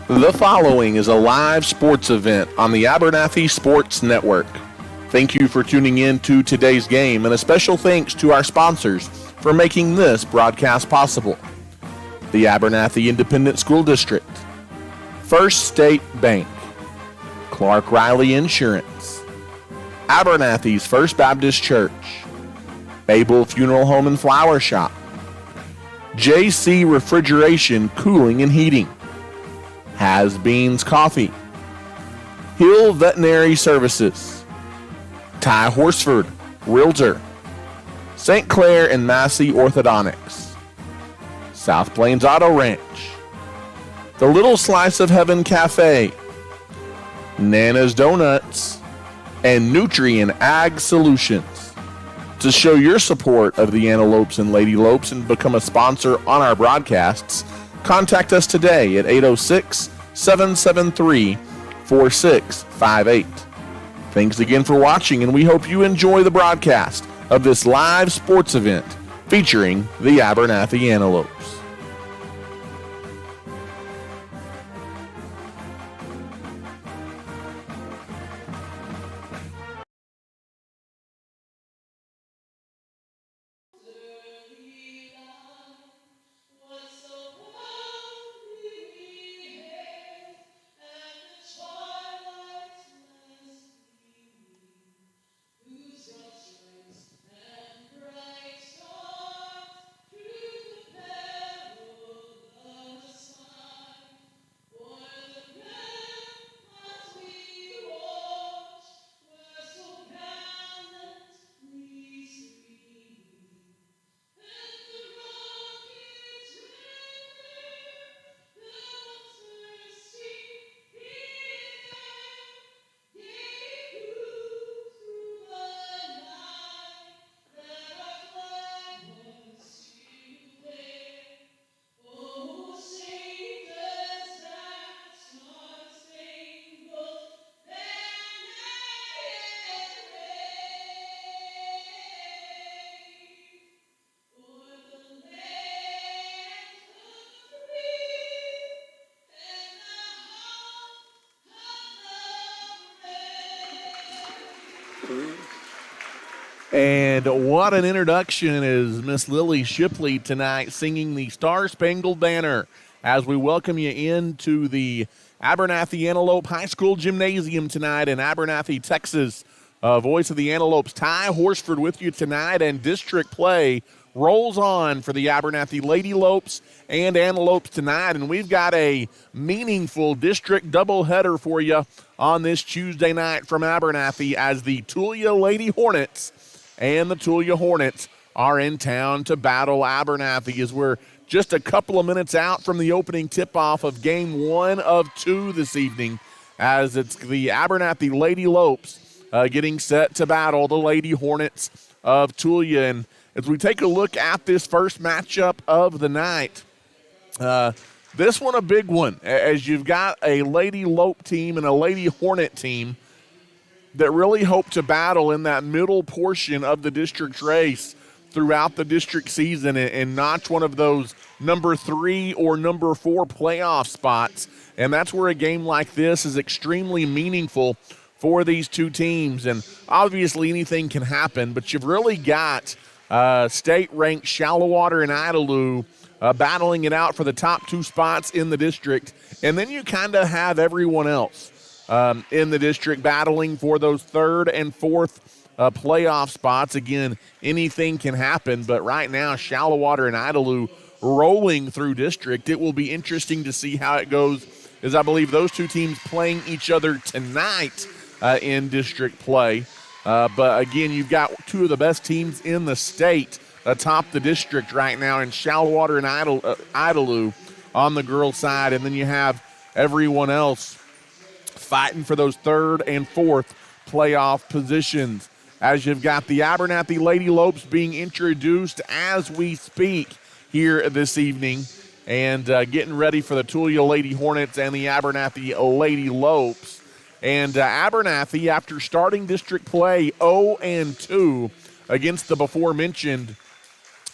The following is a live sports event on the Abernathy Sports Network. Thank you for tuning in to today's game, and a special thanks to our sponsors for making this broadcast possible. The Abernathy Independent School District, First State Bank, Clark Riley Insurance, Abernathy's First Baptist Church, Babel Funeral Home and Flower Shop, JC Refrigeration, Cooling and Heating, Has Beans Coffee, Hill Veterinary Services, Ty Horsford, Realtor, St. Clair and Massey Orthodontics, South Plains Auto Ranch, The Little Slice of Heaven Cafe, Nana's Donuts, and Nutrien Ag Solutions. To show your support of the Antelopes and Lady Lopes and become a sponsor on our broadcasts, contact us today at 806-773-4658. Thanks again for watching, and we hope you enjoy the broadcast of this live sports event featuring the Abernathy Antelopes. And what an introduction is Miss Lily Shipley tonight singing the Star-Spangled Banner as we welcome you into the Abernathy Antelope High School Gymnasium tonight in Abernathy, Texas. Voice of the Antelopes, Ty Horsford, with you tonight, and district play rolls on for the Abernathy Lady Lopes and Antelopes tonight, and we've got a meaningful district doubleheader for you on this Tuesday night from Abernathy as the Tulia Lady Hornets and the Tulia Hornets are in town to battle Abernathy, as we're just a couple of minutes out from the opening tip-off of Game 1 of 2 this evening, as it's the Abernathy Lady Lopes getting set to battle the Lady Hornets of Tulia. And as we take a look at this first matchup of the night, this one a big one, as you've got a Lady Lope team and a Lady Hornet team that really hope to battle in that middle portion of the district race throughout the district season and notch one of those number 3 or number 4 playoff spots. And that's where a game like this is extremely meaningful for these two teams. And obviously anything can happen, but you've really got state-ranked Shallowater and Idalou battling it out for the top 2 spots in the district. And then you kind of have everyone else in the district battling for those 3rd and 4th playoff spots. Again, anything can happen, but right now Shallowater and Idalou rolling through district. It will be interesting to see how it goes, as I believe those two teams playing each other tonight in district play. But again, you've got two of the best teams in the state atop the district right now in Shallowater and Idalou on the girls' side, and then you have everyone else fighting for those 3rd and 4th playoff positions, as you've got the Abernathy Lady Lopes being introduced as we speak here this evening, and getting ready for the Tulia Lady Hornets and the Abernathy Lady Lopes. And Abernathy, after starting district play 0-2 against the before-mentioned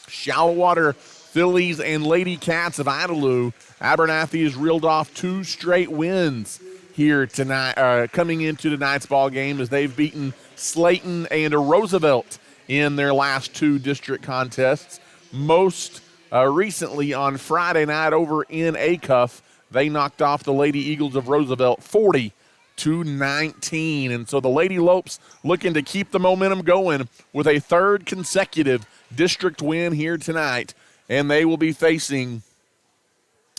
Shallowater Phillies and Lady Cats of Idalou, Abernathy has reeled off 2 straight wins here tonight, coming into tonight's ball game, as they've beaten Slayton and Roosevelt in their last 2 district contests. Most recently on Friday night over in Acuff, they knocked off the Lady Eagles of Roosevelt 40-19. And so the Lady Lopes looking to keep the momentum going with a 3rd consecutive district win here tonight. And they will be facing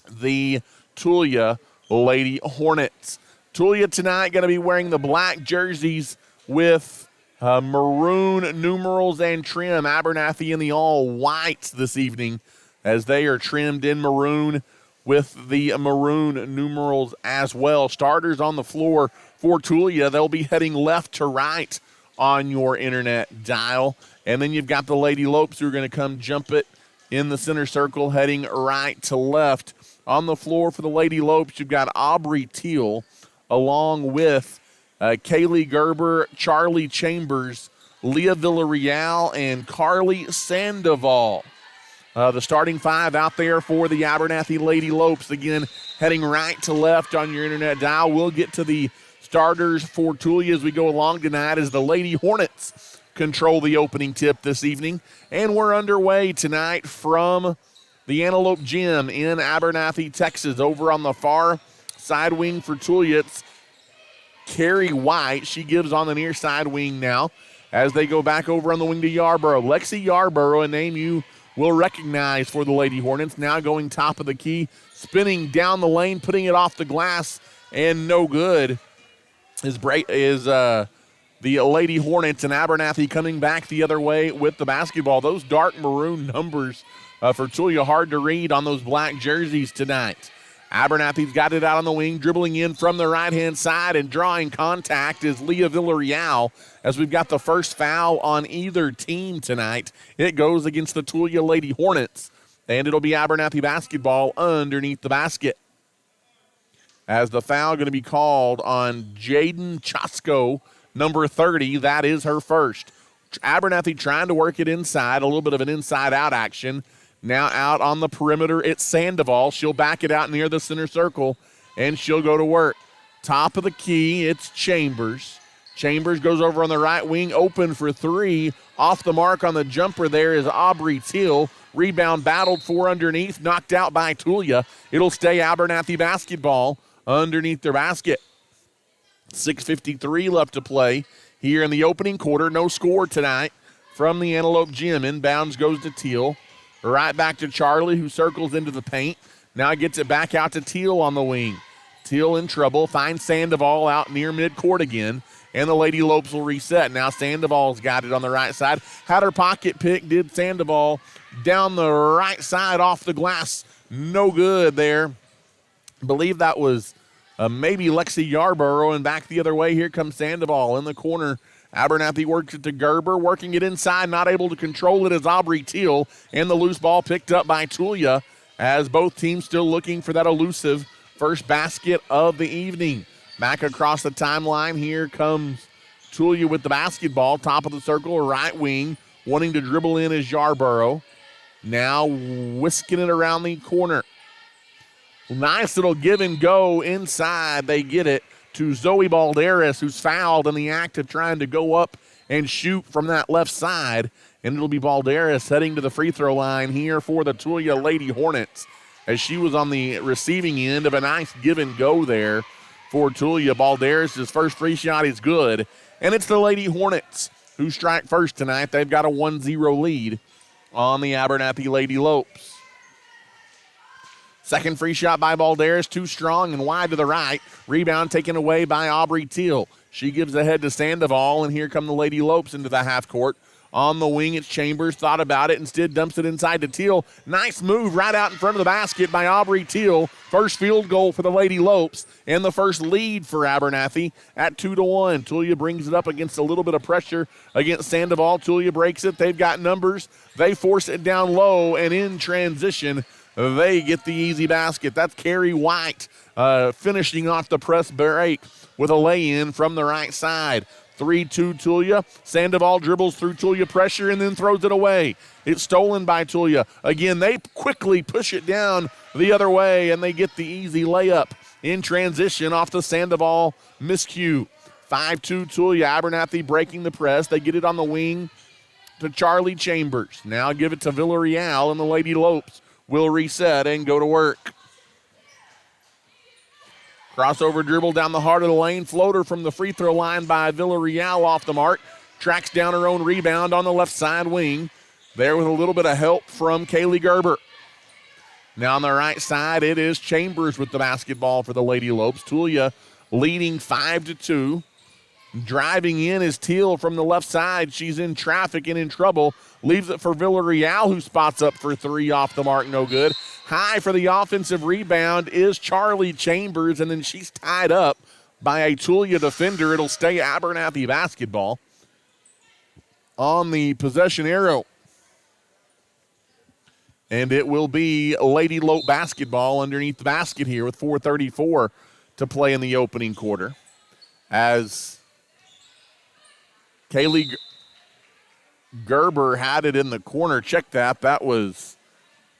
the Tulia Lady Hornets. Tulia tonight going to be wearing the black jerseys with maroon numerals and trim. Abernathy in the all whites this evening, as they are trimmed in maroon with the maroon numerals as well. Starters on the floor for Tulia. They'll be heading left to right on your internet dial. And then you've got the Lady Lopes who are going to come jump it in the center circle, heading right to left. On the floor for the Lady Lopes, you've got Aubrey Teal along with Kaylee Gerber, Charlie Chambers, Leah Villarreal, and Carly Sandoval. The starting 5 out there for the Abernathy Lady Lopes. Again, heading right to left on your internet dial. We'll get to the starters for Tulia as we go along tonight, as the Lady Hornets control the opening tip this evening. And we're underway tonight from the Antelope Gym in Abernathy, Texas. Over on the far side wing for Tulia, it's Carrie White. She gives on the near side wing now as they go back over on the wing to Yarborough. Lexi Yarborough, a name you will recognize for the Lady Hornets, now going top of the key, spinning down the lane, putting it off the glass, and no good is the Lady Hornets, and Abernathy coming back the other way with the basketball. Those dark maroon numbers for Tulia hard to read on those black jerseys tonight. Abernathy's got it out on the wing, dribbling in from the right-hand side, and drawing contact is Leah Villarreal, as we've got the first foul on either team tonight. It goes against the Tulia Lady Hornets, and it'll be Abernathy basketball underneath the basket. As the foul going to be called on Jaden Chasko, number 30. That is her first. Abernathy trying to work it inside, a little bit of an inside-out action. Now out on the perimeter, it's Sandoval. She'll back it out near the center circle, and she'll go to work. Top of the key, it's Chambers. Chambers goes over on the right wing, open for 3. Off the mark on the jumper there is Aubrey Teal. Rebound battled for underneath, knocked out by Tulia. It'll stay Abernathy basketball underneath their basket. 6:53 left to play here in the opening quarter. No score tonight from the Antelope Gym. Inbounds goes to Teal. Right back to Charlie, who circles into the paint. Now gets it back out to Teal on the wing. Teal in trouble, finds Sandoval out near midcourt again, and the Lady Lopes will reset. Now Sandoval's got it on the right side. Had her pocket pick, did Sandoval down the right side off the glass. No good there. I believe that was maybe Lexi Yarborough, and back the other way. Here comes Sandoval in the corner. Abernathy works it to Gerber, working it inside, not able to control it as Aubrey Teal, and the loose ball picked up by Tulia, as both teams still looking for that elusive first basket of the evening. Back across the timeline, here comes Tulia with the basketball, top of the circle, right wing, wanting to dribble in is Yarborough. Now whisking it around the corner. Nice little give and go inside. They get it to Zoe Balderas, who's fouled in the act of trying to go up and shoot from that left side. And it'll be Balderas heading to the free throw line here for the Tulia Lady Hornets, as she was on the receiving end of a nice give and go there for Tulia. Balderas' first free shot is good. And it's the Lady Hornets who strike first tonight. They've got a 1-0 lead on the Abernathy Lady Lopes. Second free shot by Balderas, too strong and wide to the right. Rebound taken away by Aubrey Teal. She gives ahead to Sandoval, and here come the Lady Lopes into the half court. On the wing, it's Chambers, thought about it, instead dumps it inside to Teal. Nice move right out in front of the basket by Aubrey Teal. First field goal for the Lady Lopes, and the first lead for Abernathy at 2-1. Tulia brings it up against a little bit of pressure against Sandoval. Tulia breaks it. They've got numbers. They force it down low, and in transition, they get the easy basket. That's Carrie White finishing off the press break with a lay-in from the right side. 3-2 Tulia. Sandoval dribbles through Tulia pressure and then throws it away. It's stolen by Tulia. Again, they quickly push it down the other way, and they get the easy layup in transition off the Sandoval miscue. 5-2 Tulia. Abernathy breaking the press. They get it on the wing to Charlie Chambers. Now give it to Villarreal, and the Lady Lopes will reset and go to work. Crossover dribble down the heart of the lane. Floater from the free throw line by Villarreal off the mark. Tracks down her own rebound on the left side wing. There with a little bit of help from Kaylee Gerber. Now on the right side, it is Chambers with the basketball for the Lady Lopes. Tulia leading 5-2. Driving in is Teal from the left side. She's in traffic and in trouble. Leaves it for Villarreal, who spots up for three off the mark, no good. High for the offensive rebound is Charlie Chambers, and then she's tied up by a Tulia defender. It'll stay Abernathy basketball on the possession arrow. And it will be Lady Lope basketball underneath the basket here with 4:34 to play in the opening quarter. As Kaylee Gerber had it in the corner. Check that. That was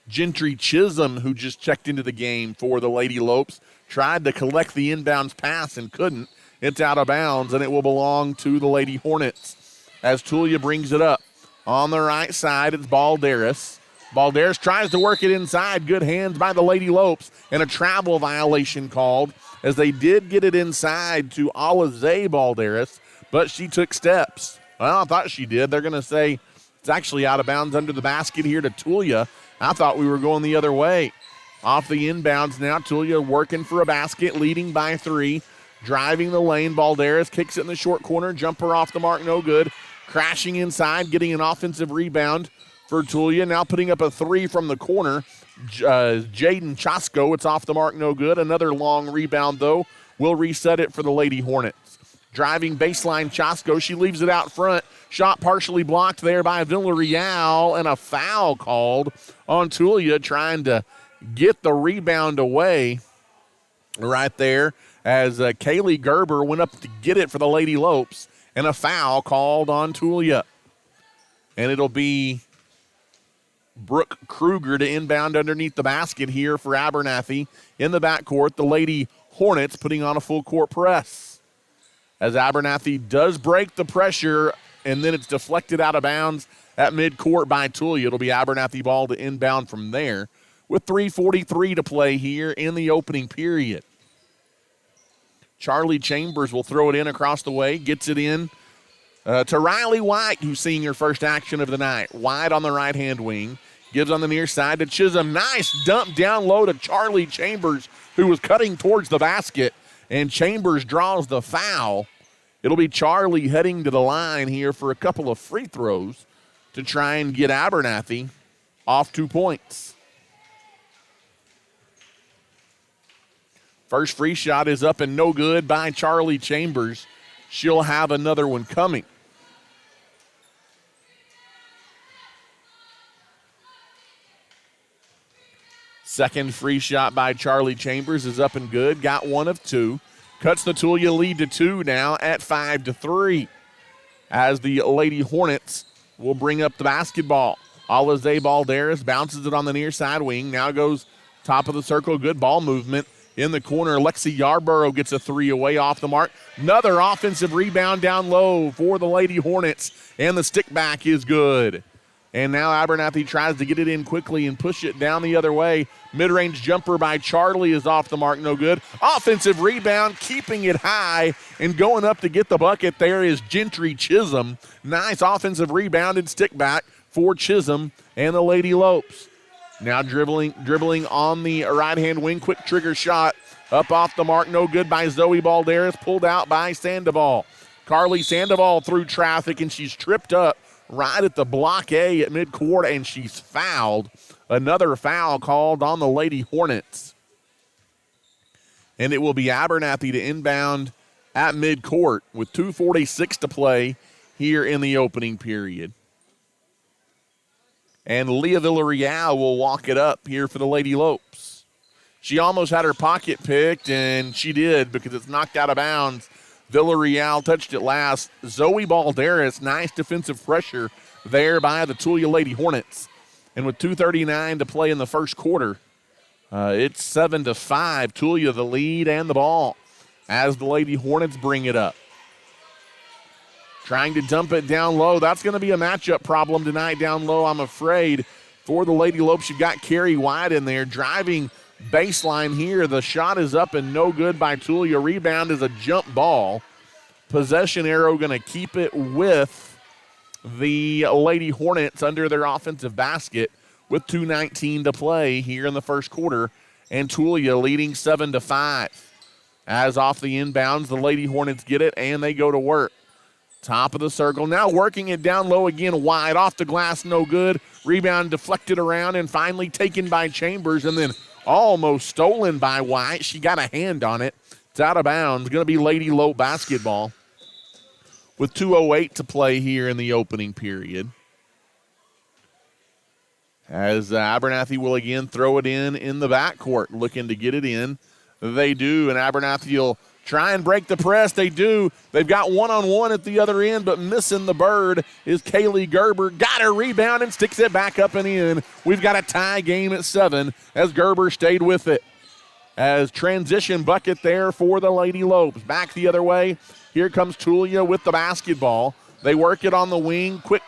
Gentry Chisholm who just checked into the game for the Lady Lopes. Tried to collect the inbounds pass and couldn't. It's out of bounds, and it will belong to the Lady Hornets as Tulia brings it up. On the right side, it's Balderas. Balderas tries to work it inside. Good hands by the Lady Lopes, and a travel violation called as they did get it inside to Alize Balderas, but she took steps. Well, I thought she did. They're going to say it's actually out of bounds under the basket here to Tulia. I thought we were going the other way. Off the inbounds now, Tulia working for a basket, leading by 3. Driving the lane, Balderas kicks it in the short corner. Jumper off the mark, no good. Crashing inside, getting an offensive rebound for Tulia. Now putting up a 3 from the corner. Jaden Chasko, it's off the mark, no good. Another long rebound, though. We'll reset it for the Lady Hornets. Driving baseline Chasko, she leaves it out front. Shot partially blocked there by Villarreal, and a foul called on Tulia trying to get the rebound away right there as Kaylee Gerber went up to get it for the Lady Lopes, and a foul called on Tulia. And it'll be Brooke Kruger to inbound underneath the basket here for Abernathy. In the backcourt, the Lady Hornets putting on a full court press. As Abernathy does break the pressure, and then it's deflected out of bounds at midcourt by Tulia. It'll be Abernathy ball to inbound from there with 3:43 to play here in the opening period. Charlie Chambers will throw it in across the way, gets it in to Riley White, who's seeing her first action of the night. White on the right-hand wing, gives on the near side to Chisholm. Nice dump down low to Charlie Chambers, who was cutting towards the basket, and Chambers draws the foul. It'll be Charlie heading to the line here for a couple of free throws to try and get Abernathy off 2 points. First free shot is up and no good by Charlie Chambers. She'll have another one coming. Second free shot by Charlie Chambers is up and good. Got 1 of 2. Cuts the Tulia lead to 2 now at 5-3. As the Lady Hornets will bring up the basketball. Alize Balderas bounces it on the near side wing. Now goes top of the circle. Good ball movement in the corner. Lexi Yarborough gets a 3 away off the mark. Another offensive rebound down low for the Lady Hornets. And the stick back is good. And now Abernathy tries to get it in quickly and push it down the other way. Mid-range jumper by Charlie is off the mark, no good. Offensive rebound, keeping it high, and going up to get the bucket there is Gentry Chisholm. Nice offensive rebound and stick back for Chisholm and the Lady Lopes. Now dribbling on the right-hand wing, quick trigger shot. Up off the mark, no good by Zoe Balderas, pulled out by Sandoval. Carly Sandoval through traffic, and she's tripped up right at the block A at midcourt, and she's fouled. Another foul called on the Lady Hornets. And it will be Abernathy to inbound at midcourt with 2:46 to play here in the opening period. And Leah Villarreal will walk it up here for the Lady Lopes. She almost had her pocket picked, and she did because it's knocked out of bounds. Villarreal touched it last. Zoe Balderas, nice defensive pressure there by the Tulia Lady Hornets. And with 2:39 to play in the first quarter, it's 7-5. Tulia the lead and the ball as the Lady Hornets bring it up. Trying to dump it down low. That's going to be a matchup problem tonight down low, I'm afraid. For the Lady Lopes, you've got Carrie White in there driving baseline here. The shot is up and no good by Tulia. Rebound is a jump ball. Possession arrow going to keep it with the Lady Hornets under their offensive basket with 2:19 to play here in the first quarter. And Tulia leading 7-5. As off the inbounds, the Lady Hornets get it and they go to work. Top of the circle. Now working it down low again. Wide off the glass, no good. Rebound deflected around and finally taken by Chambers and then almost stolen by White. She got a hand on it. It's out of bounds. Going to be Lady Lope basketball with 2:08 to play here in the opening period. As Abernathy will again throw it in the backcourt, looking to get it in. They do, and Abernathy will try and break the press. They do. They've got one-on-one at the other end, but missing the bird is Kaylee Gerber. Got her rebound and sticks it back up and in. We've got a tie game at 7 as Gerber stayed with it. As transition bucket there for the Lady Lopes. Back the other way. Here comes Tulia with the basketball. They work it on the wing. Quick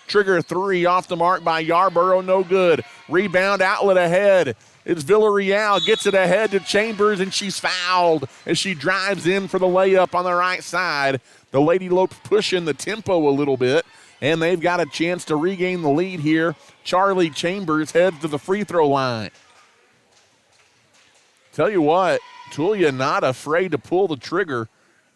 trigger three off the mark by Yarborough. No good. Rebound outlet ahead. It's Villarreal, gets it ahead to Chambers, and she's fouled as she drives in for the layup on the right side. The Lady Lopes pushing the tempo a little bit, and they've got a chance to regain the lead here. Charlie Chambers heads to the free throw line. Tell you what, Tulia not afraid to pull the trigger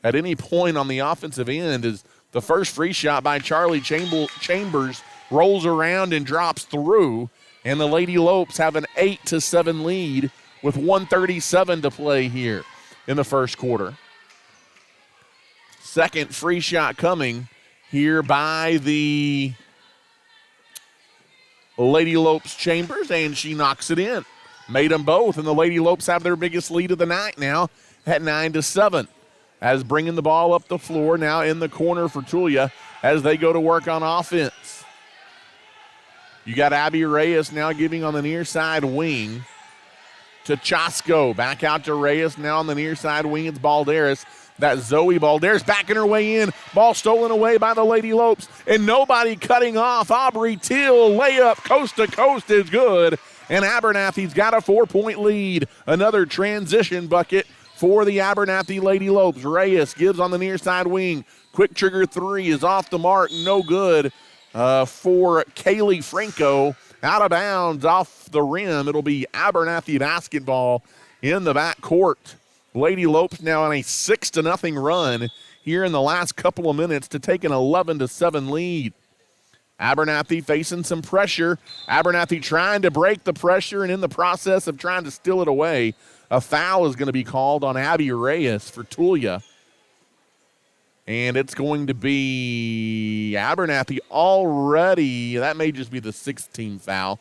at any point on the offensive end as the first free shot by Charlie Chambers rolls around and drops through. And the Lady Lopes have an 8-7 lead with 1:37 to play here in the first quarter. Second free shot coming here by the Lady Lopes Chambers, and she knocks it in. Made them both, and the Lady Lopes have their biggest lead of the night now at 9-7. As bringing the ball up the floor now in the corner for Tulia as they go to work on offense. You got Abby Reyes now giving on the near side wing to Chasko. Back out to Reyes now on the near side wing. It's Balderas. That Zoe Balderas backing her way in. Ball stolen away by the Lady Lopes. And nobody cutting off. Aubrey Teal layup coast to coast is good. And Abernathy's got a 4-point lead. Another transition bucket for the Abernathy Lady Lopes. Reyes gives on the near side wing. Quick trigger three is off the mark. No good. For Kaylee Franco, out of bounds off the rim. It'll be Abernathy basketball in the backcourt. Lady Lopes now on a 6-0 run here in the last couple of minutes to take an 11-7 lead. Abernathy facing some pressure. Abernathy trying to break the pressure, and in the process of trying to steal it away, a foul is going to be called on Abby Reyes for Tulia. And it's going to be Abernathy already. That may just be the 16th foul.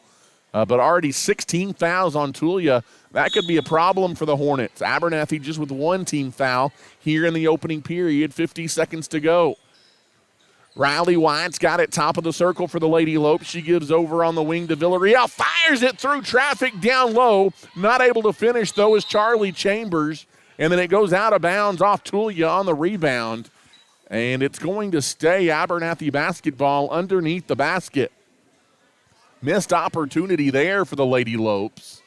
But already 16 fouls on Tulia. That could be a problem for the Hornets. Abernathy just with one team foul here in the opening period. 50 seconds to go. Riley White's got it top of the circle for the Lady Lopes. She gives over on the wing to Villarreal. Fires it through traffic down low. Not able to finish, though, is Charlie Chambers. And then it goes out of bounds off Tulia on the rebound. And it's going to stay Abernathy basketball underneath the basket. Missed opportunity there for the Lady Lopes.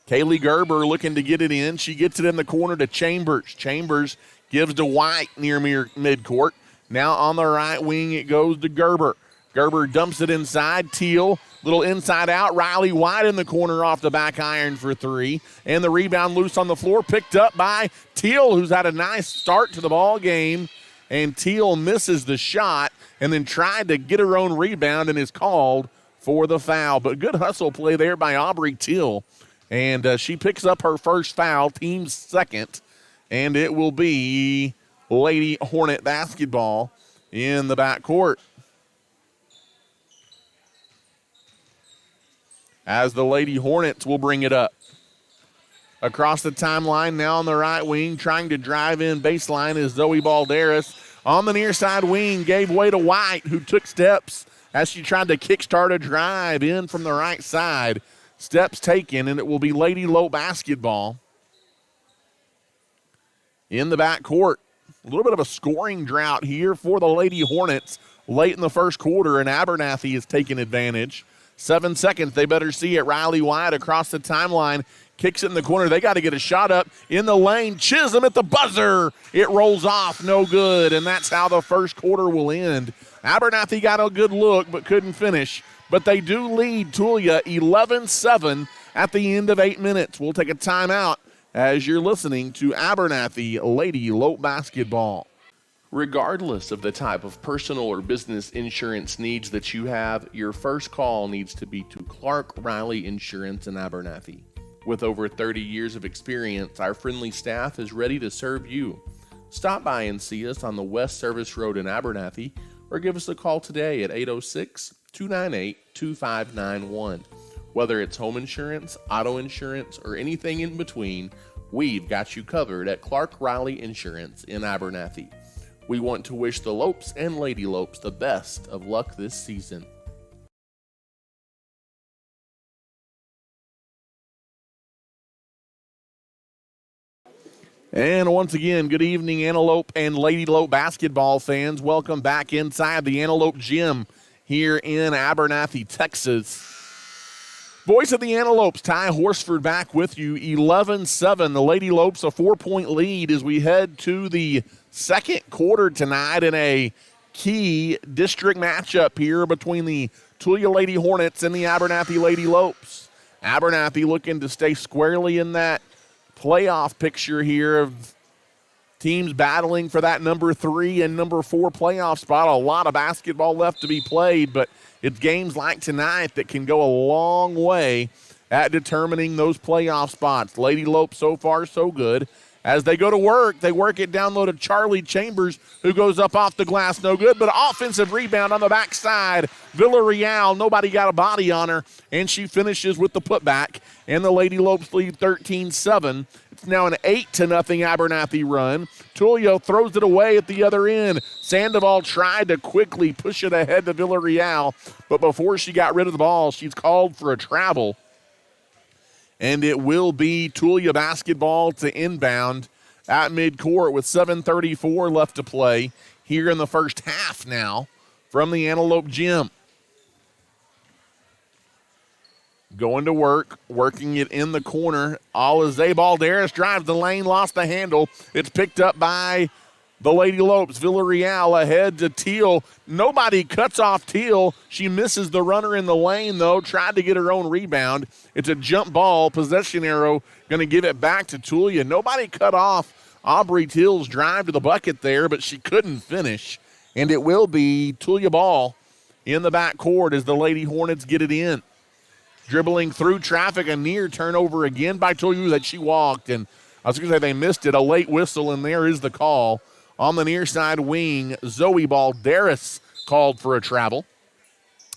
Kaylee Gerber looking to get it in. She gets it in the corner to Chambers. Chambers gives to White near midcourt. Now on the right wing it goes to Gerber. Gerber dumps it inside. Teal, little inside out. Riley White in the corner off the back iron for three. And the rebound loose on the floor, picked up by Teal, who's had a nice start to the ball game. And Teal misses the shot and then tried to get her own rebound and is called for the foul. But good hustle play there by Aubrey Teal. And she picks up her first foul, team's second. And it will be Lady Hornet basketball in the backcourt. As the Lady Hornets will bring it up. Across the timeline, now on the right wing, trying to drive in baseline is Zoe Balderas. On the near side wing, gave way to White, who took steps as she tried to kickstart a drive in from the right side. Steps taken, and it will be Lady Lope basketball. In the backcourt, a little bit of a scoring drought here for the Lady Hornets late in the first quarter, and Abernathy is taking advantage. 7 seconds, they better see it. Riley White across the timeline, kicks it in the corner. They got to get a shot up in the lane. Chisholm at the buzzer. It rolls off, no good, and that's how the first quarter will end. Abernathy got a good look but couldn't finish, but they do lead Tulia 11-7 at the end of 8 minutes. We'll take a timeout as you're listening to Abernathy Lady Lope Basketball. Regardless of the type of personal or business insurance needs that you have, your first call needs to be to Clark Riley Insurance in Abernathy. With over 30 years of experience, our friendly staff is ready to serve you. Stop by and see us on the West Service Road in Abernathy, or give us a call today at 806-298-2591. Whether it's home insurance, auto insurance, or anything in between, we've got you covered at Clark Riley Insurance in Abernathy. We want to wish the Lopes and Lady Lopes the best of luck this season. And once again, good evening, Antelope and Lady Lope basketball fans. Welcome back inside the Antelope Gym here in Abernathy, Texas. Voice of the Antelopes, Ty Horsford, back with you. 11-7, the Lady Lopes a 4-point lead as we head to the second quarter tonight in a key district matchup here between the Tulia Lady Hornets and the Abernathy Lady Lopes. Abernathy looking to stay squarely in that playoff picture here of teams battling for that number 3 and number 4 playoff spot. A lot of basketball left to be played, but it's games like tonight that can go a long way at determining those playoff spots. Lady Lope so far so good. As they go to work, they work it down low to Charlie Chambers, who goes up off the glass, no good, but offensive rebound on the backside. Villarreal, nobody got a body on her, and she finishes with the putback, and the Lady Lopes lead 13-7. It's now an 8-0 Abernathy run. Tulia throws it away at the other end. Sandoval tried to quickly push it ahead to Villarreal, but before she got rid of the ball, she's called for a travel. And it will be Tulia basketball to inbound at midcourt with 7:34 left to play here in the first half now from the Antelope Gym. Going to work, working it in the corner. Alize Balderas drives the lane, lost the handle. It's picked up by the Lady Lopes. Villarreal ahead to Teal. Nobody cuts off Teal. She misses the runner in the lane, though. Tried to get her own rebound. It's a jump ball. Possession arrow going to give it back to Tulia. Nobody cut off Aubrey Teal's drive to the bucket there, but she couldn't finish. And it will be Tulia ball in the backcourt as the Lady Hornets get it in. Dribbling through traffic, a near turnover again by Tulia that she walked. And I was going to say they missed it. A late whistle, and there is the call. On the near side wing, Zoe Balderas called for a travel.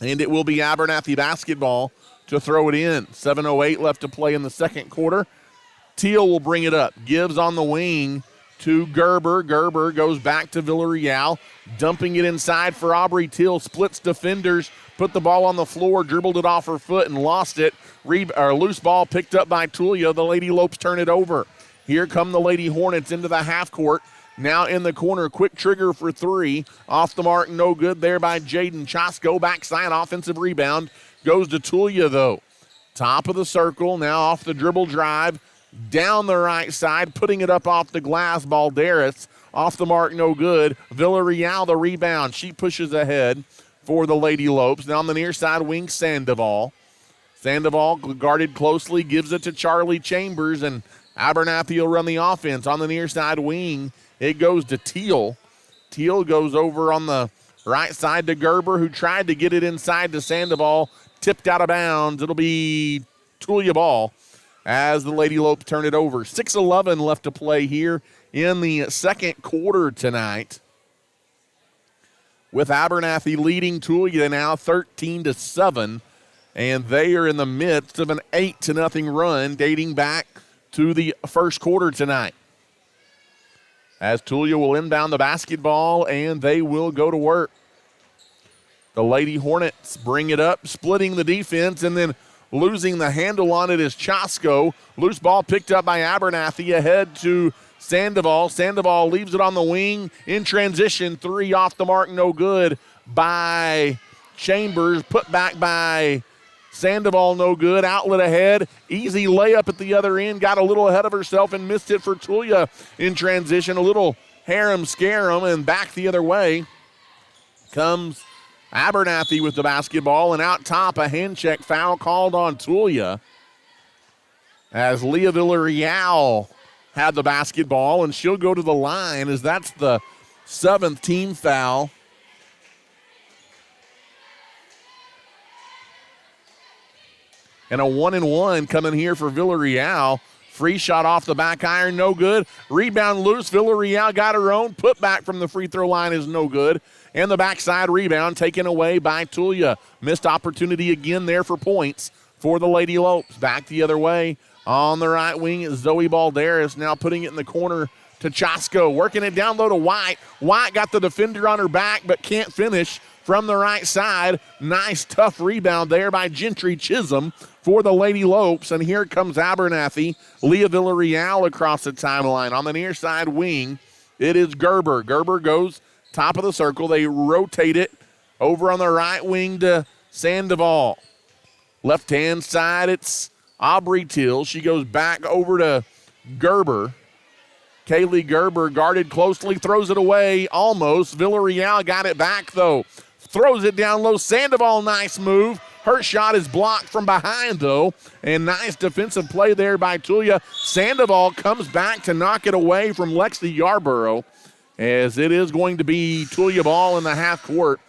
And it will be Abernathy basketball to throw it in. 7:08 left to play in the second quarter. Teal will bring it up. Gives on the wing to Gerber. Gerber goes back to Villarreal. Dumping it inside for Aubrey Teal. Splits defenders. Put the ball on the floor. Dribbled it off her foot and lost it. Loose ball picked up by Tulia. The Lady Lopes turn it over. Here come the Lady Hornets into the half court. Now in the corner, quick trigger for 3. Off the mark, no good there by Jaden Chosco. Backside offensive rebound. Goes to Tulia, though. Top of the circle, now off the dribble drive. Down the right side, putting it up off the glass. Balderas off the mark, no good. Villarreal, the rebound. She pushes ahead for the Lady Lopes. Now on the near side wing, Sandoval. Sandoval guarded closely, gives it to Charlie Chambers, and Abernathy will run the offense. On the near side wing, it goes to Teal. Teal goes over on the right side to Gerber, who tried to get it inside to Sandoval. Tipped out of bounds. It'll be Tulia ball as the Lady Lopes turn it over. 6:11 left to play here in the second quarter tonight, with Abernathy leading Tulia now 13-7, and they are in the midst of an 8-0 run dating back to the first quarter tonight. As Tulia will inbound the basketball, and they will go to work. The Lady Hornets bring it up, splitting the defense, and then losing the handle on it is Chasko. Loose ball picked up by Abernathy, ahead to Sandoval. Sandoval leaves it on the wing in transition. 3 off the mark, no good by Chambers. Put back by Sandoval, no good. Outlet ahead. Easy layup at the other end. Got a little ahead of herself and missed it for Tulia in transition. A little harem scarum, and back the other way comes Abernathy with the basketball, and out top, a hand check foul called on Tulia as Leah Villarreal had the basketball, and she'll go to the line as that's the 7th team foul. And a 1-and-1 coming here for Villarreal. Free shot off the back iron, no good. Rebound loose. Villarreal got her own. Put back from the free throw line is no good. And the backside rebound taken away by Tulia. Missed opportunity again there for points for the Lady Lopes. Back the other way on the right wing is Zoe Balderas, now putting it in the corner to Chasko. Working it down low to White. White got the defender on her back but can't finish from the right side. Nice tough rebound there by Gentry Chisholm for the Lady Lopes. And here comes Abernathy. Leah Villarreal across the timeline. On the near side wing, it is Gerber. Gerber goes top of the circle. They rotate it over on the right wing to Sandoval. Left-hand side, it's Aubrey Till. She goes back over to Gerber. Kaylee Gerber guarded closely, throws it away almost. Villarreal got it back, though. Throws it down low. Sandoval, nice move. Her shot is blocked from behind, though. And nice defensive play there by Tulia. Sandoval comes back to knock it away from Lexi Yarborough, as it is going to be Tulia ball in the half court.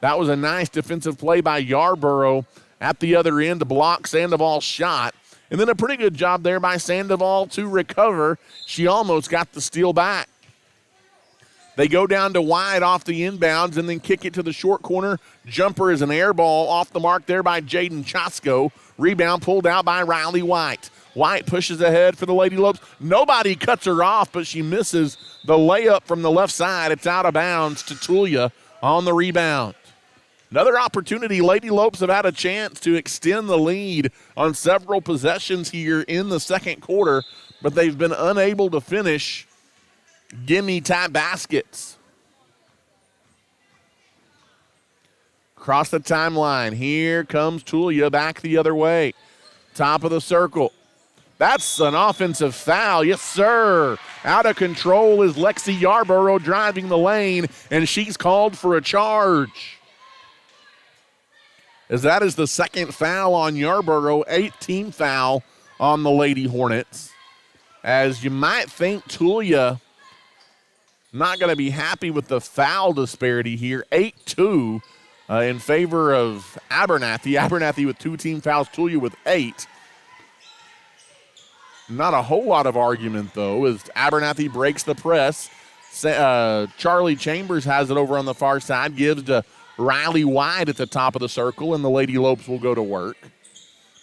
That was a nice defensive play by Yarborough at the other end to block Sandoval's shot. And then a pretty good job there by Sandoval to recover. She almost got the steal back. They go down to Wide off the inbounds and then kick it to the short corner. Jumper is an air ball off the mark there by Jaden Chasko. Rebound pulled out by Riley White. White pushes ahead for the Lady Lopes. Nobody cuts her off, but she misses the layup from the left side. It's out of bounds to Tulia on the rebound. Another opportunity. Lady Lopes have had a chance to extend the lead on several possessions here in the second quarter, but they've been unable to finish gimme-type baskets. Across the timeline, here comes Tulia back the other way. Top of the circle. That's an offensive foul. Yes, sir. Out of control is Lexi Yarborough driving the lane, and she's called for a charge. As that is the second foul on Yarborough, 8th foul on the Lady Hornets. As you might think, Tulia not going to be happy with the foul disparity here. 8-2 in favor of Abernathy. Abernathy with 2 team fouls, Tulia with 8. Not a whole lot of argument, though, as Abernathy breaks the press. Charlie Chambers has it over on the far side, gives to Riley White at the top of the circle, and the Lady Lopes will go to work.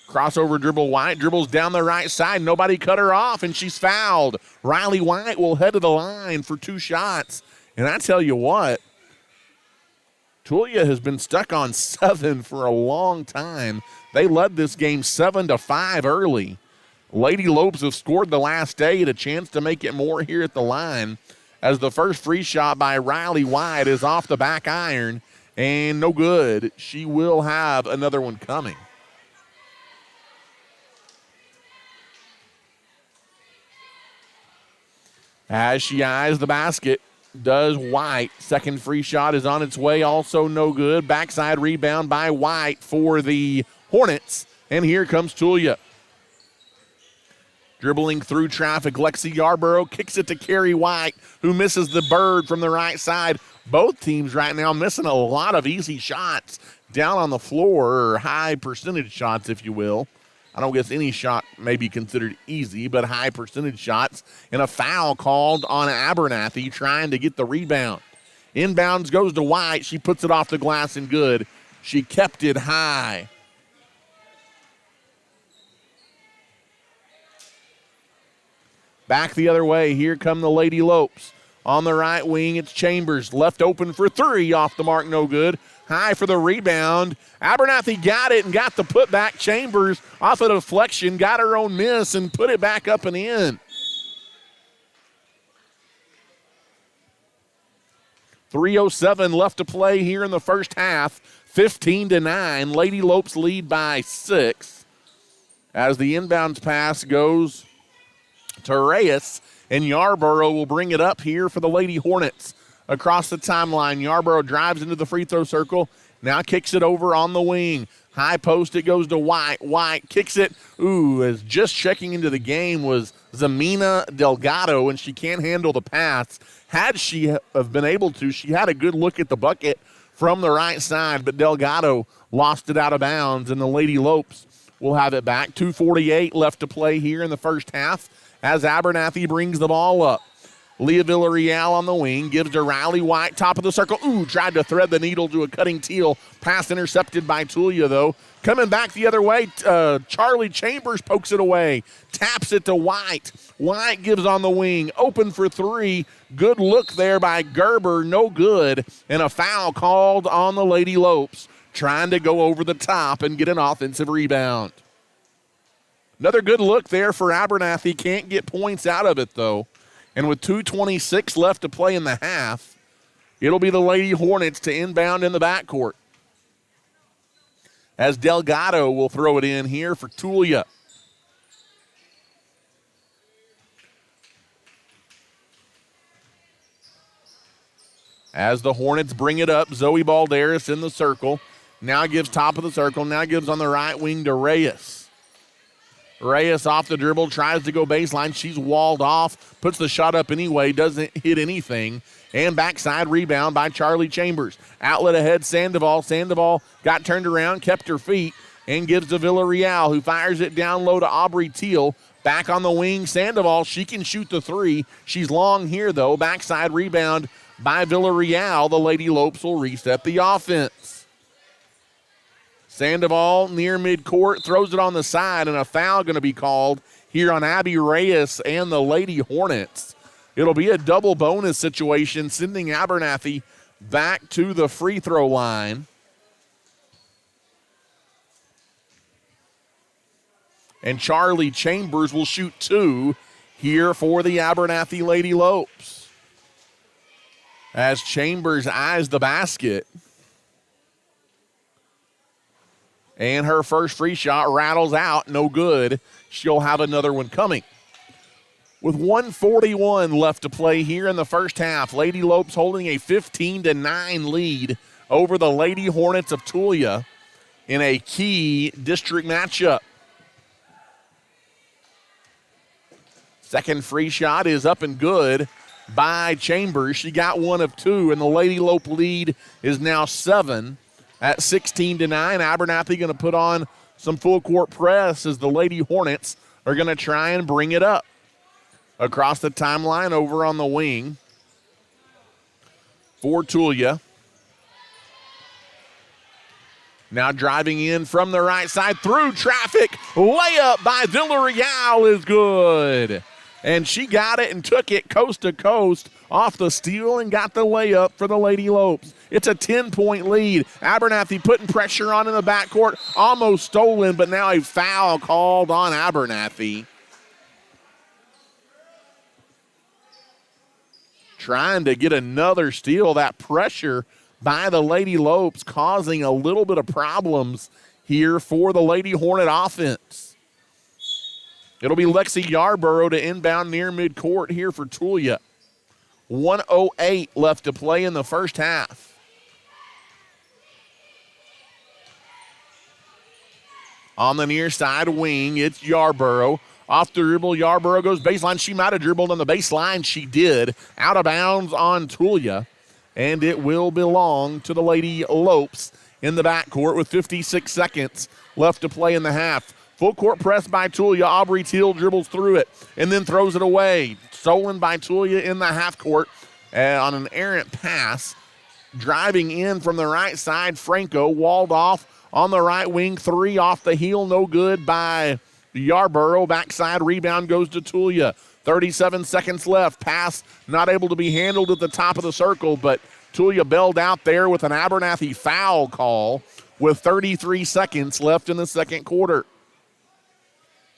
Crossover dribble, White dribbles down the right side. Nobody cut her off, and she's fouled. Riley White will head to the line for 2 shots. And I tell you what, Tulia has been stuck on 7 for a long time. They led this game 7-5 early. Lady Lopes have scored the last 8, a chance to make it more here at the line, as the first free shot by Riley White is off the back iron, and no good. She will have another one coming. As she eyes the basket, does White. Second free shot is on its way, also no good. Backside rebound by White for the Hornets, and here comes Tulia. Dribbling through traffic, Lexi Yarborough kicks it to Carrie White, who misses the bird from the right side. Both teams right now missing a lot of easy shots down on the floor, or high percentage shots, if you will. I don't guess any shot may be considered easy, but high percentage shots. And a foul called on Abernathy trying to get the rebound. Inbounds goes to White. She puts it off the glass and good. She kept it high. Back the other way. Here come the Lady Lopes. On the right wing, it's Chambers. Left open for three. Off the mark, no good. High for the rebound. Abernathy got it and got the putback. Chambers off a deflection, got her own miss and put it back up and in. 3:07 left to play here in the first half. 15-9. Lady Lopes lead by 6. As the inbounds pass goes to Reyes, and Yarborough will bring it up here for the Lady Hornets. Across the timeline, Yarborough drives into the free throw circle, now kicks it over on the wing. High post, it goes to White. White kicks it. As just checking into the game was Zamina Delgado, and she can't handle the pass. Had she have been able to, she had a good look at the bucket from the right side, but Delgado lost it out of bounds, and the Lady Lopes will have it back. 2:48 left to play here in the first half as Abernathy brings the ball up. Leah Villarreal on the wing, gives to Riley White, top of the circle. Tried to thread the needle to a cutting Teal. Pass intercepted by Tulia, though. Coming back the other way, Charlie Chambers pokes it away. Taps it to White. White gives on the wing. Open for three. Good look there by Gerber. No good. And a foul called on the Lady Lopes. Trying to go over the top and get an offensive rebound. Another good look there for Abernathy. Can't get points out of it, though. And with 2:26 left to play in the half, it'll be the Lady Hornets to inbound in the backcourt. As Delgado will throw it in here for Tulia. As the Hornets bring it up, Zoe Balderas in the circle. Now gives top of the circle. Now gives on the right wing to Reyes. Reyes off the dribble, tries to go baseline. She's walled off, puts the shot up anyway, doesn't hit anything. And backside rebound by Charlie Chambers. Outlet ahead, Sandoval. Sandoval got turned around, kept her feet, and gives to Villarreal, who fires it down low to Aubrey Teal. Back on the wing, Sandoval. She can shoot the three. She's long here, though. Backside rebound by Villarreal. The Lady Lopes will reset the offense. Sandoval near midcourt, throws it on the side, and a foul going to be called here on Abby Reyes and the Lady Hornets. It'll be a double bonus situation, sending Abernathy back to the free throw line. And Charlie Chambers will shoot two here for the Abernathy Lady Lopes. As Chambers eyes the basket. And her first free shot rattles out, no good. She'll have another one coming. With 1:41 left to play here in the first half, Lady Lopes holding a 15-9 lead over the Lady Hornets of Tulia in a key district matchup. Second free shot is up and good by Chambers. She got one of two, and the Lady Lope lead is now 7. At 16-9, Abernathy going to put on some full court press as the Lady Hornets are going to try and bring it up. Across the timeline over on the wing for Tulia. Now driving in from the right side through traffic. Layup by Villarreal is good. And she got it and took it coast to coast off the steal and got the layup for the Lady Lopes. It's a 10-point lead. Abernathy putting pressure on in the backcourt. Almost stolen, but now a foul called on Abernathy. Trying to get another steal. That pressure by the Lady Lopes causing a little bit of problems here for the Lady Hornet offense. It'll be Lexi Yarborough to inbound near midcourt here for Tulia. 1:08 left to play in the first half. On the near side wing, it's Yarborough. Off the dribble, Yarborough goes baseline. She might have dribbled on the baseline. She did. Out of bounds on Tulia. And it will belong to the Lady Lopes in the backcourt with 56 seconds left to play in the half. Full court press by Tulia. Aubrey Teal dribbles through it and then throws it away. Stolen by Tulia in the half court on an errant pass. Driving in from the right side, Franco walled off on the right wing. Three off the heel, no good by Yarborough. Backside rebound goes to Tulia. 37 seconds left. Pass not able to be handled at the top of the circle, but Tulia bailed out there with an Abernathy foul call with 33 seconds left in the second quarter.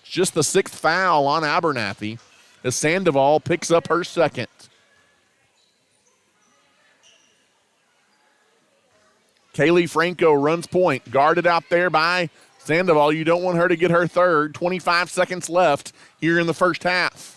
It's just the sixth foul on Abernathy as Sandoval picks up her second. Kaylee Franco runs point, guarded out there by Sandoval. You don't want her to get her third. 25 seconds left here in the first half.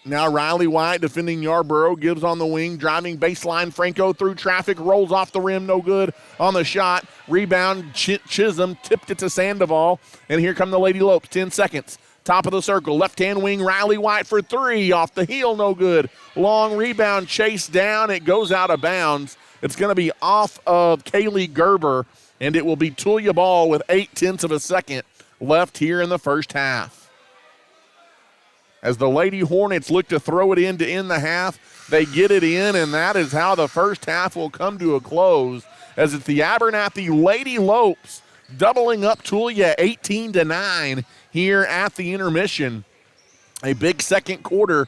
Now Riley White defending Yarborough, gives on the wing, driving baseline. Franco through traffic, rolls off the rim, no good on the shot. Rebound, Chisholm tipped it to Sandoval, and here come the Lady Lopes. 10 seconds. Top of the circle, left-hand wing, Riley White for three. Off the heel, no good. Long rebound, chase down. It goes out of bounds. It's going to be off of Kaylee Gerber, and it will be Tulia ball with 0.8 of a second left here in the first half. As the Lady Hornets look to throw it in to end the half, they get it in, and that is how the first half will come to a close, as it's the Abernathy Lady Lopes doubling up Tulia 18-9 here at the intermission. A big second quarter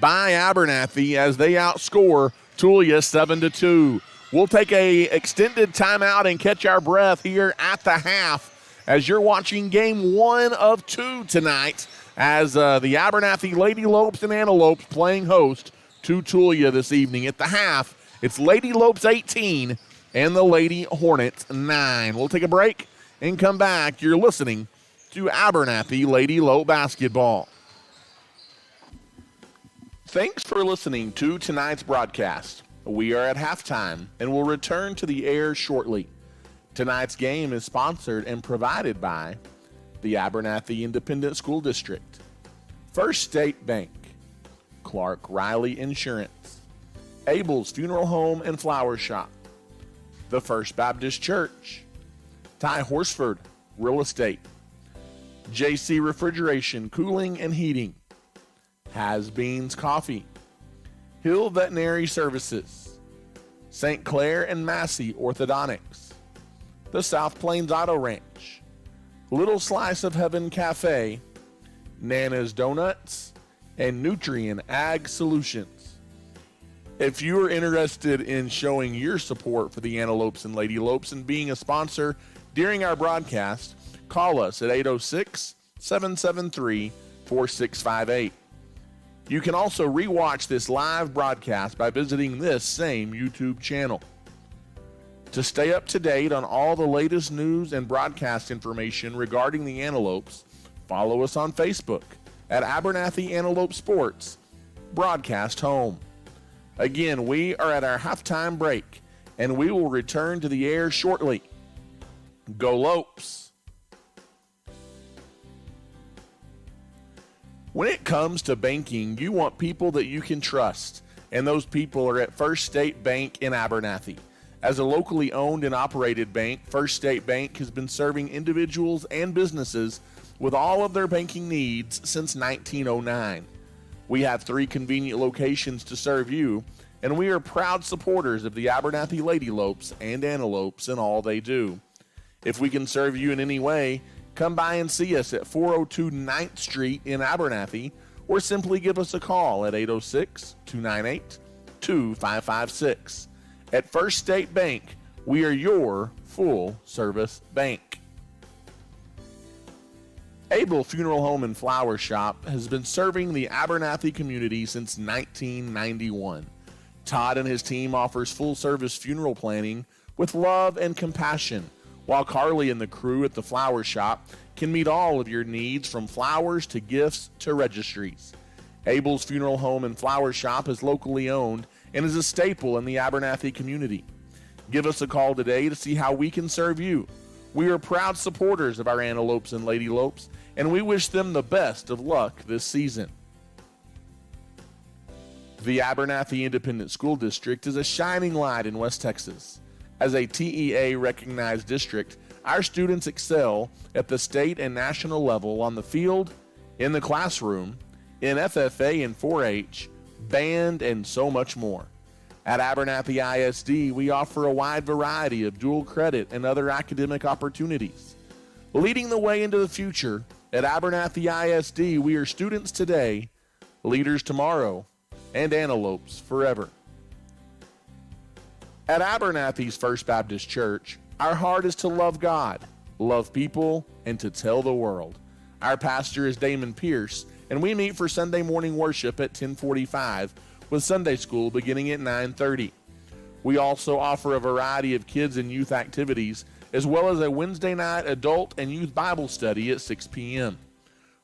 by Abernathy as they outscore Tulia 7-2. We'll take a extended timeout and catch our breath here at the half as you're watching game 1 of 2 tonight, as the Abernathy Lady Lopes and Antelopes playing host to Tulia this evening. At the half, it's Lady Lopes 18 and the Lady Hornets 9. We'll take a break and come back. You're listening to Abernathy Lady Lope Basketball. Thanks for listening to tonight's broadcast. We are at halftime and will return to the air shortly. Tonight's game is sponsored and provided by the Abernathy Independent School District, First State Bank, Clark Riley Insurance, Abel's Funeral Home and Flower Shop, the First Baptist Church, Ty Horsford Real Estate, JC Refrigeration, Cooling and Heating, Has Beans Coffee, Hill Veterinary Services, St. Clair and Massey Orthodontics, the South Plains Auto Ranch, Little Slice of Heaven Cafe, Nana's Donuts, and Nutrien Ag Solutions. If you are interested in showing your support for the Antelopes and Lady Lopes and being a sponsor during our broadcast, call us at 806-773-4658. You can also rewatch this live broadcast by visiting this same YouTube channel. To stay up to date on all the latest news and broadcast information regarding the Antelopes, follow us on Facebook at Abernathy Antelope Sports, Broadcast Home. Again, we are at our halftime break, and we will return to the air shortly. Go Lopes! When it comes to banking, you want people that you can trust, and those people are at First State Bank in Abernathy. As a locally owned and operated bank, First State Bank has been serving individuals and businesses with all of their banking needs since 1909. We have 3 convenient locations to serve you, and we are proud supporters of the Abernathy Lady Lopes and Antelopes in all they do. If we can serve you in any way, come by and see us at 402 9th Street in Abernathy, or simply give us a call at 806-298-2556. At First State Bank, we are your full-service bank. Abel Funeral Home and Flower Shop has been serving the Abernathy community since 1991. Todd and his team offers full-service funeral planning with love and compassion, while Carly and the crew at the Flower Shop can meet all of your needs from flowers to gifts to registries. Abel's Funeral Home and Flower Shop is locally owned and is a staple in the Abernathy community. Give us a call today to see how we can serve you. We are proud supporters of our Antelopes and Lady Lopes, and we wish them the best of luck this season. The Abernathy Independent School District is a shining light in West Texas. As a TEA-recognized district, our students excel at the state and national level on the field, in the classroom, in FFA and 4-H, band, and so much more. At Abernathy ISD, we offer a wide variety of dual credit and other academic opportunities. Leading the way into the future, At Abernathy ISD, we are students today, leaders tomorrow, and antelopes forever. At Abernathy's First Baptist Church, our heart is to love God, love people, and to tell the world. Our pastor is Damon Pierce, and we meet for Sunday morning worship at 10:45 with Sunday school beginning at 9:30. We also offer a variety of kids and youth activities, as well as a Wednesday night adult and youth Bible study at 6 p.m.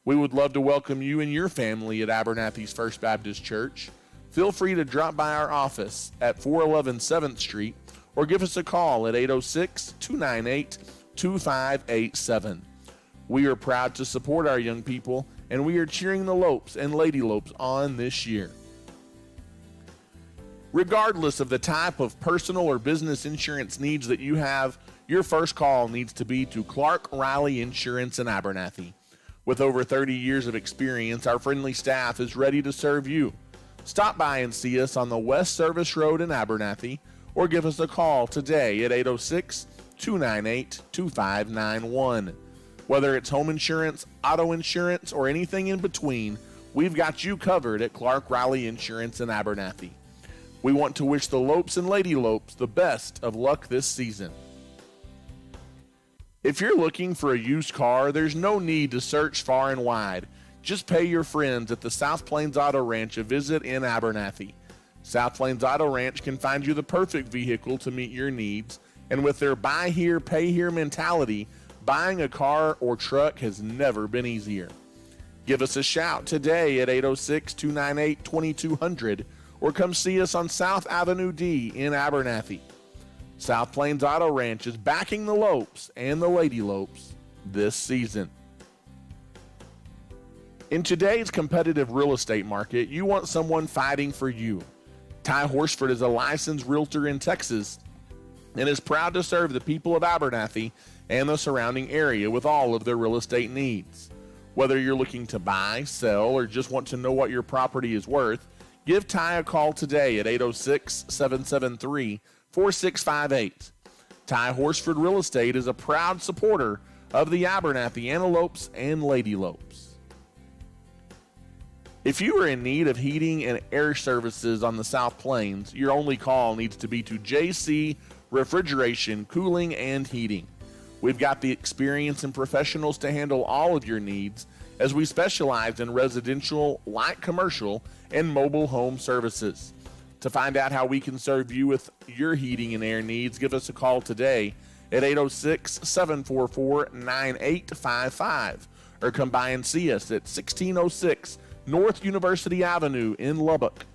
We would love to welcome you and your family at Abernathy's First Baptist Church. Feel free to drop by our office at 411 7th Street or give us a call at 806-298-2587. We are proud to support our young people, and we are cheering the Lopes and Lady Lopes on this year. Regardless of the type of personal or business insurance needs that you have, your first call needs to be to Clark Riley Insurance in Abernathy. With over 30 years of experience, our friendly staff is ready to serve you. Stop by and see us on the West Service Road in Abernathy, or give us a call today at 806-298-2591. Whether it's home insurance, auto insurance, or anything in between, we've got you covered at Clark Riley Insurance in Abernathy. We want to wish the Lopes and Lady Lopes the best of luck this season. If you're looking for a used car, there's no need to search far and wide. Just pay your friends at the South Plains Auto Ranch a visit in Abernathy. South Plains Auto Ranch can find you the perfect vehicle to meet your needs, and with their buy here, pay here mentality, buying a car or truck has never been easier. Give us a shout today at 806-298-2200 or come see us on South Avenue D in Abernathy. South Plains Auto Ranch is backing the Lopes and the Lady Lopes this season. In today's competitive real estate market, you want someone fighting for you. Ty Horsford is a licensed realtor in Texas and is proud to serve the people of Abernathy and the surrounding area with all of their real estate needs. Whether you're looking to buy, sell, or just want to know what your property is worth, give Ty a call today at 806-773-4658. Ty Horsford Real Estate is a proud supporter of the Abernathy Antelopes and Lady Lopes. If you are in need of heating and air services on the South Plains, your only call needs to be to JC Refrigeration, Cooling, and Heating. We've got the experience and professionals to handle all of your needs, as we specialize in residential, light commercial, and mobile home services. To find out how we can serve you with your heating and air needs, give us a call today at 806-744-9855 or come by and see us at 1606 North University Avenue in Lubbock.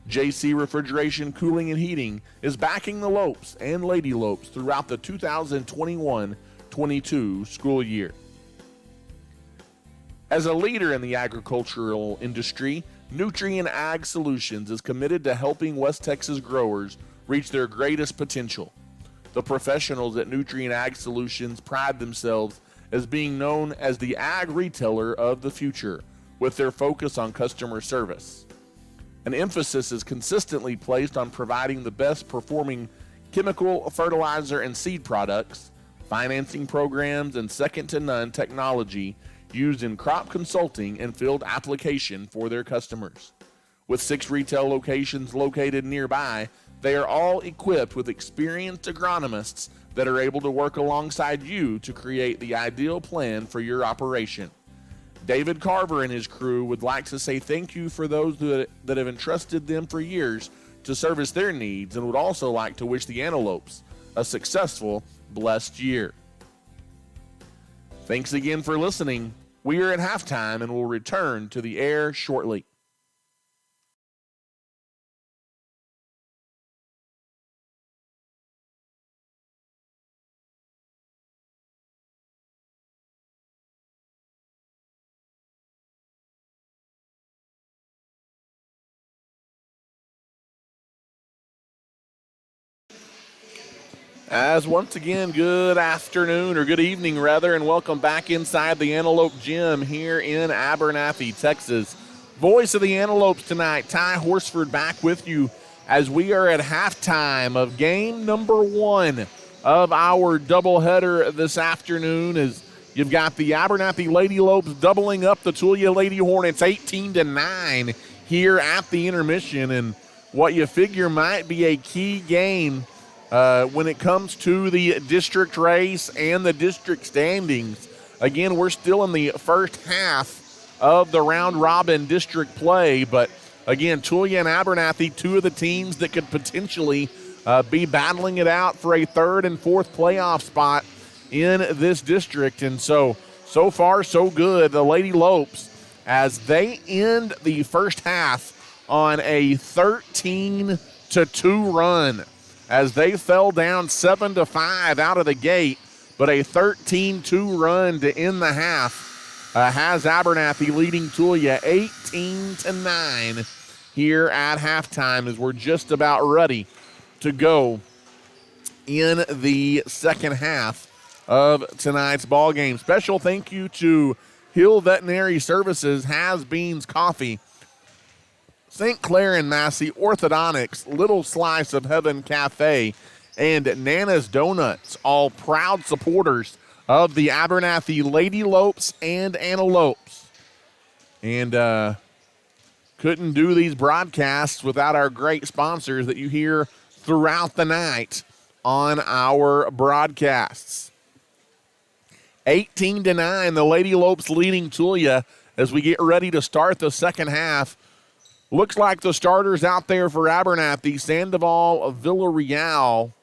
JC Refrigeration, Cooling, and Heating is backing the Lopes and Lady Lopes throughout the 2021-22 school year. As a leader in the agricultural industry, Nutrien Ag Solutions is committed to helping West Texas growers reach their greatest potential. The professionals at Nutrien Ag Solutions pride themselves as being known as the ag retailer of the future, with their focus on customer service. An emphasis is consistently placed on providing the best performing chemical, fertilizer, and seed products, financing programs, and second-to-none technology used in crop consulting and field application for their customers. With 6 retail locations located nearby, they are all equipped with experienced agronomists that are able to work alongside you to create the ideal plan for your operation. David Carver and his crew would like to say thank you for those that have entrusted them for years to service their needs, and would also like to wish the Antelopes a successful, blessed year. Thanks again for listening. We are at halftime and will return to the air shortly. As once again, good afternoon, or good evening rather, and welcome back inside the Antelope Gym here in Abernathy, Texas. Voice of the Antelopes tonight, Ty Horsford, back with you as we are at halftime of game number 1 of our doubleheader this afternoon, as You've got the Abernathy Lady Lopes doubling up the Tulia Lady Hornets 18-9 here at the intermission, and what you figure might be a key game when it comes to the district race and the district standings. Again, we're still in the first half of the round-robin district play, but again, Tulia and Abernathy, two of the teams that could potentially be battling it out for a third and fourth playoff spot in this district. And so far, so good. The Lady Lopes, as they end the first half on a 13-2 run, as they fell down 7-5 out of the gate, but a 13-2 run to end the half has Abernathy leading Tulia 18-9 here at halftime, as we're just about ready to go in the second half of tonight's ball game. Special thank you to Hill Veterinary Services, Has Beans Coffee, St. Clair and Massey Orthodontics, Little Slice of Heaven Cafe, and Nana's Donuts, all proud supporters of the Abernathy Lady Lopes and Antelopes. And couldn't do these broadcasts without our great sponsors that you hear throughout the night on our broadcasts. 18-9, the Lady Lopes leading Tulia as we get ready to start the second half. Looks like the starters out there for Abernathy: Sandoval Villarreal,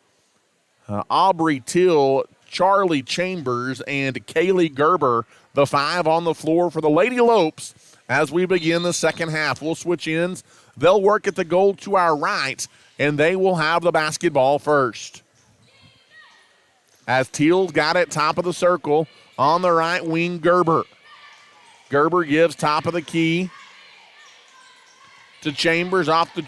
Aubrey Till, Charlie Chambers, and Kaylee Gerber, the five on the floor for the Lady Lopes as we begin the second half. We'll switch ends. They'll work at the goal to our right, and they will have the basketball first. As Teal's got it top of the circle on the right wing, Gerber. Gerber gives top of the key to Chambers off the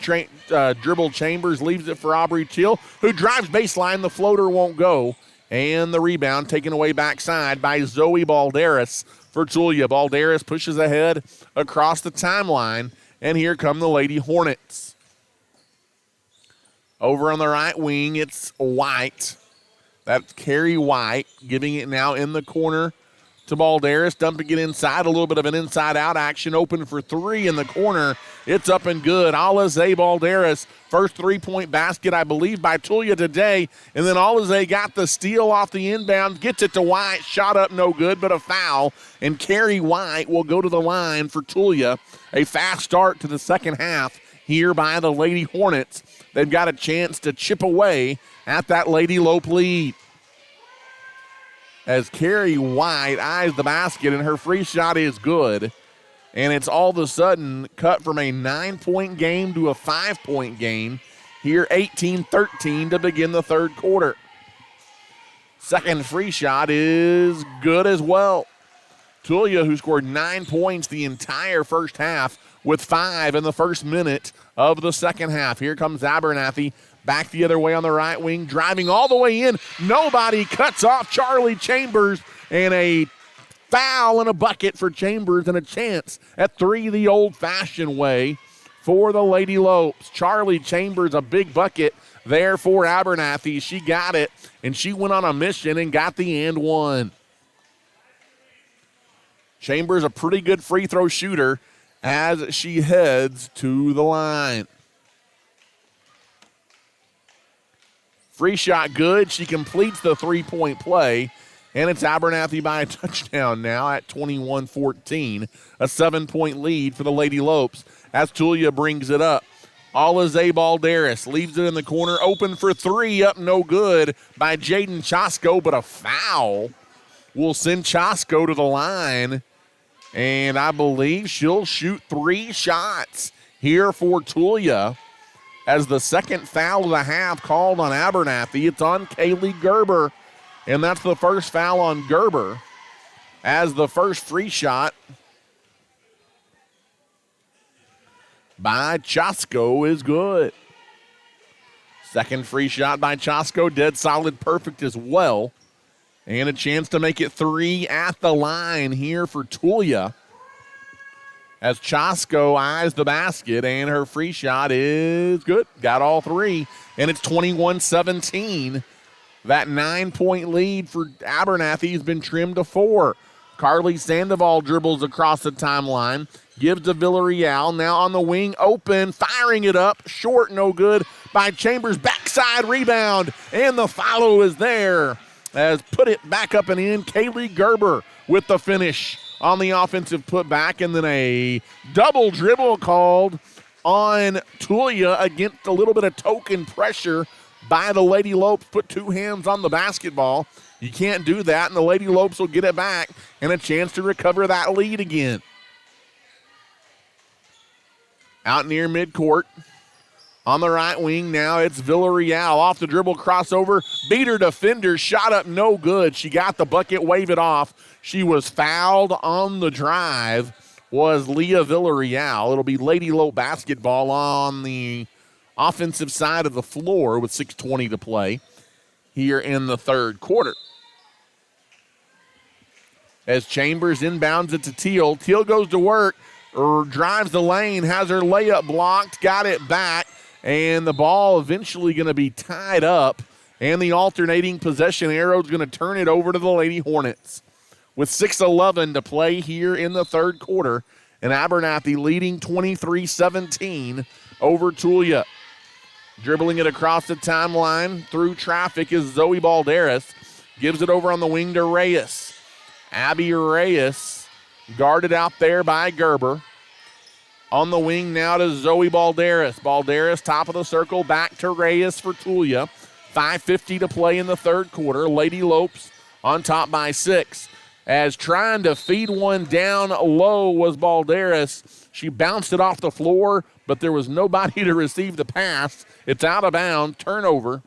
dribble. Chambers leaves it for Aubrey Teal, who drives baseline. The floater won't go. And the rebound taken away backside by Zoe Balderas for Tulia. Balderas pushes ahead across the timeline, and here come the Lady Hornets. Over on the right wing, it's White. That's Carrie White, giving it now in the corner to Balderas, dumping it inside. A little bit of an inside-out action, open for three in the corner. It's up and good. Alize Balderas, first three-point basket, I believe, by Tulia today. And then Alize got the steal off the inbound, gets it to White, shot up no good, but a foul. And Carrie White will go to the line for Tulia. A fast start to the second half here by the Lady Hornets. They've got a chance to chip away at that Lady Lope lead. As Carrie White eyes the basket, and her free shot is good. And it's all of a sudden cut from a 9-point game to a 5-point game here, 18-13 to begin the third quarter. Second free shot is good as well. Tulia, who scored 9 points the entire first half, with 5 in the first minute of the second half. Here comes Abernathy back the other way on the right wing, driving all the way in. Nobody, cuts off Charlie Chambers, and a foul and a bucket for Chambers, and a chance at three the old-fashioned way for the Lady Lopes. Charlie Chambers, a big bucket there for Abernathy. She got it, and she went on a mission and got the and one. Chambers, a pretty good free throw shooter as she heads to the line. Free shot good. She completes the three-point play, and it's Abernathy by a touchdown now at 21-14. A 7-point lead for the Lady Lopes as Tulia brings it up. Alize Balderas leaves it in the corner, open for three, up no good by Jaden Chasko, but a foul will send Chasko to the line. And I believe she'll shoot 3 shots here for Tulia as the second foul of the half called on Abernathy. It's on Kaylee Gerber, and that's the first foul on Gerber as the first free shot by Chasko is good. Second free shot by Chasko, dead solid, perfect as well. And a chance to make it 3 at the line here for Tulia as Chasko eyes the basket, and her free shot is good. Got all 3, and it's 21-17 That 9-point lead for Abernathy has been trimmed to 4. Carly Sandoval dribbles across the timeline, gives to Villarreal. Now on the wing, open, firing it up. Short, no good by Chambers. Backside rebound, and the follow is there. As put it back up and in, Kaylee Gerber with the finish on the offensive putback. And then a double dribble called on Tulia against a little bit of token pressure by the Lady Lopes. Put 2 hands on the basketball. You can't do that, and the Lady Lopes will get it back and a chance to recover that lead again. Out near midcourt. On the right wing now, it's Villarreal. Off the dribble, crossover. Beat her defender, shot up no good. She got the bucket, wave it off. She was fouled on the drive, was Leah Villarreal. It'll be Lady Lope basketball on the offensive side of the floor with 6:20 to play here in the third quarter. As Chambers inbounds it to Teal. Teal goes to work, drives the lane, has her layup blocked, got it back, and the ball eventually going to be tied up, and the alternating possession arrow is going to turn it over to the Lady Hornets. With 6:11 to play here in the third quarter, and Abernathy leading 23-17 over Tulia. Dribbling it across the timeline through traffic is Zoe Balderas. Gives it over on the wing to Reyes. Abby Reyes guarded out there by Gerber. On the wing now to Zoe Balderas. Balderas top of the circle, back to Reyes for Tulia. 5:50 to play in the third quarter. Lady Lopes on top by 6. As trying to feed one down low was Balderas. She bounced it off the floor, but there was nobody to receive the pass. It's out of bounds, turnover.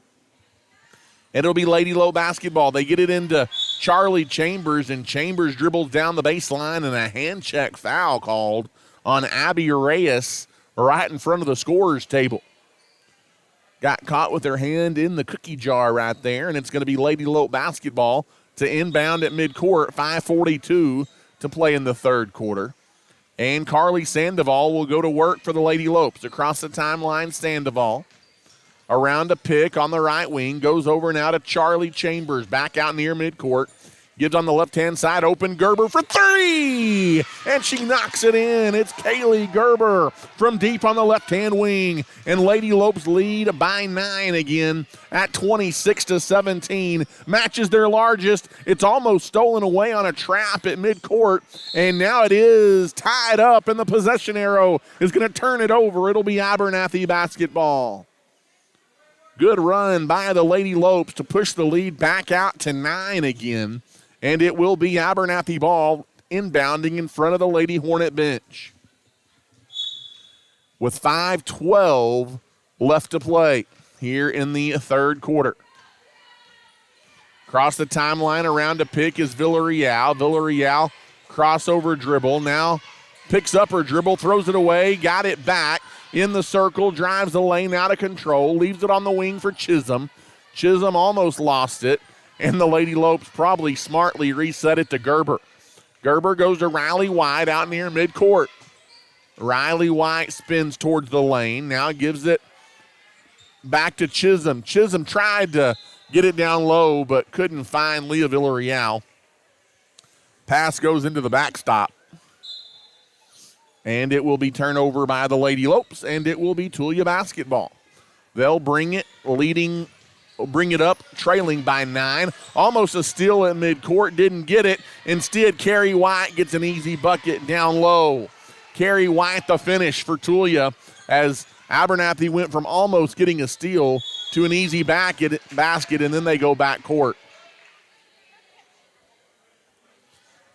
And it'll be Lady Lope basketball. They get it into Charlie Chambers, and Chambers dribbles down the baseline, and a hand check foul called on Abby Reyes right in front of the scorer's table. Got caught with her hand in the cookie jar right there, and it's going to be Lady Lope basketball to inbound at midcourt. 5:42 to play in the third quarter. And Carly Sandoval will go to work for the Lady Lopes. Across the timeline, Sandoval. Around a pick on the right wing. Goes over now to Charlie Chambers. Back out near midcourt. Gives on the left-hand side. Open Gerber for 3. And she knocks it in. It's Kaylee Gerber from deep on the left-hand wing. And Lady Lopes lead by 9 again at 26-17. Matches their largest. It's almost stolen away on a trap at midcourt. And now it is tied up, and the possession arrow is going to turn it over. It'll be Abernathy basketball. Good run by the Lady Lopes to push the lead back out to 9 again. And it will be Abernathy ball inbounding in front of the Lady Hornet bench. With 5:12 left to play here in the third quarter. Across the timeline, around to pick is Villarreal. Villarreal crossover dribble. Now picks up her dribble, throws it away, got it back. In the circle, drives the lane out of control, leaves it on the wing for Chisholm. Chisholm almost lost it, and the Lady Lopes probably smartly reset it to Gerber. Gerber goes to Riley White out near midcourt. Riley White spins towards the lane, now gives it back to Chisholm. Chisholm tried to get it down low, but couldn't find Leah Villarreal. Pass goes into the backstop. And it will be turned over by the Lady Lopes, and it will be Tulia basketball. They'll bring it up, trailing by 9. Almost a steal at midcourt, didn't get it. Instead, Carrie White gets an easy bucket down low. Carrie White the finish for Tulia, as Abernathy went from almost getting a steal to an easy basket, and then they go back court.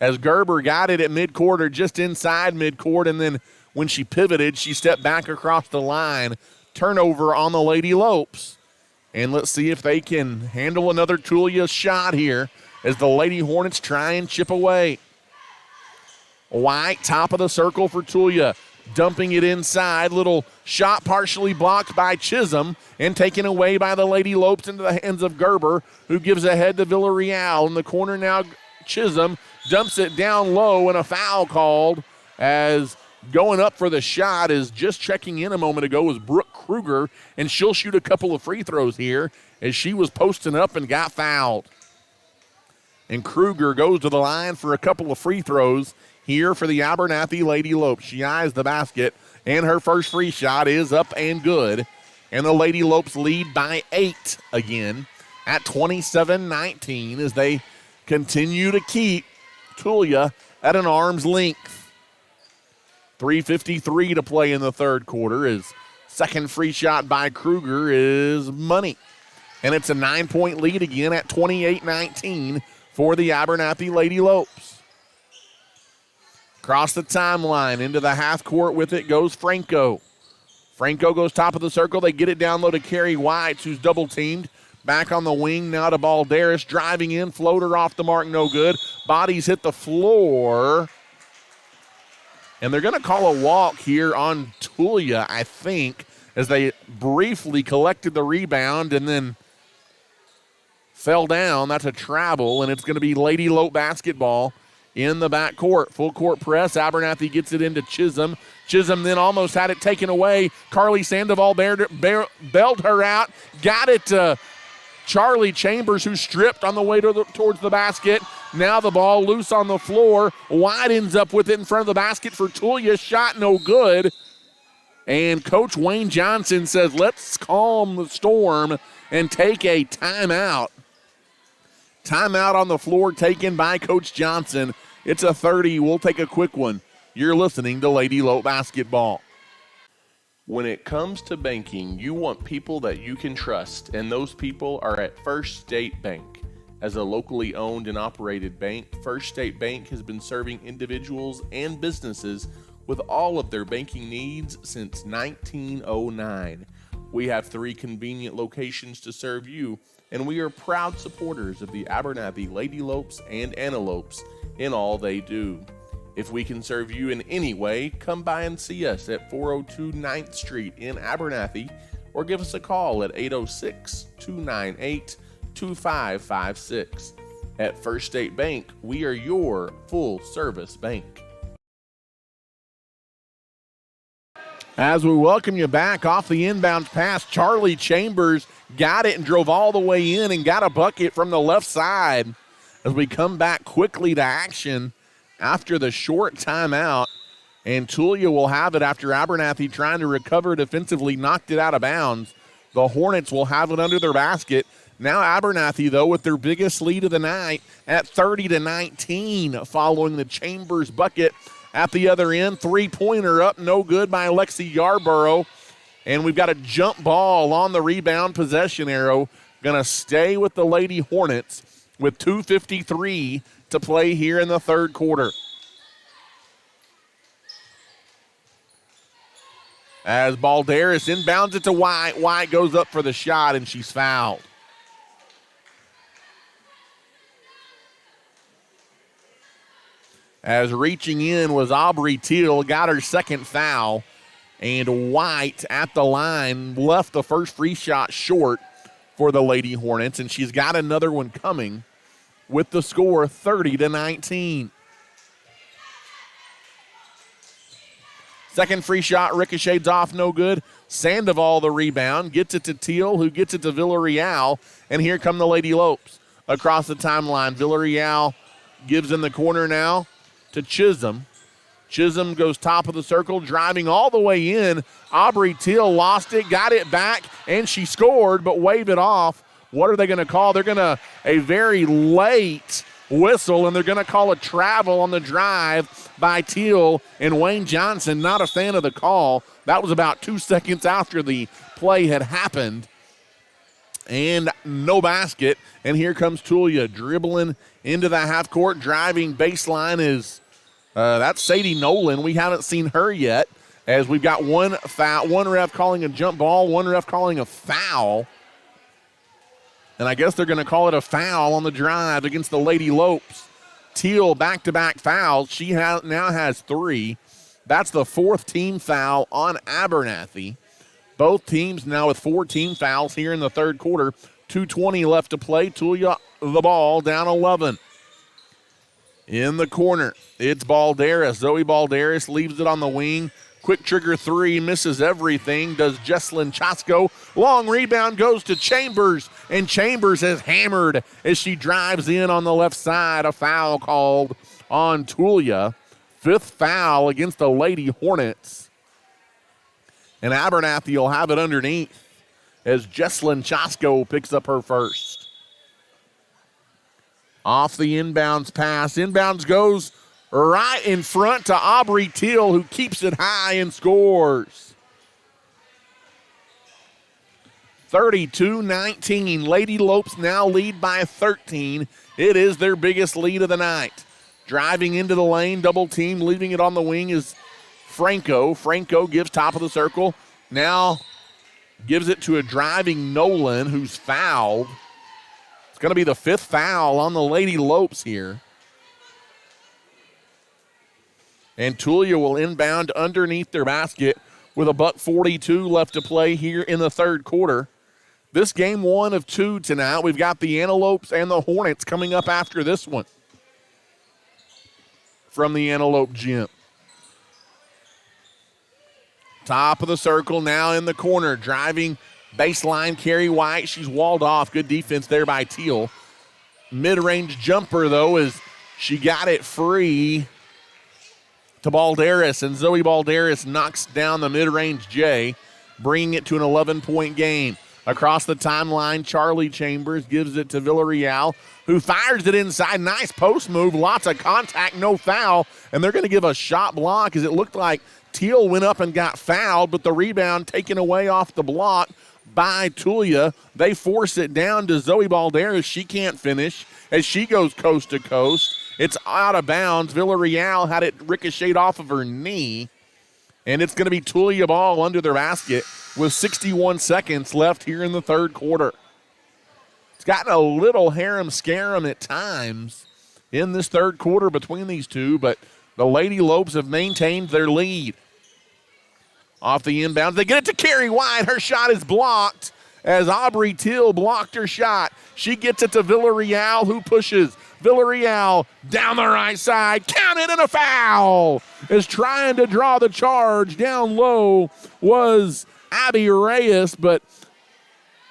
As Gerber got it at midcourt or just inside midcourt, and then when she pivoted, she stepped back across the line. Turnover on the Lady Lopes. And let's see if they can handle another Tulia shot here as the Lady Hornets try and chip away. White, top of the circle for Tulia. Dumping it inside. Little shot partially blocked by Chisholm and taken away by the Lady Lopes into the hands of Gerber, who gives ahead to Villarreal. In the corner now, Chisholm dumps it down low, and a foul called as Going up for the shot is just checking in a moment ago was Brooke Kruger, and she'll shoot a couple of free throws here as she was posting up and got fouled. And Kruger goes to the line for a couple of free throws here for the Abernathy Lady Lopes. She eyes the basket, and her first free shot is up and good. And the Lady Lopes lead by 8 again at 27-19 as they continue to keep Tulia at an arm's length. 3:53 to play in the third quarter. His second free shot by Kruger is money. And it's a 9-point lead again at 28-19 for the Abernathy Lady Lopes. Across the timeline into the half court with it goes Franco. Franco goes top of the circle. They get it down low to Carrie White, who's double teamed. Back on the wing now to Balderas, driving in, floater off the mark, no good. Bodies hit the floor. And they're going to call a walk here on Tulia, I think, as they briefly collected the rebound and then fell down. That's a travel, and it's going to be Lady Lope basketball in the backcourt. Full court press. Abernathy gets it into Chisholm. Chisholm then almost had it taken away. Carly Sandoval bailed her out. Got it to Charlie Chambers, who stripped on the way towards the basket. Now the ball loose on the floor. White ends up with it in front of the basket for Tulia. Shot no good. And Coach Wayne Johnson says, let's calm the storm and take a timeout. Timeout on the floor taken by Coach Johnson. It's a 30. We'll take a quick one. You're listening to Lady Lope Basketball. When it comes to banking, you want people that you can trust, and those people are at First State Bank. As a locally owned and operated bank, First State Bank has been serving individuals and businesses with all of their banking needs since 1909. We have 3 convenient locations to serve you, and we are proud supporters of the Abernathy Lady Lopes and Antelopes in all they do. If we can serve you in any way, come by and see us at 402 9th Street in Abernathy, or give us a call at 806-298-2556. At First State Bank, we are your full-service bank. As we welcome you back off the inbound pass, Charlie Chambers got it and drove all the way in and got a bucket from the left side. As we come back quickly to action after the short timeout, and Tulia will have it after Abernathy trying to recover defensively, knocked it out of bounds. The Hornets will have it under their basket. Now Abernathy, though, with their biggest lead of the night at 30-19 following the Chambers bucket at the other end. Three-pointer up, no good by Lexi Yarborough. And we've got a jump ball on the rebound possession arrow. Going to stay with the Lady Hornets with 2:53 to play here in the third quarter. As Balderas inbounds it to White. White goes up for the shot, and she's fouled. As reaching in was Aubrey Teal, got her second foul. And White at the line left the first free shot short for the Lady Hornets, and she's got another one coming with the score 30-19. Second free shot ricochets off, no good. Sandoval the rebound, gets it to Teal, who gets it to Villarreal, and here come the Lady Lopes across the timeline. Villarreal gives in the corner now to Chisholm. Chisholm goes top of the circle, driving all the way in. Aubrey Teal lost it, got it back, and she scored, but waved it off. What are they going to call? They're going to a very late whistle, and they're going to call a travel on the drive by Teal, and Wayne Johnson not a fan of the call. That was about 2 seconds after the play had happened. And no basket, and here comes Tulia dribbling into the half court, driving baseline is that's Sadie Nolan. We haven't seen her yet, as we've got one foul, one ref calling a jump ball, one ref calling a foul. And I guess they're going to call it a foul on the drive against the Lady Lopes. Teal back-to-back fouls. She now has 3. That's the 4th team foul on Abernathy. Both teams now with 4 team fouls here in the third quarter. 2:20 left to play. Tulia the ball, down 11. In the corner, it's Balderas. Zoe Balderas leaves it on the wing. Quick trigger three, misses everything, does Jesslyn Chasko. Long rebound goes to Chambers, and Chambers is hammered as she drives in on the left side. A foul called on Tulia. 5th foul against the Lady Hornets. And Abernathy will have it underneath as Jesslyn Chasko picks up her first. Off the inbounds pass. Inbounds goes right in front to Aubrey Teal, who keeps it high and scores. 32-19. Lady Lopes now lead by 13. It is their biggest lead of the night. Driving into the lane, double team, leaving it on the wing is Franco. Franco gives top of the circle. Now gives it to a driving Nolan, who's fouled. It's going to be the 5th foul on the Lady Lopes here. And Tulia will inbound underneath their basket with $1:42 left to play here in the third quarter. This game 1 of 2 tonight. We've got the Antelopes and the Hornets coming up after this one from the Antelope Gym. Top of the circle now in the corner. Driving baseline, Carrie White. She's walled off. Good defense there by Teal. Mid-range jumper, though, as she got it free to Balderas, and Zoe Balderas knocks down the mid-range J, bringing it to an 11-point game. Across the timeline, Charlie Chambers gives it to Villarreal, who fires it inside. Nice post move, lots of contact, no foul, and they're going to give a shot block as it looked like Teal went up and got fouled, but the rebound taken away off the block by Tulia. They force it down to Zoe Balderas. She can't finish as she goes coast to coast. It's out of bounds. Villarreal had it ricocheted off of her knee, and it's going to be Tulia ball under their basket with 61 seconds left here in the third quarter. It's gotten a little harem-scarum at times in this third quarter between these two, but the Lady Lopes have maintained their lead. Off the inbounds, they get it to Carrie White. Her shot is blocked as Aubrey Teal blocked her shot. She gets it to Villarreal, who pushes. Villarreal down the right side, counted, and a foul. Is trying to draw the charge down low was Abby Reyes, but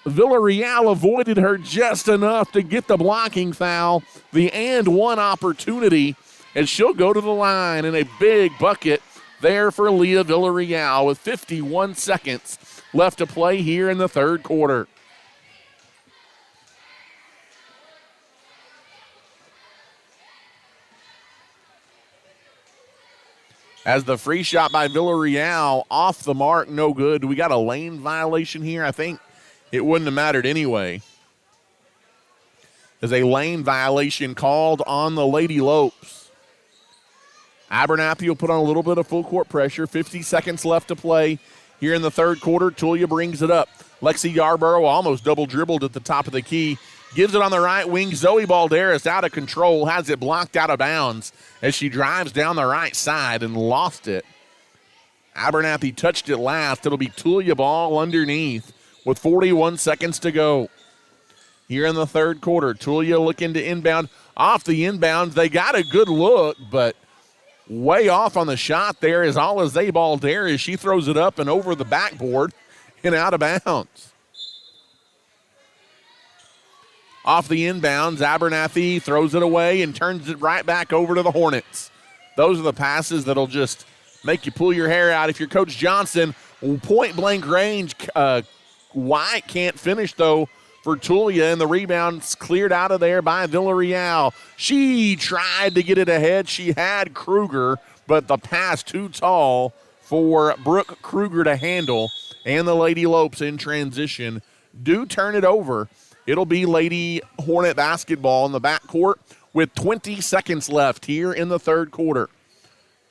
Villarreal avoided her just enough to get the blocking foul. The and one opportunity, and she'll go to the line in a big bucket there for Leah Villarreal with 51 seconds left to play here in the third quarter. As the free shot by Villarreal off the mark, no good. We got a lane violation here. I think it wouldn't have mattered anyway. There's a lane violation called on the Lady Lopes. Abernathy will put on a little bit of full court pressure. 50 seconds left to play here in the third quarter. Tulia brings it up. Lexi Yarborough almost double dribbled at the top of the key. Gives it on the right wing. Zoe Balderas out of control. Has it blocked out of bounds as she drives down the right side and lost it. Abernathy touched it last. It'll be Tulia ball underneath with 41 seconds to go. Here in the third quarter, Tulia looking to inbound. Off the inbounds, they got a good look, but way off on the shot there is Alize Balderas. She throws it up and over the backboard and out of bounds. Off the inbounds, Abernathy throws it away and turns it right back over to the Hornets. Those are the passes that'll just make you pull your hair out if you're Coach Johnson. Point-blank range. White can't finish, though, for Tulia, and the rebound's cleared out of there by Villarreal. She tried to get it ahead. She had Kruger, but the pass too tall for Brooke Kruger to handle, and the Lady Lopes in transition do turn it over. It'll be Lady Hornet basketball in the backcourt with 20 seconds left here in the third quarter.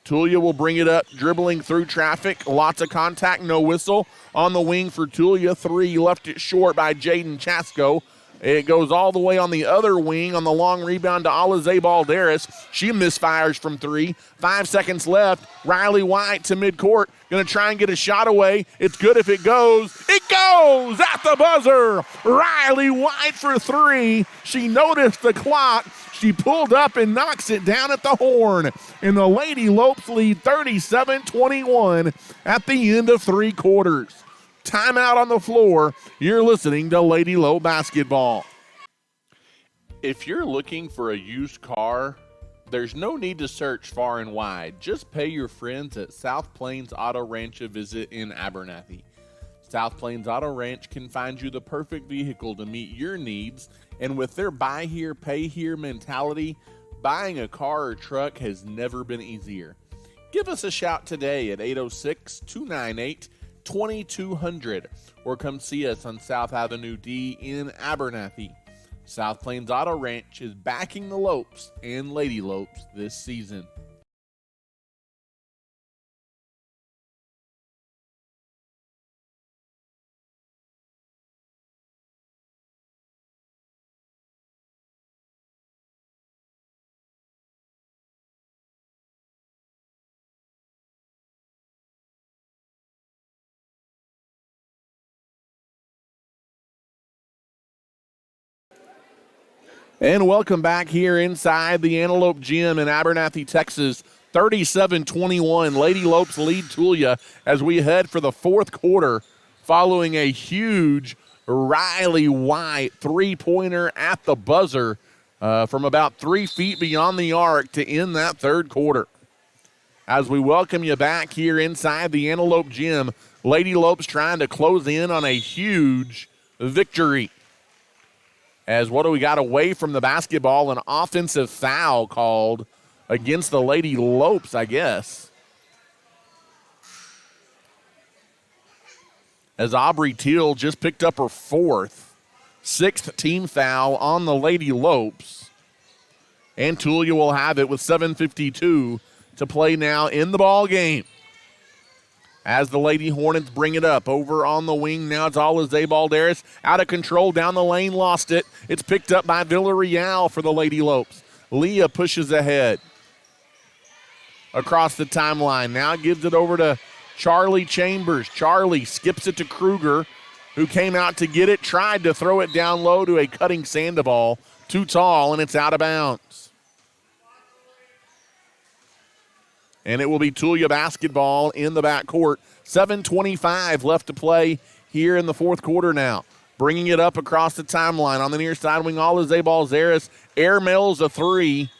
Tulia will bring it up, dribbling through traffic. Lots of contact, no whistle. On the wing for Tulia, 3, left it short by Jaden Chasko. It goes all the way on the other wing on the long rebound to Alize Balderas. She misfires from three. 5 seconds left. Riley White to midcourt. Going to try and get a shot away. It's good if it goes. It goes at the buzzer. Riley White for three. She noticed the clock. She pulled up and knocks it down at the horn. And the Lady Lopes lead 37-21 at the end of three quarters. Timeout on the floor. You're listening to Lady Lope Basketball. If you're looking for a used car, there's no need to search far and wide. Just pay your friends at South Plains Auto Ranch a visit in Abernathy. South Plains Auto Ranch can find you the perfect vehicle to meet your needs, and with their buy here, pay here mentality, buying a car or truck has never been easier. Give us a shout today at 806-298-2200 or come see us on South Avenue D in Abernathy. South Plains Auto Ranch is backing the Lopes and Lady Lopes this season. And welcome back here inside the Antelope Gym in Abernathy, Texas. 37-21. Lady Lopes lead Tulia as we head for the fourth quarter following a huge Riley White three-pointer at the buzzer from about 3 feet beyond the arc to end that third quarter. As we welcome you back here inside the Antelope Gym, Lady Lopes trying to close in on a huge victory. As what do we got away from the basketball? An offensive foul called against the Lady Lopes, I guess. As Aubrey Teal just picked up her sixth team foul on the Lady Lopes. And Tulia will have it with 7:52 to play now in the ball game. As the Lady Hornets bring it up over on the wing. Now it's Alize Balderas out of control down the lane, lost it. It's picked up by Villarreal for the Lady Lopes. Leah pushes ahead across the timeline. Now gives it over to Charlie Chambers. Charlie skips it to Kruger, who came out to get it, tried to throw it down low to a cutting Sandoval. Too tall, and it's out of bounds. And it will be Tulia basketball in the backcourt. 7:25 left to play here in the fourth quarter now. Bringing it up across the timeline on the near side wing. Alize Balderas airmails a three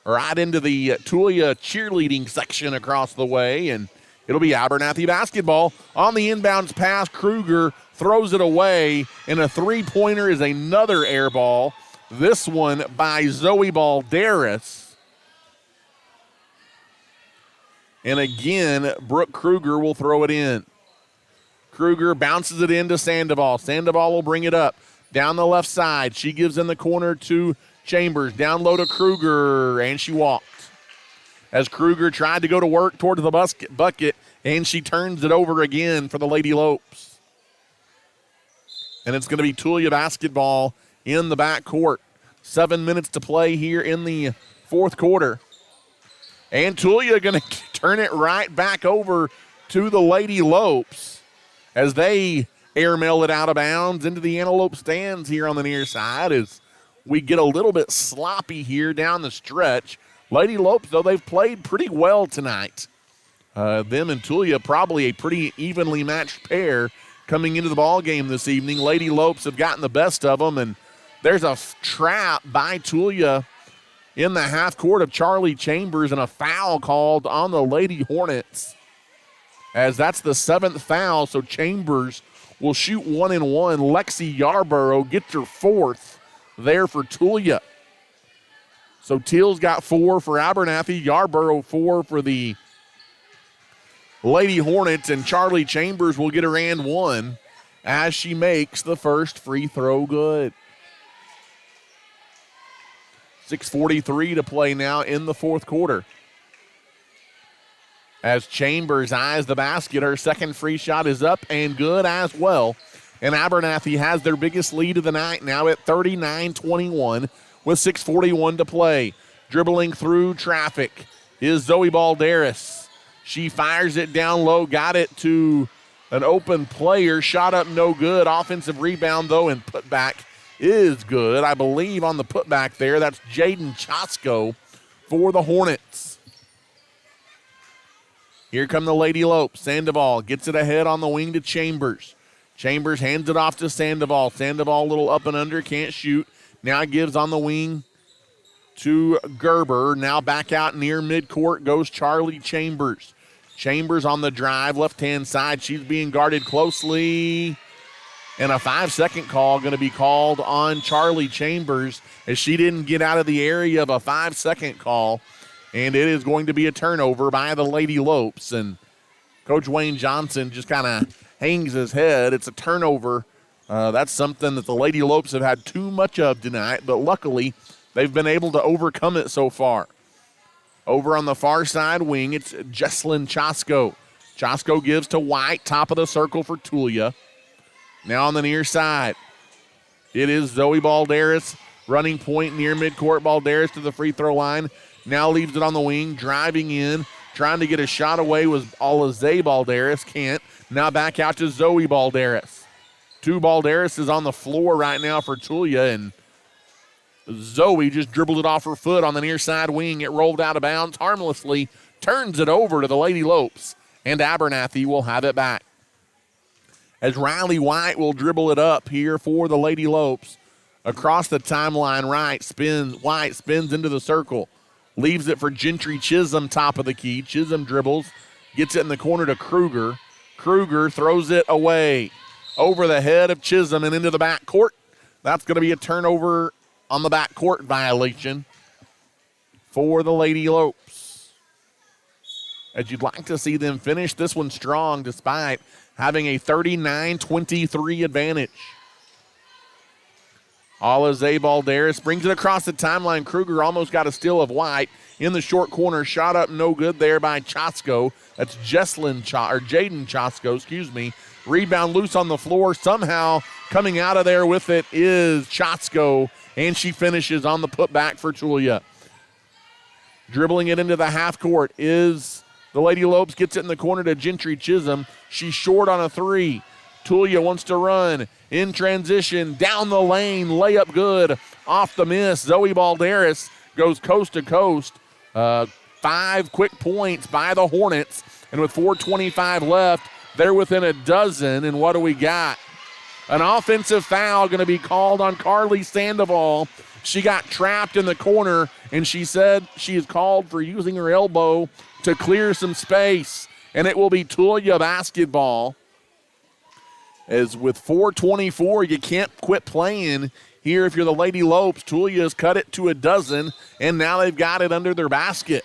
right into the Tulia cheerleading section across the way. And it'll be Abernathy basketball. On the inbounds pass, Kruger throws it away. And a three-pointer is another air ball. This one by Zoe Balderas. And again, Brooke Kruger will throw it in. Kruger bounces it into Sandoval. Sandoval will bring it up down the left side. She gives in the corner to Chambers. Down low to Kruger, and she walked. As Kruger tried to go to work towards the bucket, and she turns it over again for the Lady Lopes. And it's going to be Tulia basketball in the backcourt. 7 minutes to play here in the fourth quarter. And Tulia going to turn it right back over to the Lady Lopes as they airmail it out of bounds into the Antelope stands here on the near side as we get a little bit sloppy here down the stretch. Lady Lopes, though, they've played pretty well tonight. Them and Tulia probably a pretty evenly matched pair coming into the ball game this evening. Lady Lopes have gotten the best of them, and there's a trap by Tulia in the half court of Charlie Chambers and a foul called on the Lady Hornets as that's the seventh foul. So Chambers will shoot 1 and 1. Lexi Yarborough gets her fourth there for Tulia. So Teal's got 4 for Abernathy, Yarborough 4 for the Lady Hornets, and Charlie Chambers will get her and 1 as she makes the first free throw good. 6:43 to play now in the fourth quarter. As Chambers eyes the basket, her second free shot is up and good as well. and Abernathy has their biggest lead of the night now at 39-21 with 6:41 to play. Dribbling through traffic is Zoe Balderas. She fires it down low, got it to an open player, shot up no good. Offensive rebound, though, and putback is good. I believe on the putback there, that's Jaden Chosko for the Hornets. Here come the Lady Lopes. Sandoval gets it ahead on the wing to Chambers. Chambers hands it off to Sandoval. Sandoval a little up and under, can't shoot. Now gives on the wing to Gerber. Now back out near midcourt goes Charlie Chambers. Chambers on the drive, left-hand side. She's being guarded closely. And a 5-second call going to be called on Charlie Chambers as she didn't get out of the area of a 5-second call. And it is going to be a turnover by the Lady Lopes. And Coach Wayne Johnson just kind of hangs his head. It's a turnover. That's something that the Lady Lopes have had too much of tonight, but luckily they've been able to overcome it so far. Over on the far side wing, it's Jesslyn Chosko. Chosko gives to White, top of the circle for Tulia. Now on the near side, it is Zoe Balderas, running point near midcourt. Balderas to the free throw line. Now leaves it on the wing, driving in, trying to get a shot away was Alize Balderas. Can't. Now back out to Zoe Balderas. Two Balderas is on the floor right now for Tulia, and Zoe just dribbled it off her foot on the near side wing. It rolled out of bounds harmlessly, turns it over to the Lady Lopes, and Abernathy will have it back. As Riley White will dribble it up here for the Lady Lopes. Across the timeline right, White spins into the circle. Leaves it for Gentry Chisholm, top of the key. Chisholm dribbles, gets it in the corner to Kruger. Kruger throws it away over the head of Chisholm and into the backcourt. That's going to be a turnover on the backcourt violation for the Lady Lopes. As you'd like to see them finish this one strong despite having a 39-23 advantage. Alize Balderas brings it across the timeline. Kruger almost got a steal of White in the short corner. Shot up no good there by Chosko. That's Jaden Chosko, Rebound loose on the floor. Somehow coming out of there with it is Chosko, and she finishes on the putback for Tulia. Dribbling it into the half court is the Lady Lopes. Gets it in the corner to Gentry Chisholm. She's short on a three. Tulia wants to run in transition down the lane. Layup good off the miss. Zoe Balderas goes coast to coast. 5 quick points by the Hornets. And with 4:25 left, they're within a dozen. And what do we got? An offensive foul going to be called on Carly Sandoval. She got trapped in the corner, and she said she is called for using her elbow to clear some space. And it will be Tulia basketball. As with 4:24, you can't quit playing here if you're the Lady Lopes. Tulia's cut it to a dozen, and now they've got it under their basket.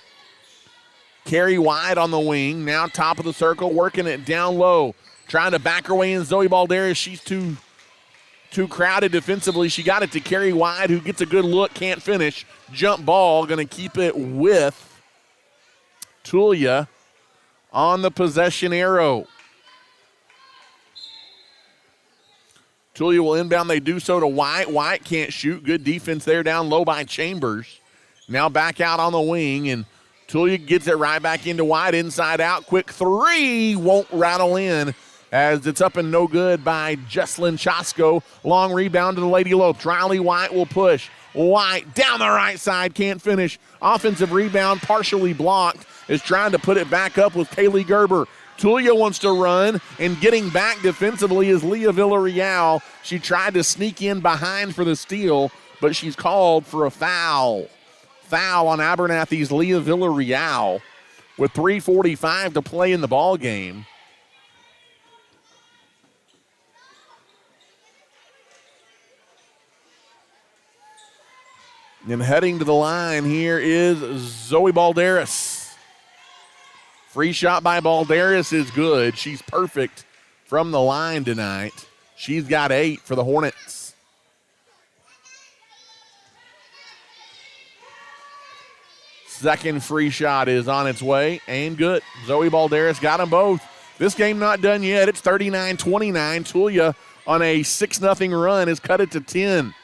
Carrie White on the wing, now top of the circle, working it down low. Trying to back her way in Zoe Balderas. She's too crowded defensively. She got it to Carrie White, who gets a good look, can't finish. Jump ball, going to keep it with Tulia on the possession arrow. Tulia will inbound. They do so to White. White can't shoot. Good defense there down low by Chambers. Now back out on the wing, and Tulia gets it right back into White. Inside out. Quick three. Won't rattle in as it's up and no good by Jesslyn Chosko. Long rebound to the Lady Lopes. Riley White will push. White down the right side. Can't finish. Offensive rebound partially blocked. Is trying to put it back up with Kaylee Gerber. Tulia wants to run, and getting back defensively is Leah Villarreal. She tried to sneak in behind for the steal, but she's called for a foul. Foul on Abernathy's Leah Villarreal with 3:45 to play in the ball game. And heading to the line here is Zoe Balderas. Free shot by Balderas is good. She's perfect from the line tonight. She's got 8 for the Hornets. Second free shot is on its way and good. Zoe Balderas got them both. This game not done yet. It's 39-29. Tulia on a 6-0 run has cut it to 10.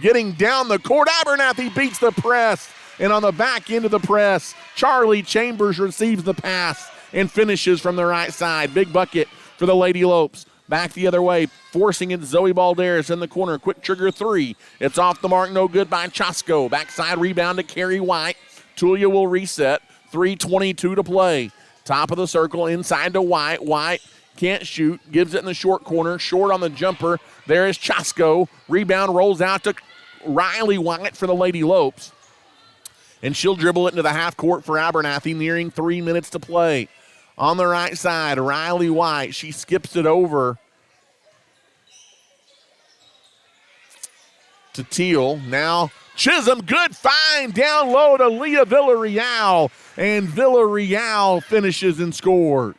Getting down the court, Abernathy beats the press. And on the back end of the press, Charlie Chambers receives the pass and finishes from the right side. Big bucket for the Lady Lopes. Back the other way, forcing it, Zoe Balderas in the corner. Quick trigger three. It's off the mark, no good by Chosco. Backside rebound to Carrie White. Tulia will reset. 3:22 to play. Top of the circle, inside to White. White can't shoot, gives it in the short corner. Short on the jumper. There is Chosco. Rebound rolls out to Riley White for the Lady Lopes. And she'll dribble it into the half court for Abernathy, nearing 3 minutes to play. On the right side, Riley White. She skips it over to Teal. Now Chisholm, good find down low to Leah Villarreal. And Villarreal finishes and scores.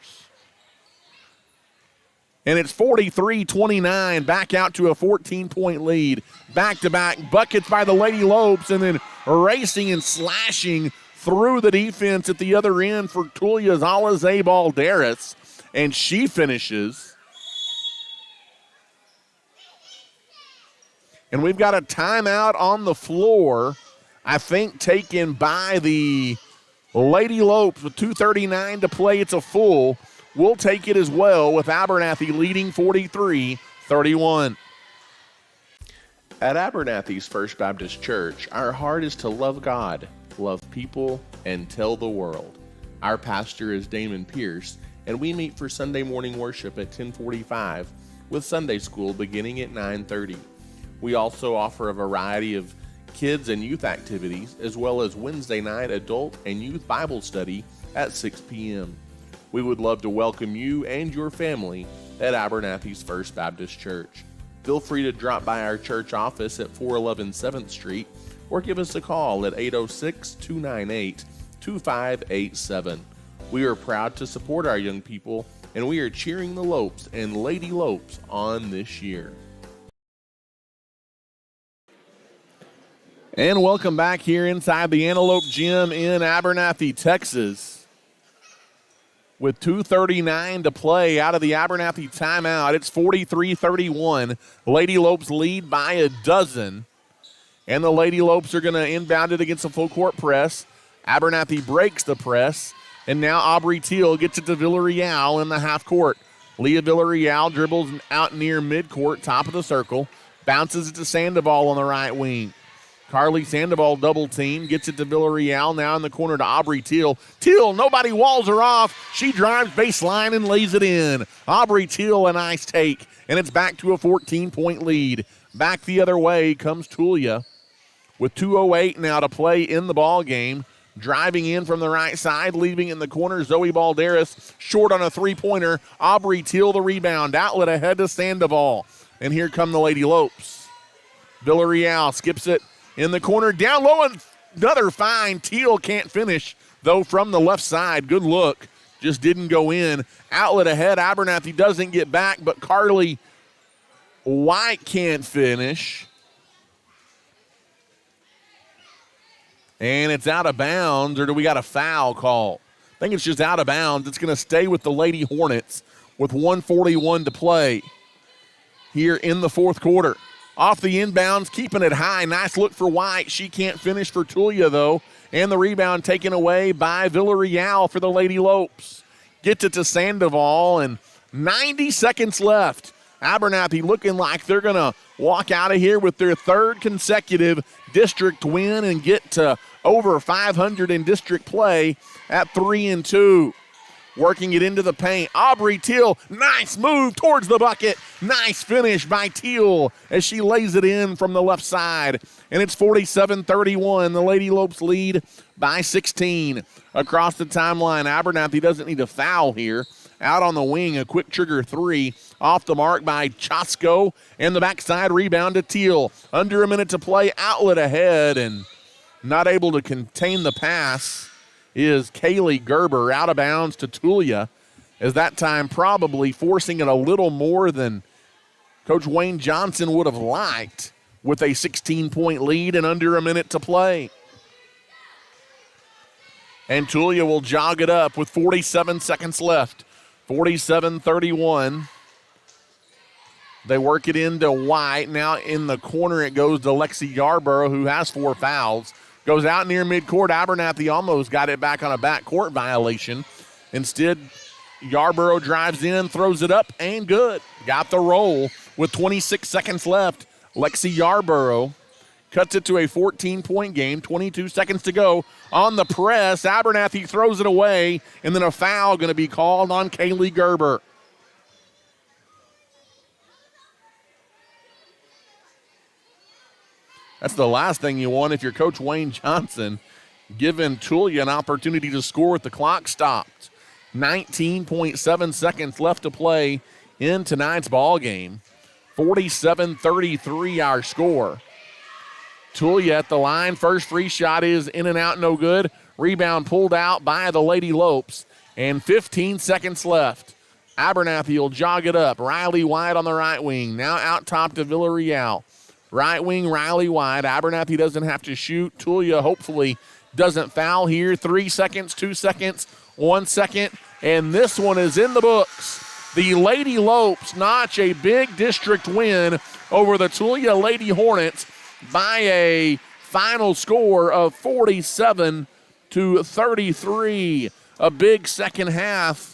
And it's 43-29, back out to a 14-point lead. Back-to-back buckets by the Lady Lopes, and then racing and slashing through the defense at the other end for Tulia's Alize Balderas, and she finishes. And we've got a timeout on the floor, I think taken by the Lady Lopes with 2:39 to play. It's a full. We'll take it as well with Abernathy leading 43-31. At Abernathy's First Baptist Church, our heart is to love God, love people, and tell the world. Our pastor is Damon Pierce, and we meet for Sunday morning worship at 10:45 with Sunday school beginning at 9:30. We also offer a variety of kids and youth activities, as well as Wednesday night adult and youth Bible study at 6 p.m. We would love to welcome you and your family at Abernathy's First Baptist Church. Feel free to drop by our church office at 411 7th Street or give us a call at 806-298-2587. We are proud to support our young people, and we are cheering the Lopes and Lady Lopes on this year. And welcome back here inside the Antelope Gym in Abernathy, Texas. With 2:39 to play out of the Abernathy timeout, it's 43-31. Lady Lopes lead by a dozen. And the Lady Lopes are going to inbound it against a full court press. Abernathy breaks the press. And now Aubrey Teal gets it to Villarreal in the half court. Leah Villarreal dribbles out near midcourt, top of the circle. Bounces it to Sandoval on the right wing. Carly Sandoval double team, gets it to Villarreal, now in the corner to Aubrey Teal. Teal, nobody walls her off. She drives baseline and lays it in. Aubrey Teal, a nice take, and it's back to a 14-point lead. Back the other way comes Tulia with 2:08 now to play in the ball game. Driving in from the right side, leaving in the corner, Zoe Balderas, short on a three-pointer. Aubrey Teal the rebound, outlet ahead to Sandoval. And here come the Lady Lopes. Villarreal skips it in the corner, down low, and another fine. Teal can't finish, though, from the left side. Good look. Just didn't go in. Outlet ahead. Abernathy doesn't get back, but Carly White can't finish. And it's out of bounds, or do we got a foul call? I think it's just out of bounds. It's going to stay with the Lady Hornets with 1:41 to play here in the fourth quarter. Off the inbounds, keeping it high. Nice look for White. She can't finish for Tulia, though. And the rebound taken away by Villarreal for the Lady Lopes. Gets it to Sandoval, and 90 seconds left. Abernathy looking like they're going to walk out of here with their third consecutive district win and get to over 500 in district play at 3-2. Working it into the paint. Aubrey Teal, nice move towards the bucket. Nice finish by Teal as she lays it in from the left side. And it's 47-31. The Lady Lopes lead by 16. Across the timeline, Abernathy doesn't need a foul here. Out on the wing, a quick trigger three. Off the mark by Chosco. And the backside rebound to Teal. Under a minute to play, outlet ahead, and not able to contain the pass is Kaylee Gerber, out of bounds to Tulia, as that time probably forcing it a little more than Coach Wayne Johnson would have liked with a 16-point lead and under a minute to play. And Tulia will jog it up with 47 seconds left. 47-31. They work it into White. Now in the corner it goes to Lexi Yarborough, who has 4 fouls. Goes out near midcourt. Abernathy almost got it back on a backcourt violation. Instead, Yarborough drives in, throws it up, and good. Got the roll with 26 seconds left. Lexi Yarborough cuts it to a 14-point game, 22 seconds to go. On the press, Abernathy throws it away, and then a foul going to be called on Kaylee Gerber. That's the last thing you want if you're Coach Wayne Johnson, giving Tulia an opportunity to score with the clock stopped. 19.7 seconds left to play in tonight's ball game. 47-33 our score. Tulia at the line. First free shot is in and out, no good. Rebound pulled out by the Lady Lopes. And 15 seconds left. Abernathy will jog it up. Riley White on the right wing. Now out top to Villarreal. Right wing, Riley White. Abernathy doesn't have to shoot. Tulia hopefully doesn't foul here. 3 seconds, 2 seconds, 1 second. And this one is in the books. The Lady Lopes notch a big district win over the Tulia Lady Hornets by a final score of 47-33. A big second half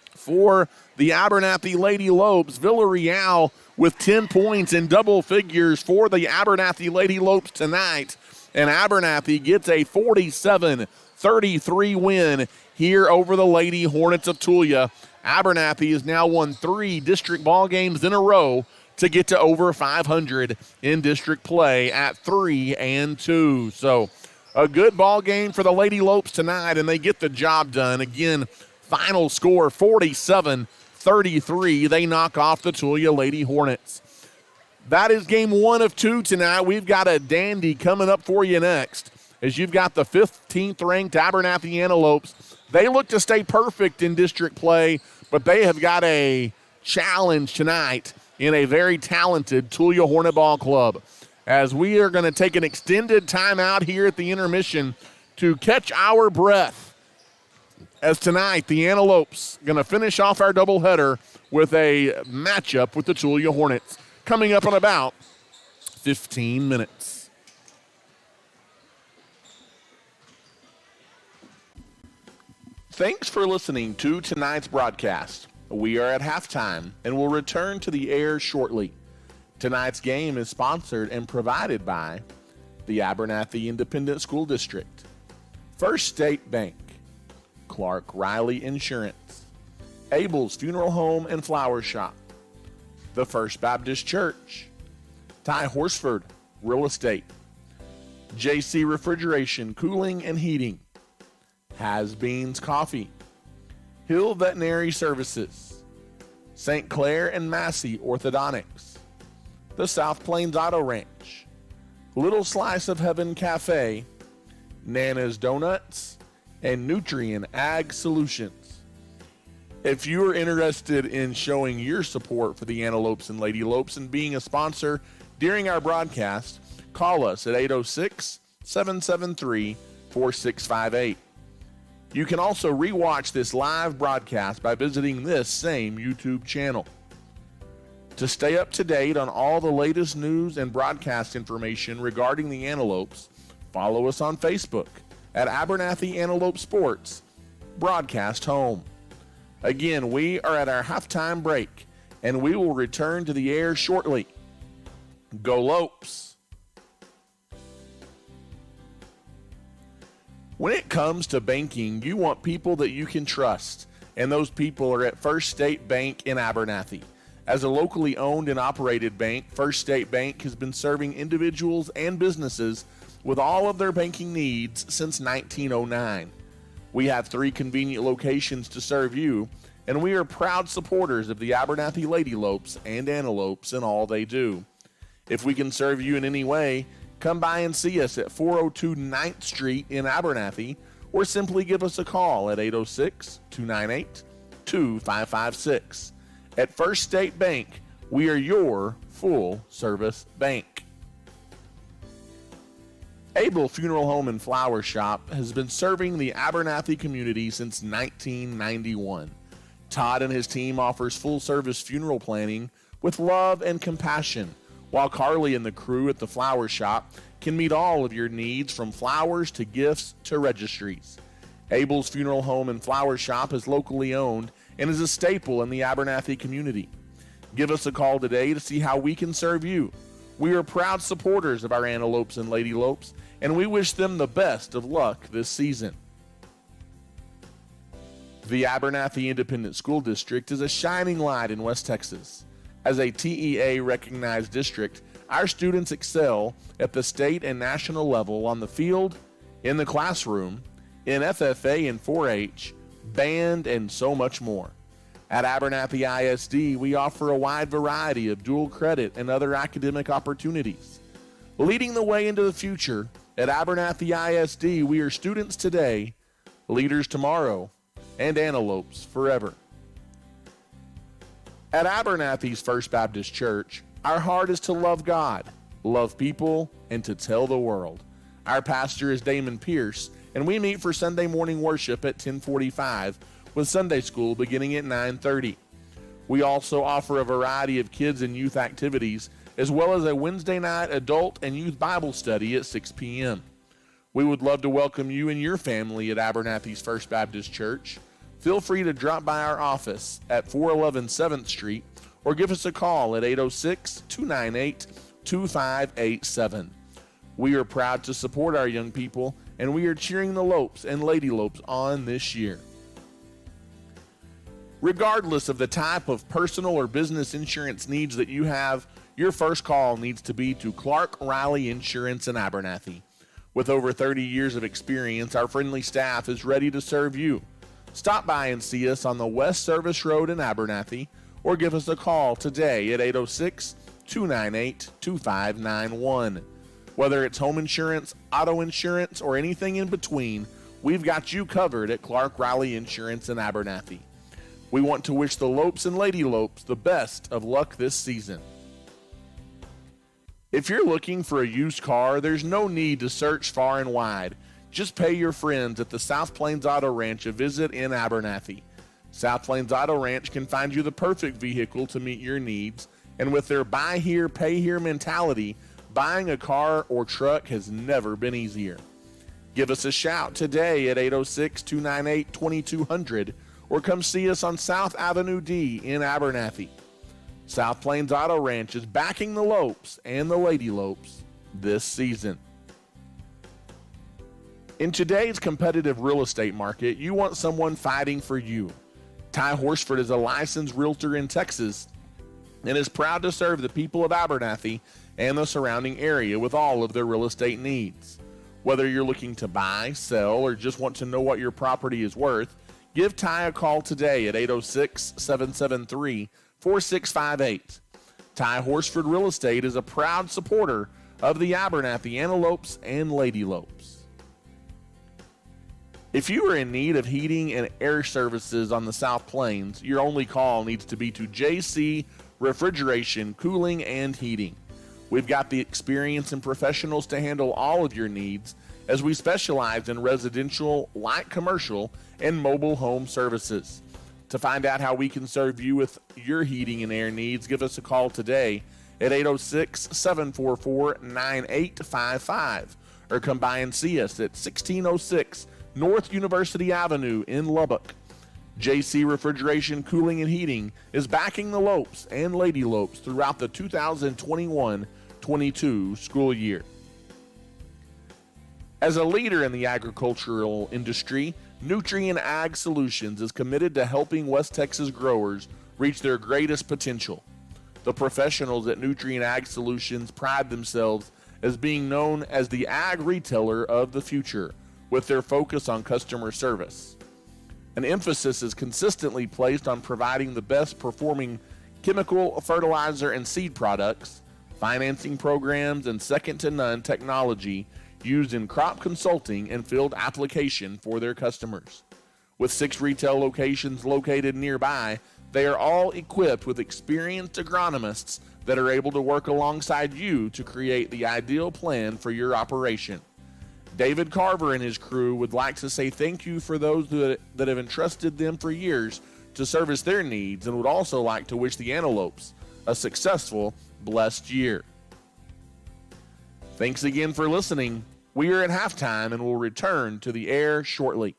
for the Abernathy Lady Lopes. Villarreal with 10 points in double figures for the Abernathy Lady Lopes tonight. And Abernathy gets a 47-33 win here over the Lady Hornets of Tulia. Abernathy has now won 3 district ball games in a row to get to over 500 in district play at 3-2. So a good ball game for the Lady Lopes tonight, and they get the job done. Again, final score 47-33. They knock off the Tulia Lady Hornets. That is game 1 of 2 tonight. We've got a dandy coming up for you next, as you've got the 15th-ranked Abernathy Antelopes. They look to stay perfect in district play, but they have got a challenge tonight in a very talented Tulia Hornet Ball Club. As we are going to take an extended timeout here at the intermission to catch our breath, as tonight the Antelopes going to finish off our doubleheader with a matchup with the Tulia Hornets coming up in about 15 minutes. Thanks for listening to tonight's broadcast. We are at halftime and will return to the air shortly. Tonight's game is sponsored and provided by the Abernathy Independent School District, First State Bank, Clark Riley Insurance, Abel's Funeral Home and Flower Shop, the First Baptist Church, Ty Horsford Real Estate, JC Refrigeration, Cooling and Heating, Has Beans Coffee, Hill Veterinary Services, St. Clair and Massey Orthodontics, the South Plains Auto Ranch, Little Slice of Heaven Cafe, Nana's Donuts, and Nutrien Ag Solutions. If you are interested in showing your support for the Antelopes and Lady Lopes and being a sponsor during our broadcast, call us at 806-773-4658. You can also rewatch this live broadcast by visiting this same YouTube channel. To stay up to date on all the latest news and broadcast information regarding the Antelopes, follow us on Facebook at Abernathy Antelope Sports, Broadcast Home. Again, we are at our halftime break, and we will return to the air shortly. Go Lopes! When it comes to banking, you want people that you can trust, and those people are at First State Bank in Abernathy. As a locally owned and operated bank, First State Bank has been serving individuals and businesses with all of their banking needs since 1909. We have 3 convenient locations to serve you, and we are proud supporters of the Abernathy Lady Lopes and Antelopes in all they do. If we can serve you in any way, come by and see us at 402 9th Street in Abernathy, or simply give us a call at 806-298-2556. At First State Bank, we are your full-service bank. Abel Funeral Home and Flower Shop has been serving the Abernathy community since 1991. Todd and his team offers full-service funeral planning with love and compassion, while Carly and the crew at the flower shop can meet all of your needs from flowers to gifts to registries. Abel's Funeral Home and Flower Shop is locally owned and is a staple in the Abernathy community. Give us a call today to see how we can serve you. We are proud supporters of our Antelopes and Lady Lopes, and we wish them the best of luck this season. The Abernathy Independent School District is a shining light in West Texas. As a TEA-recognized district, our students excel at the state and national level on the field, in the classroom, in FFA and 4-H, band, and so much more. At Abernathy ISD, we offer a wide variety of dual credit and other academic opportunities. Leading the way into the future, at Abernathy ISD, we are students today, leaders tomorrow, and antelopes forever. At Abernathy's First Baptist Church, our heart is to love God, love people, and to tell the world. Our pastor is Damon Pierce, and we meet for Sunday morning worship at 10:45, with Sunday school beginning at 9:30. We also offer a variety of kids and youth activities, as well as a Wednesday night adult and youth Bible study at 6 p.m. We would love to welcome you and your family at Abernathy's First Baptist Church. Feel free to drop by our office at 411 7th Street or give us a call at 806-298-2587. We are proud to support our young people, and we are cheering the Lopes and Lady Lopes on this year. Regardless of the type of personal or business insurance needs that you have, your first call needs to be to Clark Riley Insurance in Abernathy. With over 30 years of experience, our friendly staff is ready to serve you. Stop by and see us on the West Service Road in Abernathy, or give us a call today at 806-298-2591. Whether it's home insurance, auto insurance, or anything in between, we've got you covered at Clark Riley Insurance in Abernathy. We want to wish the Lopes and Lady Lopes the best of luck this season. If you're looking for a used car, there's no need to search far and wide. Just pay your friends at the South Plains Auto Ranch a visit in Abernathy. South Plains Auto Ranch can find you the perfect vehicle to meet your needs, and with their buy here, pay here mentality, buying a car or truck has never been easier. Give us a shout today at 806-298-2200 or come see us on South Avenue D in Abernathy. South Plains Auto Ranch is backing the Lopes and the Lady Lopes this season. In today's competitive real estate market, you want someone fighting for you. Ty Horsford is a licensed realtor in Texas and is proud to serve the people of Abernathy and the surrounding area with all of their real estate needs. Whether you're looking to buy, sell, or just want to know what your property is worth, give Ty a call today at 806-773-4658. Ty Horsford Real Estate is a proud supporter of the Abernathy Antelopes and Lady Lopes. If you are in need of heating and air services on the South Plains, your only call needs to be to JC Refrigeration, Cooling, and Heating. We've got the experience and professionals to handle all of your needs, as we specialize in residential, light commercial, and mobile home services. To find out how we can serve you with your heating and air needs, give us a call today at 806-744-9855 or come by and see us at 1606 North University Avenue in Lubbock. JC Refrigeration, Cooling, and Heating is backing the Lopes and Lady Lopes throughout the 2021-22 school year. As a leader in the agricultural industry, Nutrien Ag Solutions is committed to helping West Texas growers reach their greatest potential. The professionals at Nutrien Ag Solutions pride themselves as being known as the ag retailer of the future, with their focus on customer service. An emphasis is consistently placed on providing the best performing chemical, fertilizer, and seed products, financing programs, and second-to-none technology used in crop consulting and field application for their customers. With 6 retail locations located nearby, they are all equipped with experienced agronomists that are able to work alongside you to create the ideal plan for your operation. David Carver and his crew would like to say thank you for those that have entrusted them for years to service their needs, and would also like to wish the Antelopes a successful, blessed year. Thanks again for listening. We are at halftime and will return to the air shortly.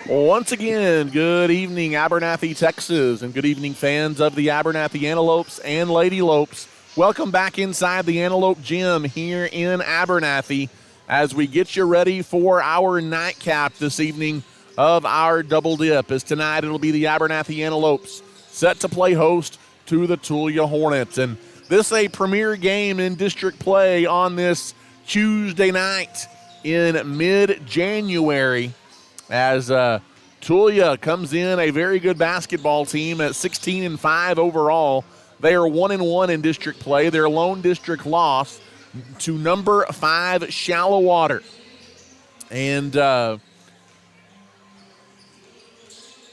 Once again, good evening, Abernathy, Texas, and good evening, fans of the Abernathy Antelopes and Lady Lopes. Welcome back inside the Antelope Gym here in Abernathy as we get you ready for our nightcap this evening of our double dip. As tonight it'll be the Abernathy Antelopes set to play host to the Tulia Hornets. And this is a premier game in district play on this Tuesday night in mid-January, as Tulia comes in a very good basketball team at 16-5 overall. They are 1-1 in district play. Their lone district loss to number 5 Shallow Water. And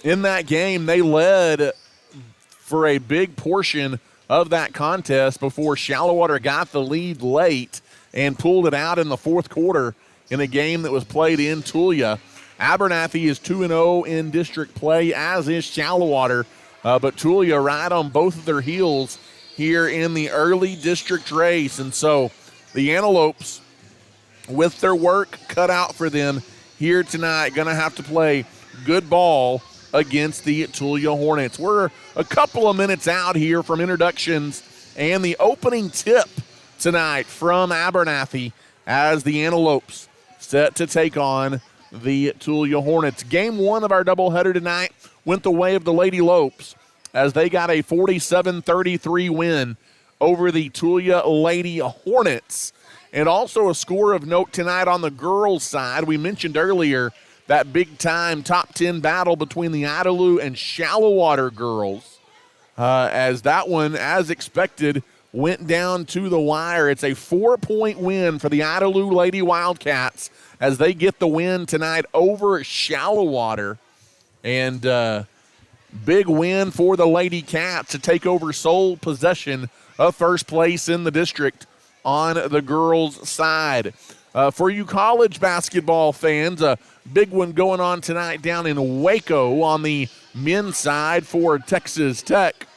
in that game, they led for a big portion of that contest before Shallow Water got the lead late and pulled it out in the fourth quarter in a game that was played in Tulia. Abernathy is 2-0 in district play, as is Shallow Water, but Tulia right on both of their heels here in the early district race. And so the Antelopes, with their work cut out for them here tonight, going to have to play good ball against the Tulia Hornets. We're a couple of minutes out here from introductions and the opening tip tonight from Abernathy as the Antelopes set to take on the Tulia Hornets. Game 1 of our doubleheader tonight went the way of the Lady Lopes as they got a 47-33 win over the Tulia Lady Hornets. And also a score of note tonight on the girls' side. We mentioned earlier that big-time top 10 battle between the Idalou and Shallow Water girls, as that one, as expected, went down to the wire. It's a 4-point win for the Idalou Lady Wildcats as they get the win tonight over Shallow Water. And big win for the Lady Cats to take over sole possession of first place in the district on the girls' side. For you college basketball fans, a big one going on tonight down in Waco on the men's side for Texas Tech.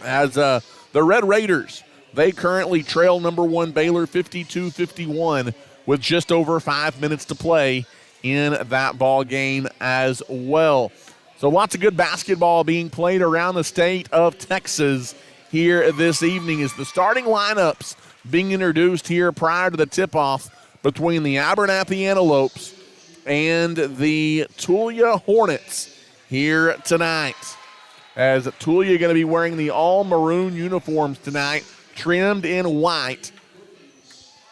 As the Red Raiders, they currently trail number 1 Baylor 52-51 with just over 5 minutes to play in that ball game as well. So lots of good basketball being played around the state of Texas here this evening as the starting lineups being introduced here prior to the tip-off between the Abernathy Antelopes and the Tulia Hornets here tonight. As Tulia going to be wearing the all-maroon uniforms tonight, trimmed in white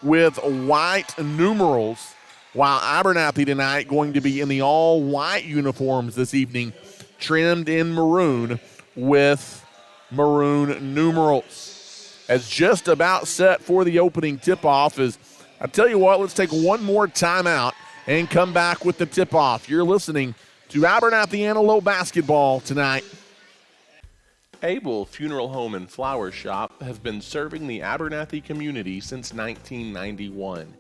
with white numerals, while Abernathy tonight going to be in the all-white uniforms this evening, trimmed in maroon with maroon numerals. As just about set for the opening tip-off is, I tell you what, let's take one more timeout and come back with the tip-off. You're listening to Abernathy Antelope Basketball tonight. Abel Funeral Home and Flower Shop has been serving the Abernathy community since 1991.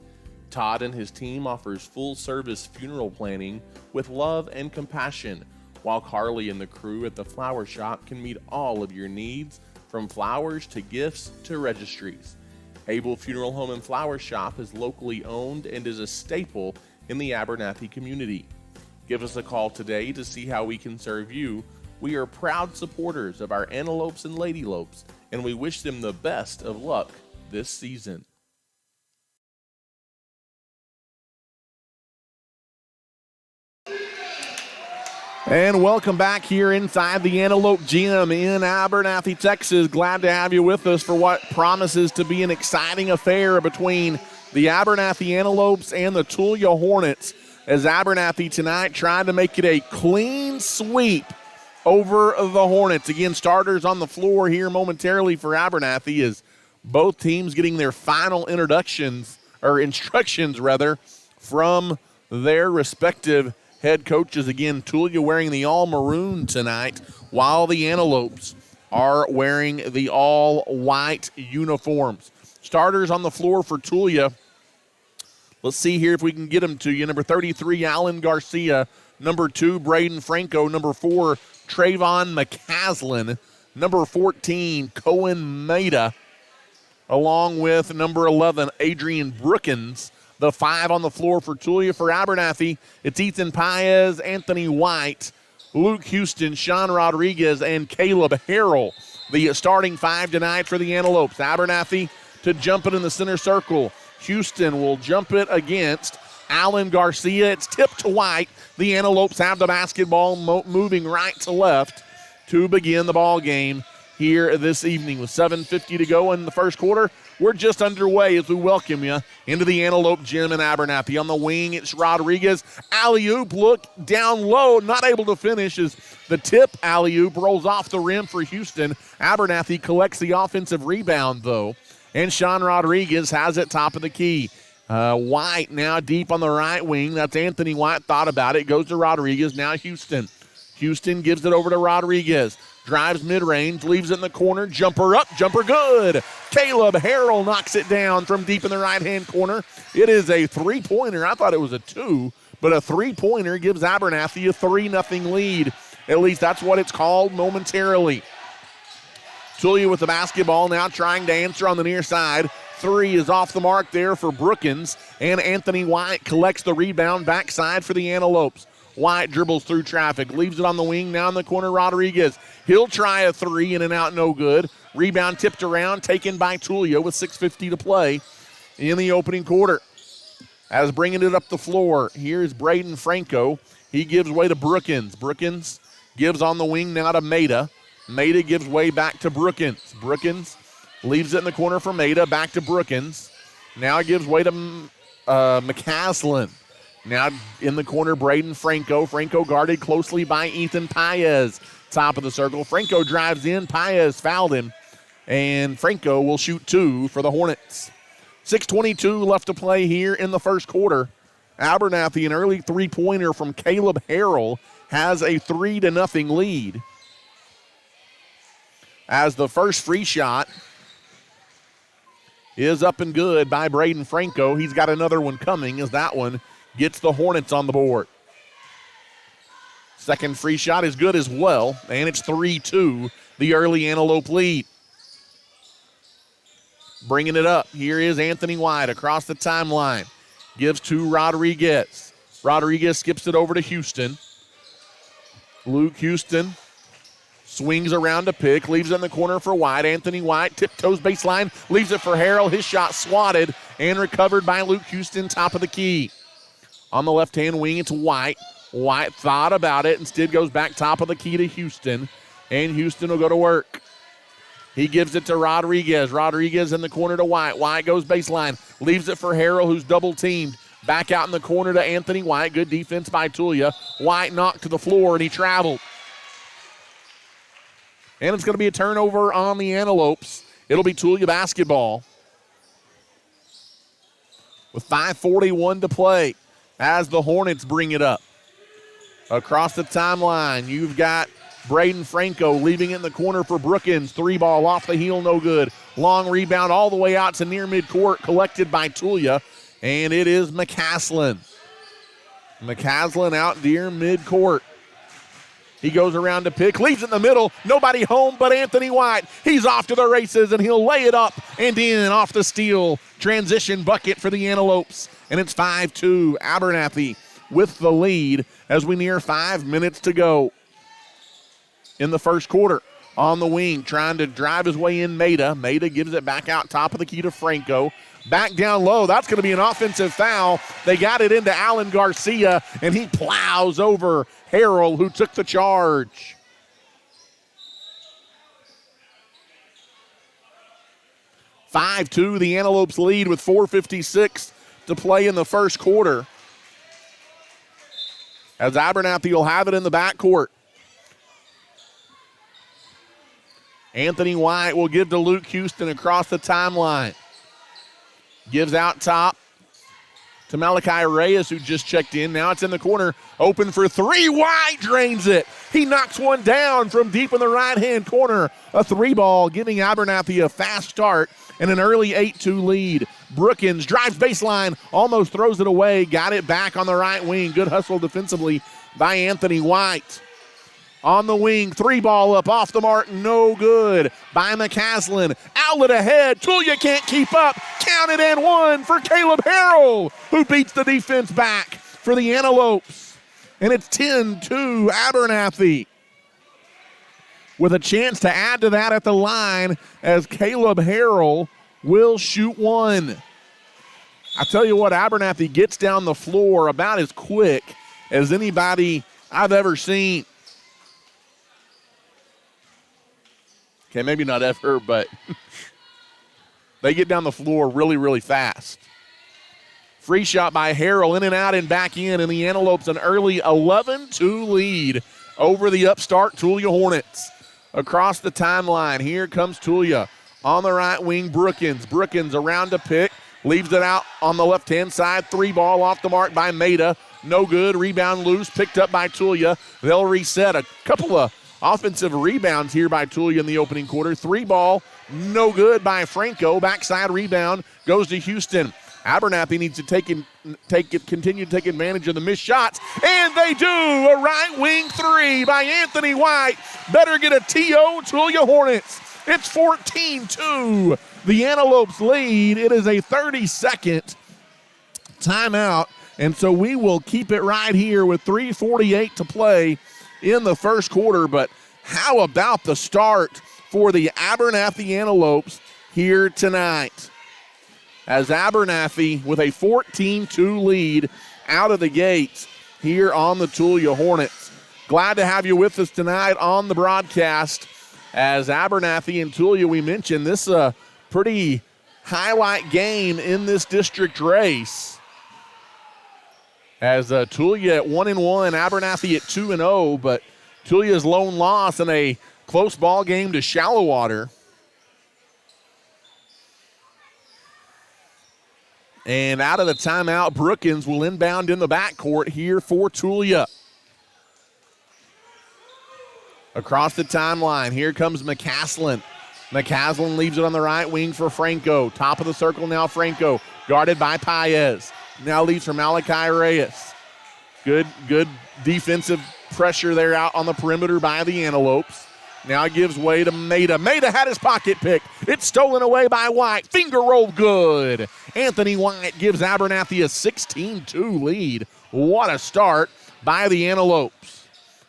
Todd and his team offers full-service funeral planning with love and compassion, while Carly and the crew at the Flower Shop can meet all of your needs, from flowers to gifts to registries. Abel Funeral Home and Flower Shop is locally owned and is a staple in the Abernathy community. Give us a call today to see how we can serve you. We are proud supporters of our Antelopes and Lady Lopes, and we wish them the best of luck this season. And welcome back here inside the Antelope Gym in Abernathy, Texas. Glad to have you with us for what promises to be an exciting affair between the Abernathy Antelopes and the Tulia Hornets, as Abernathy tonight trying to make it a clean sweep over the Hornets. Again, starters on the floor here momentarily for Abernathy as both teams getting their final instructions from their respective head coaches. Again, Tulia wearing the all-maroon tonight, while the Antelopes are wearing the all-white uniforms. Starters on the floor for Tulia. Let's see here if we can get them to you. Number 33, Alan Garcia. Number 2, Braden Franco. Number 4, Trayvon McCaslin. Number 14, Cohen Maida. Along with number 11, Adrian Brookins. The 5 on the floor for Tulia. For Abernathy, it's Ethan Paez, Anthony White, Luke Houston, Sean Rodriguez, and Caleb Harrell. The starting 5 tonight for the Antelopes. Abernathy to jump it in the center circle. Houston will jump it against Alan Garcia. It's tipped to White. The Antelopes have the basketball moving right to left to begin the ball game here this evening. With 7:50 to go in the first quarter, we're just underway as we welcome you into the Antelope Gym in Abernathy. On the wing, it's Rodriguez. Alley-oop look down low, not able to finish as the tip alley-oop rolls off the rim for Houston. Abernathy collects the offensive rebound, though, and Sean Rodriguez has it top of the key. White now deep on the right wing. That's Anthony White. Thought about it. Goes to Rodriguez. Now Houston. Houston gives it over to Rodriguez. Drives mid-range. Leaves it in the corner. Jumper up. Jumper good. Caleb Harrell knocks it down from deep in the right-hand corner. It is a three-pointer. I thought it was a two, but a three-pointer gives Abernathy a 3-0 lead. At least that's what it's called momentarily. Tulia with the basketball now trying to answer on the near side. Three is off the mark there for Brookins, and Anthony White collects the rebound backside for the Antelopes. White dribbles through traffic, leaves it on the wing, now in the corner, Rodriguez. He'll try a three, in and out, no good. Rebound tipped around, taken by Tulia with 6:50 to play in the opening quarter. As bringing it up the floor, here's Braden Franco. He gives way to Brookins. Brookins gives on the wing now to Maida. Maida gives way back to Brookins. Brookins leaves it in the corner for Maida, back to Brookins. Now gives way to McCaslin. Now in the corner, Braden Franco. Franco guarded closely by Ethan Paez. Top of the circle. Franco drives in. Paez fouled him. And Franco will shoot two for the Hornets. 6:22 left to play here in the first quarter. Abernathy, an early three-pointer from Caleb Harrell, has a 3-0 lead. As the first free shot is up and good by Braden Franco. He's got another one coming as that one gets the Hornets on the board. Second free shot is good as well, and it's 3-2, the early Antelope lead. Bringing it up, here is Anthony White across the timeline. Gives to Rodriguez. Rodriguez skips it over to Houston. Luke Houston swings around to pick, leaves it in the corner for White. Anthony White tiptoes baseline, leaves it for Harrell. His shot swatted and recovered by Luke Houston, top of the key. On the left-hand wing, it's White. White thought about it, instead goes back top of the key to Houston, and Houston will go to work. He gives it to Rodriguez. Rodriguez in the corner to White. White goes baseline, leaves it for Harrell, who's double-teamed. Back out in the corner to Anthony White. Good defense by Tulia. White knocked to the floor, and he traveled. And it's going to be a turnover on the Antelopes. It'll be Tulia basketball with 5:41 to play as the Hornets bring it up. Across the timeline, you've got Braden Franco leaving it in the corner for Brookins. Three ball off the heel, no good. Long rebound all the way out to near midcourt, collected by Tulia, and it is McCaslin. McCaslin out near midcourt. He goes around to pick, leaves it in the middle. Nobody home but Anthony White. He's off to the races, and he'll lay it up and in off the steal. Transition bucket for the Antelopes, and it's 5-2. Abernathy with the lead as we near 5 minutes to go in the first quarter. On the wing, trying to drive his way in Maida. Maida gives it back out top of the key to Franco. Back down low. That's going to be an offensive foul. They got it into Alan Garcia, and he plows over Harrell, who took the charge. (5-2), the Antelopes lead with 4:56 to play in the first quarter. As Abernathy will have it in the backcourt. Anthony White will give to Luke Houston across the timeline. Gives out top to Malachi Reyes, who just checked in. Now it's in the corner, open for three. White drains it. He knocks one down from deep in the right-hand corner. A three ball, giving Abernathy a fast start and an early 8-2 lead. Brookins drives baseline, almost throws it away, got it back on the right wing. Good hustle defensively by Anthony White. On the wing, three ball up, off the mark, no good by McCaslin. Outlet ahead, Tulia can't keep up. Counted and one for Caleb Harrell, who beats the defense back for the Antelopes. And it's 10-2 Abernathy, with a chance to add to that at the line as Caleb Harrell will shoot one. I tell you what, Abernathy gets down the floor about as quick as anybody I've ever seen. Okay, maybe not ever, but they get down the floor really, really fast. Free shot by Harrell, in and out and back in, and the Antelopes an early 11-2 lead over the upstart Tulia Hornets. Across the timeline, here comes Tulia. On the right wing, Brookins. Brookins around to pick. Leaves it out on the left-hand side. 3 ball off the mark by Maida. No good. Rebound loose. Picked up by Tulia. They'll reset. A couple of offensive rebounds here by Tulia in the opening quarter. 3 ball. No good by Franco. Backside rebound goes to Houston. Abernathy needs to continue to take advantage of the missed shots. And they do. A right wing 3 by Anthony White. Better get a TO, Tulia Hornets. It's 14-2. The Antelopes lead. It is a 30-second timeout. And so we will keep it right here with 3:48 to play in the first quarter. But how about the start for the Abernathy Antelopes here tonight? As Abernathy with a 14-2 lead out of the gates here on the Tulia Hornets. Glad to have you with us tonight on the broadcast. As Abernathy and Tulia, we mentioned this is a pretty highlight game in this district race. As Tulia at 1-1, Abernathy at 2-0, but Tulia's lone loss in a close ball game to Shallowater. And out of the timeout, Brookins will inbound in the backcourt here for Tulia. Across the timeline, here comes McCaslin. McCaslin leaves it on the right wing for Franco. Top of the circle now, Franco, guarded by Paez. Now leaves for Malachi Reyes. Good defensive pressure there out on the perimeter by the Antelopes. Now gives way to Maida. Maida had his pocket picked. It's stolen away by White. Finger roll good. Anthony White gives Abernathy a 16-2 lead. What a start by the Antelopes.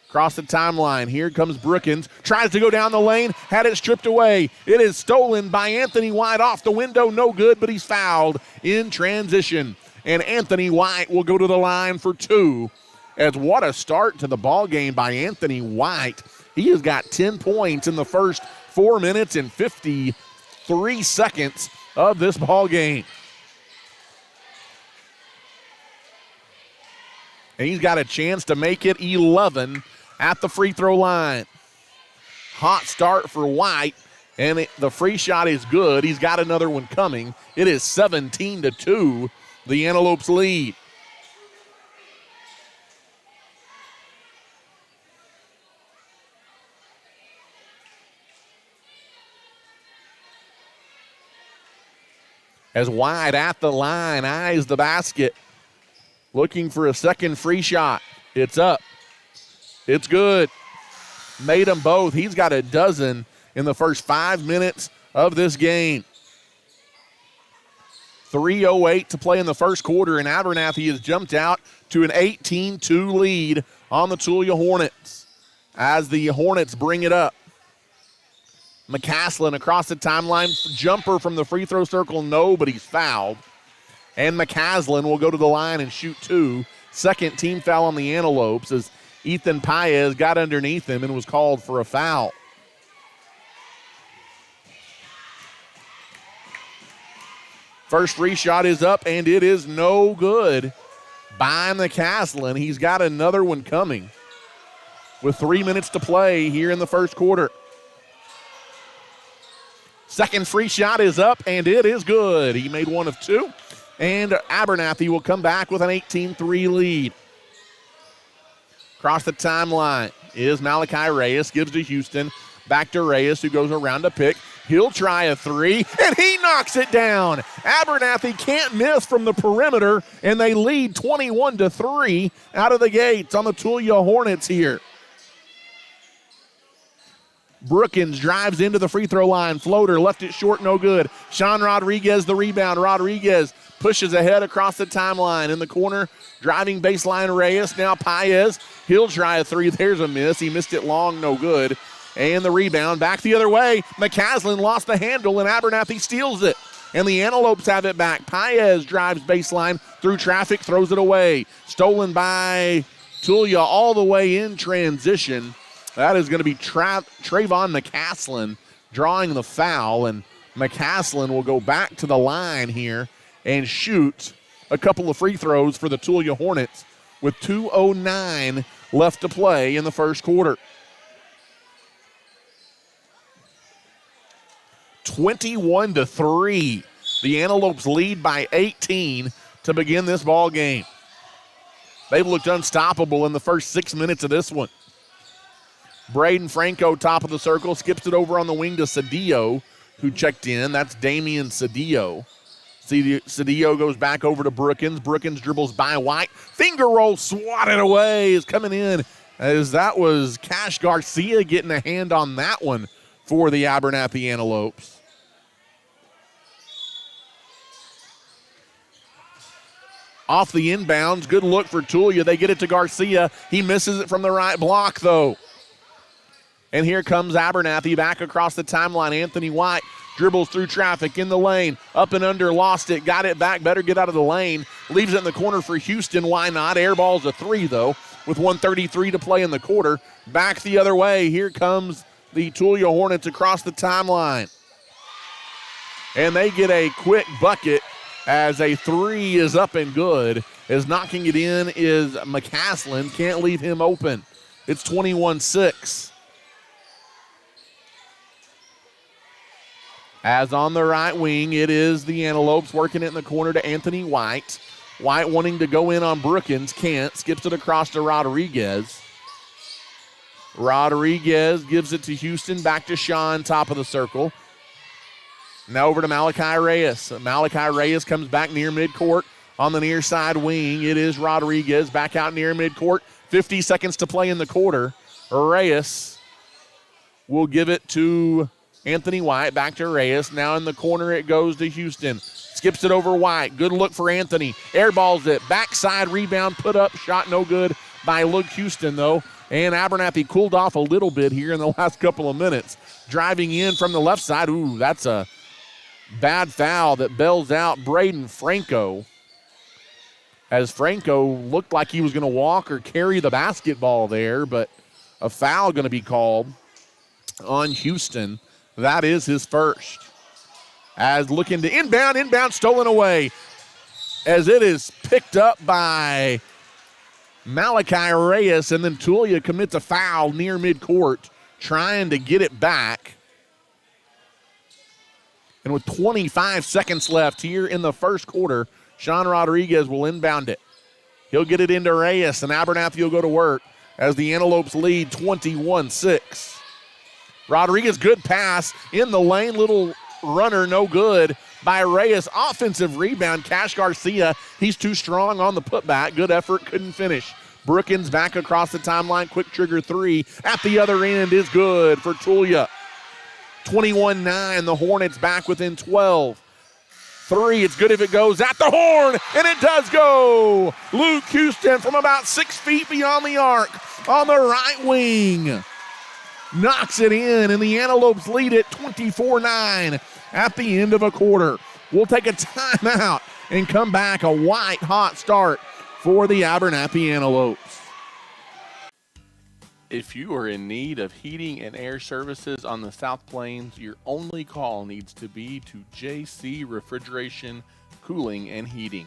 Across the timeline, here comes Brookins. Tries to go down the lane, had it stripped away. It is stolen by Anthony White off the window. No good, but he's fouled in transition. And Anthony White will go to the line for 2. As what a start to the ball game by Anthony White. He has got 10 points in the first 4 minutes and 53 seconds of this ball game. And he's got a chance to make it 11 at the free throw line. Hot start for White, and the free shot is good. He's got another one coming. It is 17-2, the Antelopes lead. As White at the line, eyes the basket, looking for a second free shot. It's up. It's good. Made them both. He's got a dozen in the first 5 minutes of this game. 3:08 to play in the first quarter, and Abernathy has jumped out to an 18-2 lead on the Tulia Hornets as the Hornets bring it up. McCaslin across the timeline. Jumper from the free throw circle, no, but he's fouled. And McCaslin will go to the line and shoot 2. Second team foul on the Antelopes as Ethan Paez got underneath him and was called for a foul. First free shot is up, and it is no good by McCaslin. He's got another one coming with 3 minutes to play here in the first quarter. Second free shot is up, and it is good. He made 1 of 2, and Abernathy will come back with an 18-3 lead. Across the timeline is Malachi Reyes, gives to Houston. Back to Reyes, who goes around to pick. He'll try a 3, and he knocks it down. Abernathy can't miss from the perimeter, and they lead 21-3 out of the gates on the Tulia Hornets here. Brookins drives into the free throw line. Floater, left it short, no good. Sean Rodriguez the rebound. Rodriguez pushes ahead across the timeline in the corner. Driving baseline Reyes. Now Paez. He'll try a 3. There's a miss. He missed it long, no good. And the rebound back the other way. McCaslin lost the handle, and Abernathy steals it. And the Antelopes have it back. Paez drives baseline through traffic, throws it away. Stolen by Tulia all the way in transition. That is going to be Trayvon McCaslin drawing the foul, and McCaslin will go back to the line here and shoot a couple of free throws for the Tulia Hornets with 2:09 left to play in the first quarter. 21-3. The Antelopes lead by 18 to begin this ball game. They've looked unstoppable in the first 6 minutes of this one. Braden Franco, top of the circle, skips it over on the wing to Cedillo, who checked in. That's Damian Cedillo. Cedillo goes back over to Brookins. Brookins dribbles by White. Finger roll, swatted away, is coming in, as that was Cash Garcia getting a hand on that one for the Abernathy Antelopes. Off the inbounds, good look for Tulia. They get it to Garcia. He misses it from the right block, though. And here comes Abernathy back across the timeline. Anthony White dribbles through traffic in the lane. Up and under, lost it, got it back. Better get out of the lane. Leaves it in the corner for Houston. Why not? Air ball's a three, though, with 1:33 to play in the quarter. Back the other way. Here comes the Tulia Hornets across the timeline. And they get a quick bucket as a three is up and good. As knocking it in is McCaslin. Can't leave him open. It's 21-6. As on the right wing, it is the Antelopes working it in the corner to Anthony White. White wanting to go in on Brookins. Can't. Skips it across to Rodriguez. Rodriguez gives it to Houston. Back to Sean, top of the circle. Now over to Malachi Reyes. Malachi Reyes comes back near midcourt on the near side wing. It is Rodriguez back out near midcourt. 50 seconds to play in the quarter. Reyes will give it to Anthony White. Back to Reyes. Now in the corner it goes to Houston. Skips it over White. Good look for Anthony. Airballs it. Backside rebound put up. Shot no good by Luke Houston, though. And Abernathy cooled off a little bit here in the last couple of minutes. Driving in from the left side. Ooh, that's a bad foul that bells out Braden Franco, as Franco looked like he was going to walk or carry the basketball there, but a foul going to be called on Houston. That is his first. As looking to inbound stolen away, as it is picked up by Malachi Reyes, and then Tulia commits a foul near midcourt, trying to get it back. And with 25 seconds left here in the first quarter, Sean Rodriguez will inbound it. He'll get it into Reyes, and Abernathy will go to work as the Antelopes lead 21-6. Rodriguez, good pass in the lane. Little runner, no good by Reyes. Offensive rebound, Cash Garcia. He's too strong on the putback. Good effort, couldn't finish. Brookins back across the timeline. Quick trigger three at the other end is good for Tulia. 21-9, the Hornets back within 12. Three, it's good if it goes at the horn, and it does go. Luke Houston from about 6 feet beyond the arc on the right wing. Knocks it in, and the Antelopes lead it 24-9 at the end of a quarter. We'll take a timeout and come back. A white-hot start for the Abernathy Antelopes. If you are in need of heating and air services on the South Plains, your only call needs to be to JC Refrigeration, Cooling, and Heating.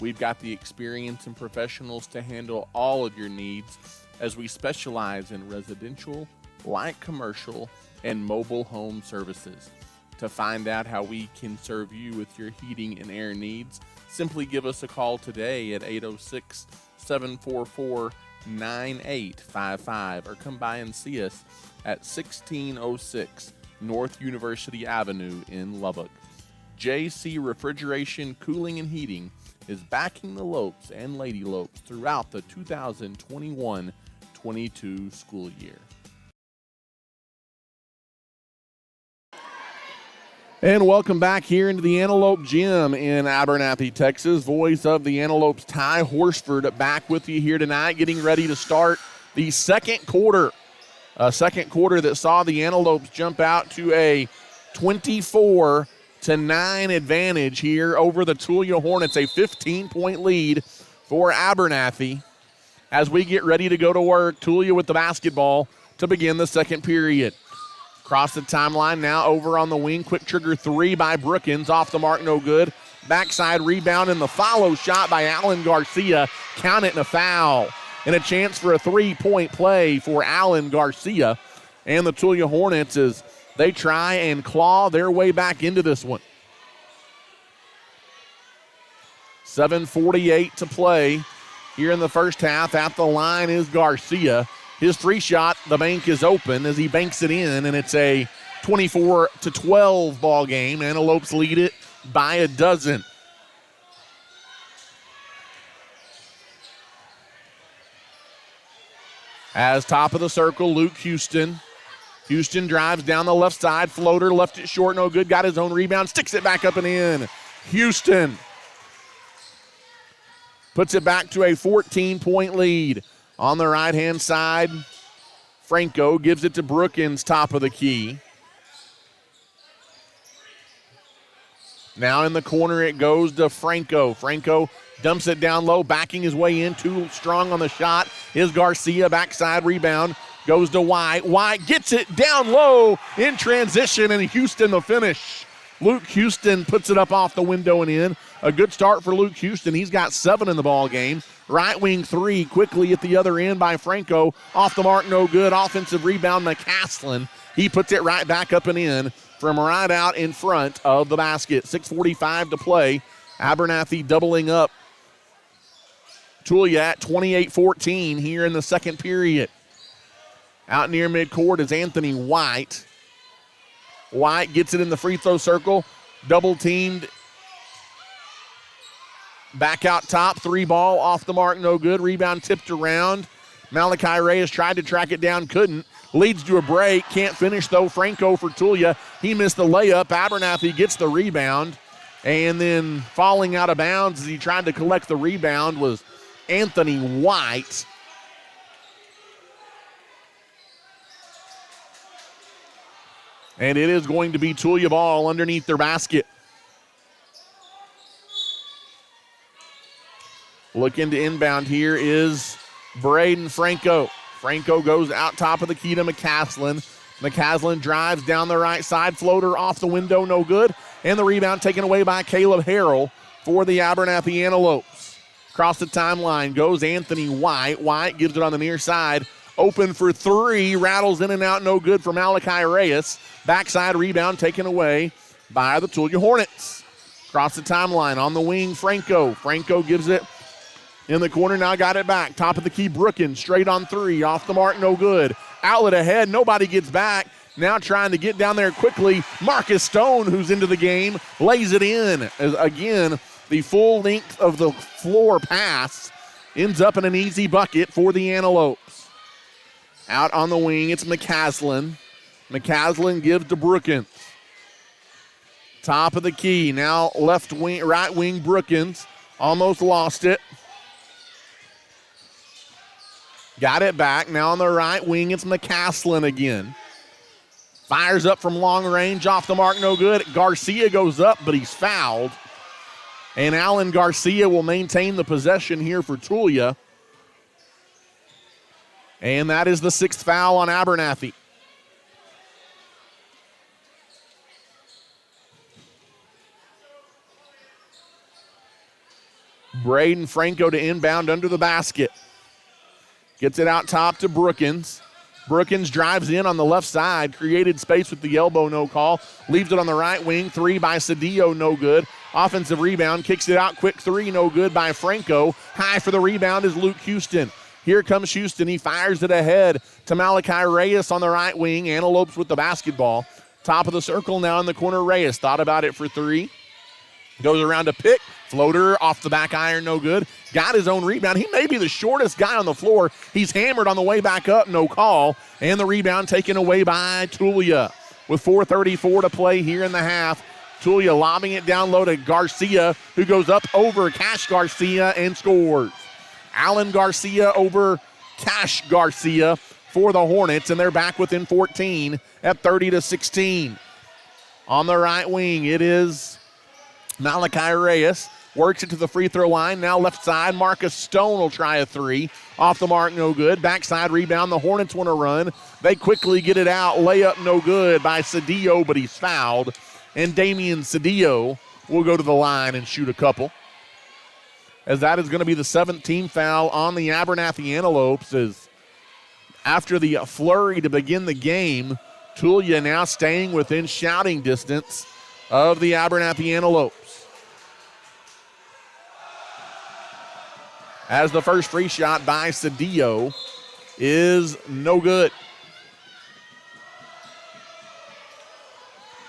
We've got the experience and professionals to handle all of your needs, as we specialize in residential, light commercial, and mobile home services. To find out how we can serve you with your heating and air needs, simply give us a call today at 806-744-9855 or come by and see us at 1606 North University Avenue in Lubbock. JC Refrigeration, Cooling, and Heating is backing the Lopes and Lady Lopes throughout the 2021-22 school year. And welcome back here into the Antelope Gym in Abernathy, Texas. Voice of the Antelopes, Ty Horsford, back with you here tonight, getting ready to start the second quarter. A second quarter that saw the Antelopes jump out to a 24-9 advantage here over the Tulia Hornets, a 15-point lead for Abernathy. As we get ready to go to work, Tulia with the basketball to begin the second period. Across the timeline now over on the wing. Quick trigger three by Brookins. Off the mark, no good. Backside rebound and the follow shot by Alan Garcia. Count it and a foul. And a chance for a three-point play for Alan Garcia. And the Tulia Hornets, as They try and claw their way back into this one. 7:48 to play here in the first half. At the line is Garcia. His three shot, the bank is open as he banks it in, and it's a 24-12 ball game. Antelopes lead it by a dozen. As top of the circle, Luke Houston. Houston drives down the left side. Floater left it short, no good. Got his own rebound. Sticks it back up and in. Houston puts it back to a 14-point lead. On the right-hand side, Franco gives it to Brookins, top of the key. Now in the corner it goes to Franco. Franco dumps it down low, backing his way in. Too strong on the shot is Garcia. Backside rebound goes to White. White gets it down low in transition, and Houston the finish. Luke Houston puts it up off the window and in. A good start for Luke Houston. He's got 7 in the ball game. Right wing three quickly at the other end by Franco. Off the mark, no good. Offensive rebound, McCaslin. He puts it right back up and in from right out in front of the basket. 6:45 to play. Abernathy doubling up. Tulia at 28-14 here in the second period. Out near midcourt is Anthony White. White gets it in the free throw circle. Double teamed. Back out top. 3 ball off the mark. No good. Rebound tipped around. Malachi Reyes tried to track it down. Couldn't. Leads to a break. Can't finish though. Franco for Tulia. He missed the layup. Abernathy gets the rebound. And then falling out of bounds as he tried to collect the rebound was Anthony White. And it is going to be Tulia ball underneath their basket. Looking to inbound here is Braden Franco. Franco goes out top of the key to McCaslin. McCaslin drives down the right side. Floater off the window, no good. And the rebound taken away by Caleb Harrell for the Abernathy Antelopes. Across the timeline goes Anthony White. White gives it on the near side. Open for 3. Rattles in and out, no good for Malachi Reyes. Backside rebound taken away by the Tulia Hornets. Across the timeline on the wing, Franco. Franco gives it in the corner, now got it back. Top of the key, Brookins, straight on 3. Off the mark, no good. Outlet ahead, nobody gets back. Now trying to get down there quickly. Marcus Stone, who's into the game, lays it in. As again, the full length of the floor pass ends up in an easy bucket for the Antelopes. Out on the wing, it's McCaslin. McCaslin gives to Brookins. Top of the key, now left wing, right wing, Brookins. Almost lost it. Got it back. Now on the right wing, it's McCaslin again. Fires up from long range, off the mark, no good. Garcia goes up, but he's fouled. And Alan Garcia will maintain the possession here for Tulia. And that is the 6th foul on Abernathy. Braden Franco to inbound under the basket. Gets it out top to Brookins. Brookins drives in on the left side. Created space with the elbow, no call. Leaves it on the right wing. 3 by Cedillo, no good. Offensive rebound. Kicks it out. Quick 3, no good by Franco. High for the rebound is Luke Houston. Here comes Houston. He fires it ahead to Malachi Reyes on the right wing. Antelopes with the basketball. Top of the circle now in the corner. Reyes thought about it for 3. Goes around to pick. Floater off the back iron, no good. Got his own rebound. He may be the shortest guy on the floor. He's hammered on the way back up, no call. And the rebound taken away by Tulia. With 4:34 to play here in the half. Tulia lobbing it down low to Garcia, who goes up over Cash Garcia and scores. Alan Garcia over Cash Garcia for the Hornets, and they're back within 14 at 30-16. On the right wing, it is Malachi Reyes. Works it to the free throw line. Now left side, Marcus Stone will try a 3. Off the mark, no good. Backside rebound, the Hornets want to run. They quickly get it out. Layup no good by Cedillo, but he's fouled. And Damian Cedillo will go to the line and shoot a couple. As that is going to be the 7th team foul on the Abernathy Antelopes. As after the flurry to begin the game, Tulia now staying within shouting distance of the Abernathy Antelopes. As the first free shot by Cedillo is no good.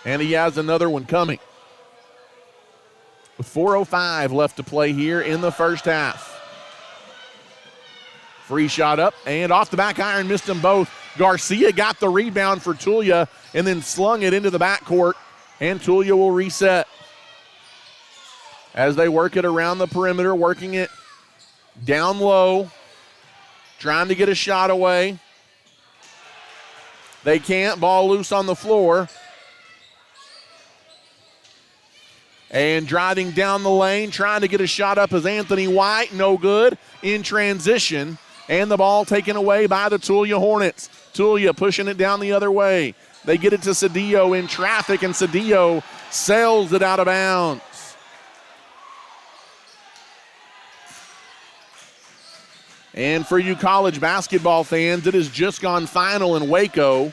And he has another one coming. With 4:05 left to play here in the first half. Free shot up and off the back iron, missed them both. Garcia got the rebound for Tulia and then slung it into the backcourt, and Tulia will reset. As they work it around the perimeter, working it down low, trying to get a shot away. They can't, ball loose on the floor. And driving down the lane, trying to get a shot up is Anthony White. No good in transition. And the ball taken away by the Tulia Hornets. Tulia pushing it down the other way. They get it to Cedillo in traffic, and Cedillo sails it out of bounds. And for you college basketball fans, it has just gone final in Waco.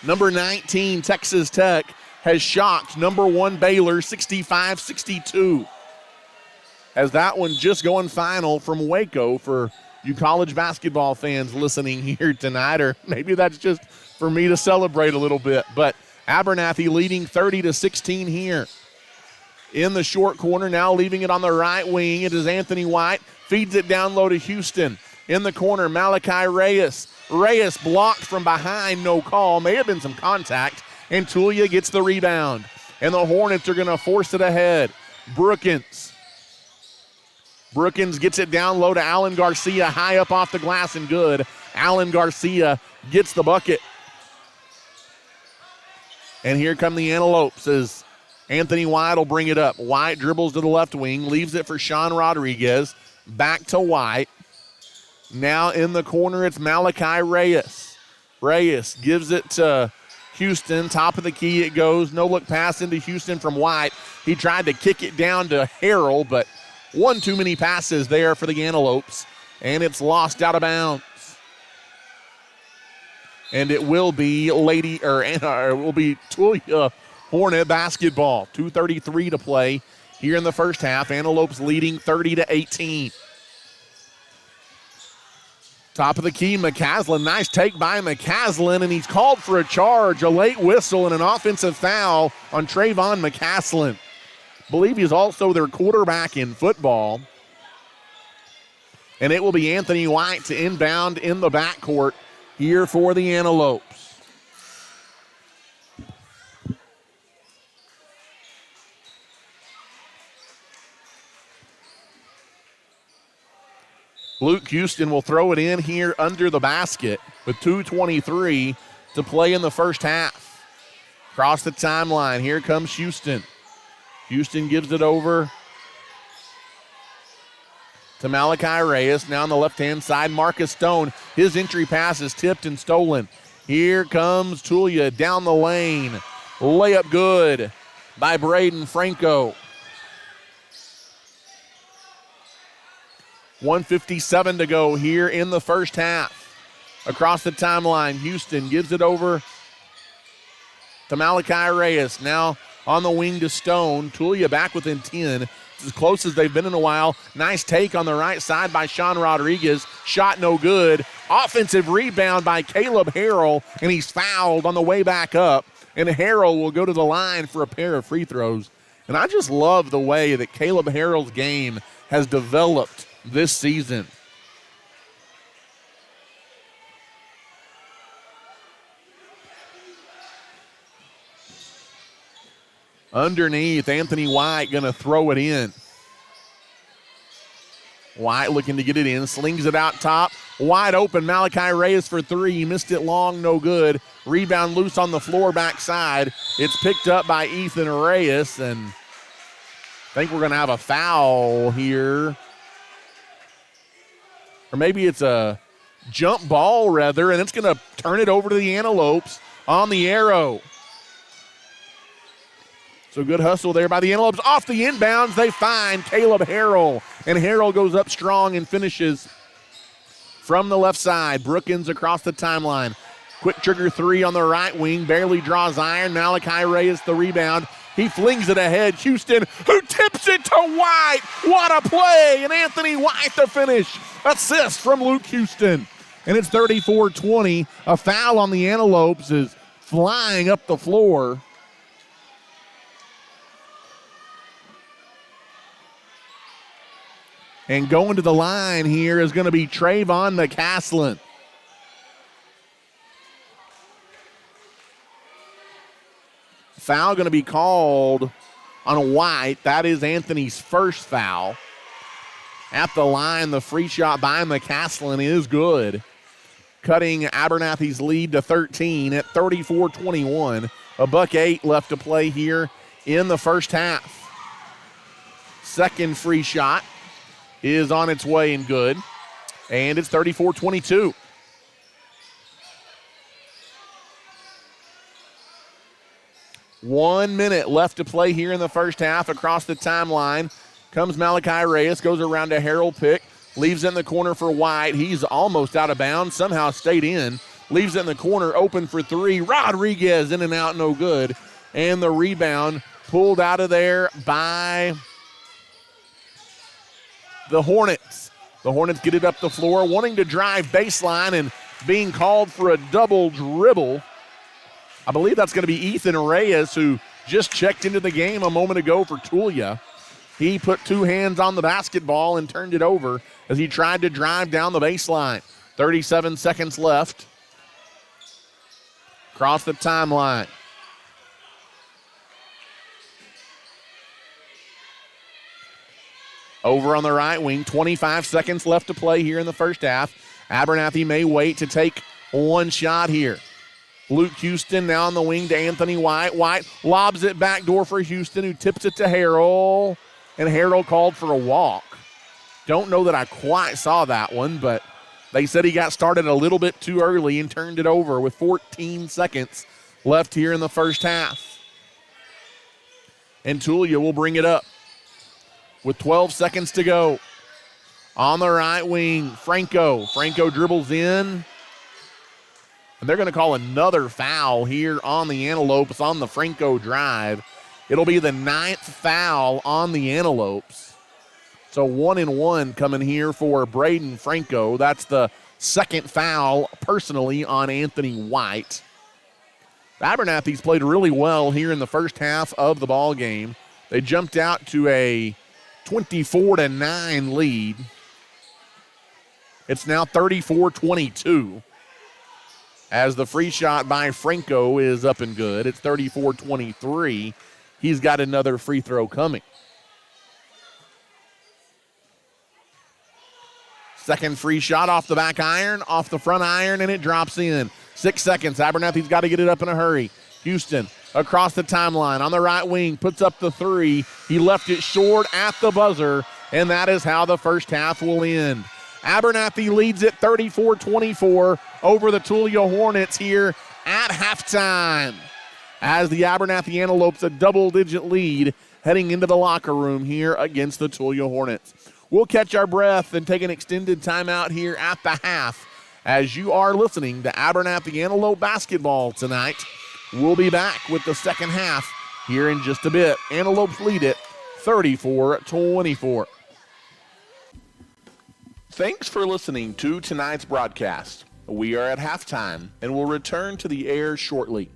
Number 19, Texas Tech, has shocked number 1 Baylor 65-62. As that one just going final from Waco for you college basketball fans listening here tonight, or maybe that's just for me to celebrate a little bit. But Abernathy leading 30-16 here. In the short corner, now leaving it on the right wing. It is Anthony White, feeds it down low to Houston. In the corner, Malachi Reyes. Reyes blocked from behind, no call. May have been some contact. And Tulia gets the rebound. And the Hornets are going to force it ahead. Brookins gets it down low to Alan Garcia, high up off the glass and good. Alan Garcia gets the bucket. And here come the Antelopes as Anthony White will bring it up. White dribbles to the left wing, leaves it for Sean Rodriguez. Back to White. Now in the corner, it's Malachi Reyes. Reyes gives it to Houston, top of the key it goes. No look pass into Houston from White. He tried to kick it down to Harrell, but one too many passes there for the Antelopes, and it's lost out of bounds. And it will be Tulia Hornet basketball. 2:33 to play here in the first half. Antelopes leading 30-18. Top of the key, McCaslin. Nice take by McCaslin, and he's called for a charge, a late whistle, and an offensive foul on Trayvon McCaslin. Believe he's also their quarterback in football. And it will be Anthony White to inbound in the backcourt here for the Antelopes. Luke Houston will throw it in here under the basket with 2:23 to play in the first half. Across the timeline, here comes Houston. Houston gives it over to Malachi Reyes. Now on the left-hand side, Marcus Stone. His entry pass is tipped and stolen. Here comes Tulia down the lane. Layup good by Braden Franco. 1:57 to go here in the first half. Across the timeline, Houston gives it over to Malachi Reyes. Now on the wing to Stone. Tulia back within 10. It's as close as they've been in a while. Nice take on the right side by Sean Rodriguez. Shot no good. Offensive rebound by Caleb Harrell, and he's fouled on the way back up. And Harrell will go to the line for a pair of free throws. And I just love the way that Caleb Harrell's game has developed this season. Underneath, Anthony White going to throw it in. White looking to get it in, slings it out top. Wide open, Malachi Reyes for three. Missed it long, no good. Rebound loose on the floor backside. It's picked up by Ethan Reyes, and I think we're going to have a foul here. Or maybe it's a jump ball, rather, and it's going to turn it over to the Antelopes on the arrow. So good hustle there by the Antelopes. Off the inbounds, they find Caleb Harrell. And Harrell goes up strong and finishes from the left side. Brookins across the timeline. Quick trigger three on the right wing. Barely draws iron. Malachi Reyes the rebound. He flings it ahead. Houston, who tips it to White. What a play. And Anthony White the finish. Assist from Luke Houston. And it's 34-20. A foul on the Antelopes is flying up the floor. And going to the line here is going to be Trayvon McCaslin. Foul going to be called on White. That is Anthony's first foul. At the line, the free shot by McCaslin is good, cutting Abernathy's lead to 13 at 34-21. $1:08 left to play here in the first half. Second free shot is on its way and good, and it's 34-22. One minute left to play here in the first half. Across the timeline comes Malachi Reyes, goes around to Harold Pick, leaves it in the corner for White. He's almost out of bounds, somehow stayed in, leaves it in the corner, open for three. Rodriguez in and out, no good. And the rebound pulled out of there by the Hornets. The Hornets get it up the floor, wanting to drive baseline and being called for a double dribble. I believe that's going to be Ethan Reyes, who just checked into the game a moment ago for Tulia. He put two hands on the basketball and turned it over as he tried to drive down the baseline. 37 seconds left. Across the timeline. Over on the right wing, 25 seconds left to play here in the first half. Abernathy may wait to take one shot here. Luke Houston now on the wing to Anthony White. White lobs it back door for Houston, who tips it to Harrell. And Harrell called for a walk. Don't know that I quite saw that one, but they said he got started a little bit too early and turned it over with 14 seconds left here in the first half. And Tulia will bring it up with 12 seconds to go. On the right wing, Franco. Franco dribbles in. And they're going to call another foul here on the Antelopes on the Franco drive. It'll be the 9th foul on the Antelopes. So 1-and-1 coming here for Braden Franco. That's the second foul personally on Anthony White. Abernathy's played really well here in the first half of the ball game. They jumped out to a 24-9 lead. It's now 34-22. As the free shot by Franco is up and good. It's 34-23. He's got another free throw coming. Second free shot off the back iron, off the front iron, and it drops in. 6 seconds. Abernathy's got to get it up in a hurry. Houston across the timeline on the right wing, puts up the three. He left it short at the buzzer, and that is how the first half will end. Abernathy leads it 34-24 over the Tulia Hornets here at halftime. As the Abernathy Antelopes a double-digit lead heading into the locker room here against the Tulia Hornets. We'll catch our breath and take an extended timeout here at the half as you are listening to Abernathy Antelope Basketball tonight. We'll be back with the second half here in just a bit. Antelopes lead it 34-24. Thanks for listening to tonight's broadcast. We are at halftime and will return to the air shortly.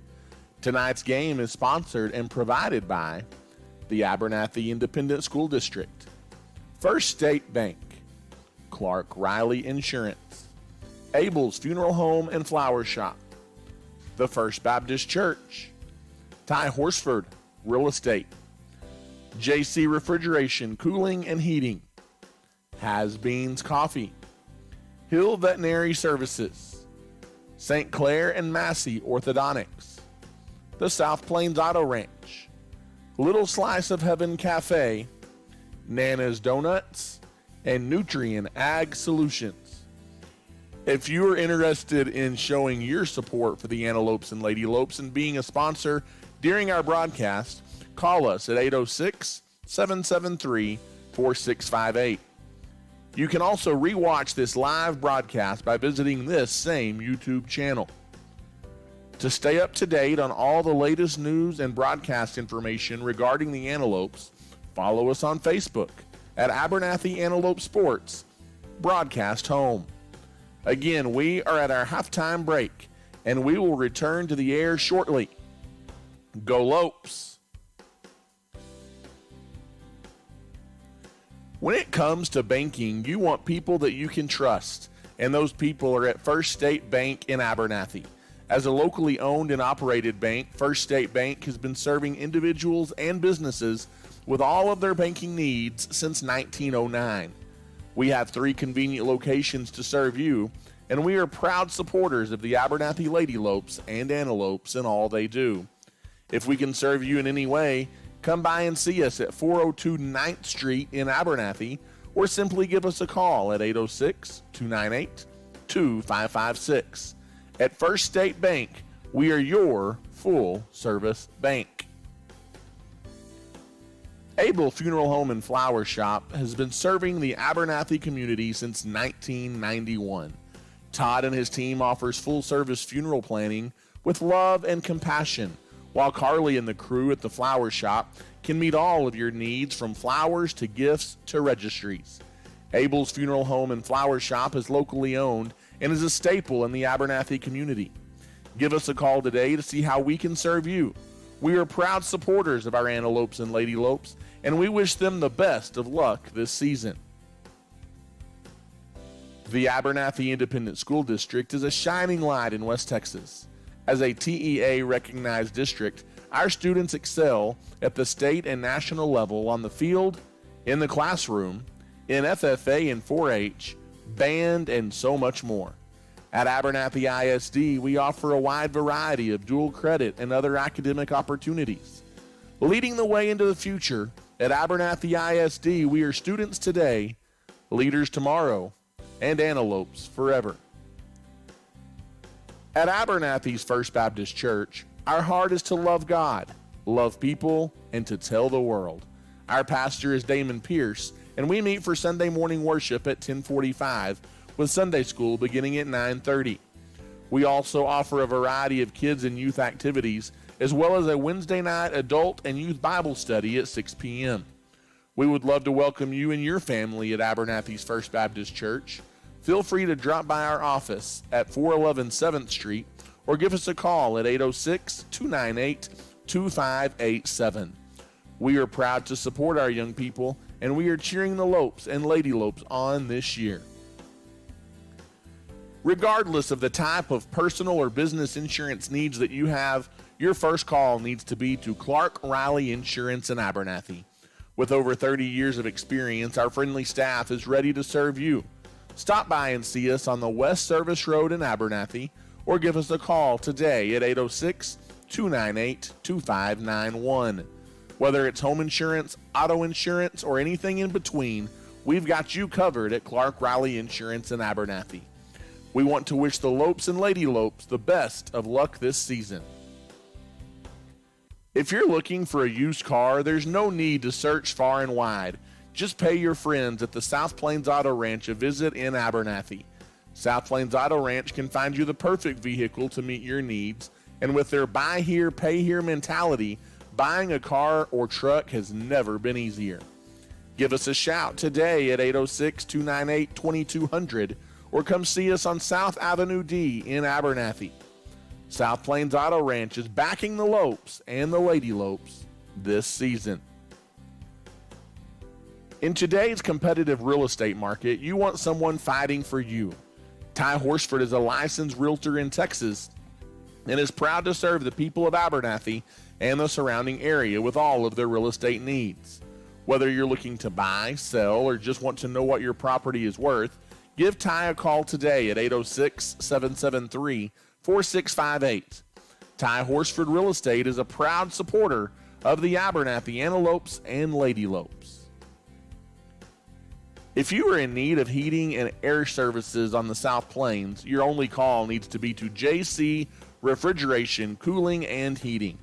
Tonight's game is sponsored and provided by the Abernathy Independent School District, First State Bank, Clark Riley Insurance, Abel's Funeral Home and Flower Shop, the First Baptist Church, Ty Horsford Real Estate, JC Refrigeration, Cooling and Heating, Has Beans Coffee, Hill Veterinary Services, St. Clair and Massey Orthodontics, the South Plains Auto Ranch, Little Slice of Heaven Cafe, Nana's Donuts, and Nutrien Ag Solutions. If you are interested in showing your support for the Antelopes and Lady Lopes and being a sponsor during our broadcast, call us at 806-773-4658. You can also rewatch this live broadcast by visiting this same YouTube channel. To stay up to date on all the latest news and broadcast information regarding the Antelopes, follow us on Facebook at Abernathy Antelope Sports, broadcast home. Again, we are at our halftime break, and we will return to the air shortly. Go Lopes! When it comes to banking, you want people that you can trust, and those people are at First State Bank in Abernathy. As a locally owned and operated bank, First State Bank has been serving individuals and businesses with all of their banking needs since 1909. We have 3 convenient locations to serve you, and we are proud supporters of the Abernathy Lady Lopes and Antelopes in all they do. If we can serve you in any way, come by and see us at 402 9th Street in Abernathy, or simply give us a call at 806-298-2556. At First State Bank, we are your full-service bank. Abel Funeral Home and Flower Shop has been serving the Abernathy community since 1991. Todd and his team offers full-service funeral planning with love and compassion, while Carly and the crew at the flower shop can meet all of your needs from flowers to gifts to registries. Abel's Funeral Home and Flower Shop is locally owned and is a staple in the Abernathy community. Give us a call today to see how we can serve you. We are proud supporters of our Antelopes and Lady Lopes, and we wish them the best of luck this season. The Abernathy Independent School District is a shining light in West Texas. As a TEA-recognized district, our students excel at the state and national level on the field, in the classroom, in FFA and 4-H, band, and so much more. At Abernathy ISD, we offer a wide variety of dual credit and other academic opportunities. Leading the way into the future, at Abernathy ISD, we are students today, leaders tomorrow, and antelopes forever. At Abernathy's First Baptist Church, our heart is to love God, love people, and to tell the world. Our pastor is Damon Pierce, and we meet for Sunday morning worship at 10:45, with Sunday school beginning at 9:30. We also offer a variety of kids and youth activities, as well as a Wednesday night adult and youth Bible study at 6 p.m. We would love to welcome you and your family at Abernathy's First Baptist Church. Feel free to drop by our office at 411 7th Street or give us a call at 806-298-2587. We are proud to support our young people, and we are cheering the Lopes and Lady Lopes on this year. Regardless of the type of personal or business insurance needs that you have, your first call needs to be to Clark Riley Insurance in Abernathy. With over 30 years of experience, our friendly staff is ready to serve you. Stop by and see us on the West Service Road in Abernathy, or give us a call today at 806-298-2591. Whether it's home insurance, auto insurance, or anything in between, we've got you covered at Clark Riley Insurance in Abernathy. We want to wish the Lopes and Lady Lopes the best of luck this season. If you're looking for a used car, there's no need to search far and wide. Just pay your friends at the South Plains Auto Ranch a visit in Abernathy. South Plains Auto Ranch can find you the perfect vehicle to meet your needs, and with their buy here, pay here mentality, buying a car or truck has never been easier. Give us a shout today at 806-298-2200 or come see us on South Avenue D in Abernathy. South Plains Auto Ranch is backing the Lopes and the Lady Lopes this season. In today's competitive real estate market, you want someone fighting for you. Ty Horsford is a licensed realtor in Texas and is proud to serve the people of Abernathy and the surrounding area with all of their real estate needs. Whether you're looking to buy, sell, or just want to know what your property is worth, give Ty a call today at 806-773-4658. Ty Horsford Real Estate is a proud supporter of the Abernathy Antelopes and Lady Lopes. If you are in need of heating and air services on the South Plains, your only call needs to be to JC Refrigeration, Cooling, and Heating.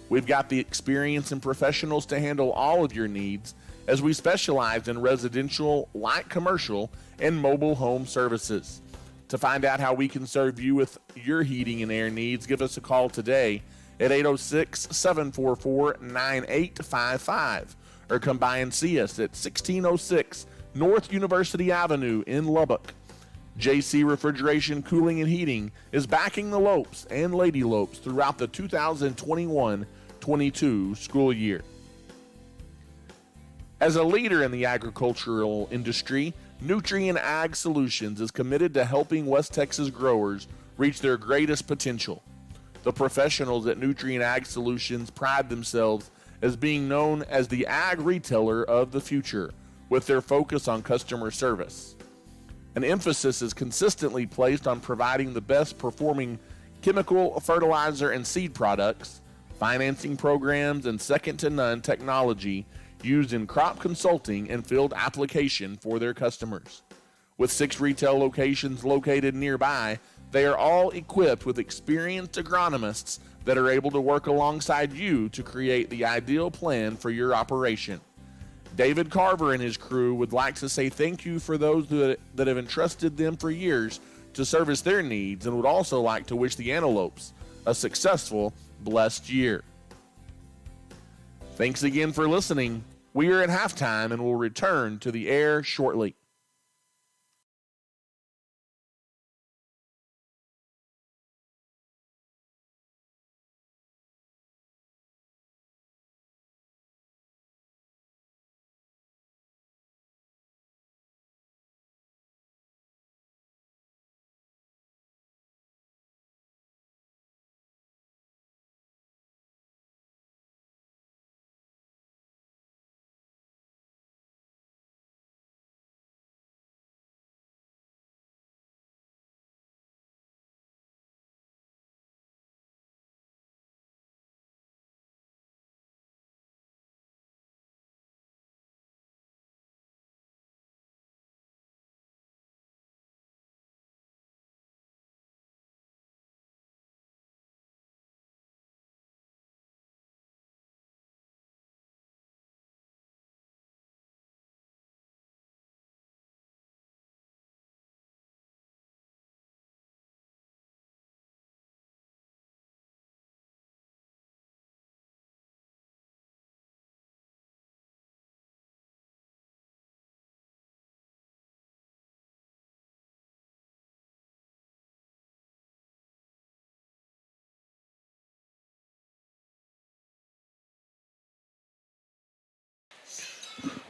We've got the experience and professionals to handle all of your needs, as we specialize in residential, light commercial, and mobile home services. To find out how we can serve you with your heating and air needs, give us a call today at 806-744-9855 or come by and see us at 1606 North University Avenue in Lubbock. JC Refrigeration, Cooling, and Heating is backing the Lopes and Lady Lopes throughout the 2021-22 school year. As a leader in the agricultural industry, Nutrien Ag Solutions is committed to helping West Texas growers reach their greatest potential. The professionals at Nutrien Ag Solutions pride themselves as being known as the ag retailer of the future, with their focus on customer service. An emphasis is consistently placed on providing the best performing chemical, fertilizer, and seed products, financing programs, and second-to-none technology used in crop consulting and field application for their customers. With 6 retail locations located nearby, they are all equipped with experienced agronomists that are able to work alongside you to create the ideal plan for your operation. David Carver and his crew would like to say thank you for those that have entrusted them for years to service their needs, and would also like to wish the Antelopes a successful, blessed year. Thanks again for listening. We are at halftime and will return to the air shortly.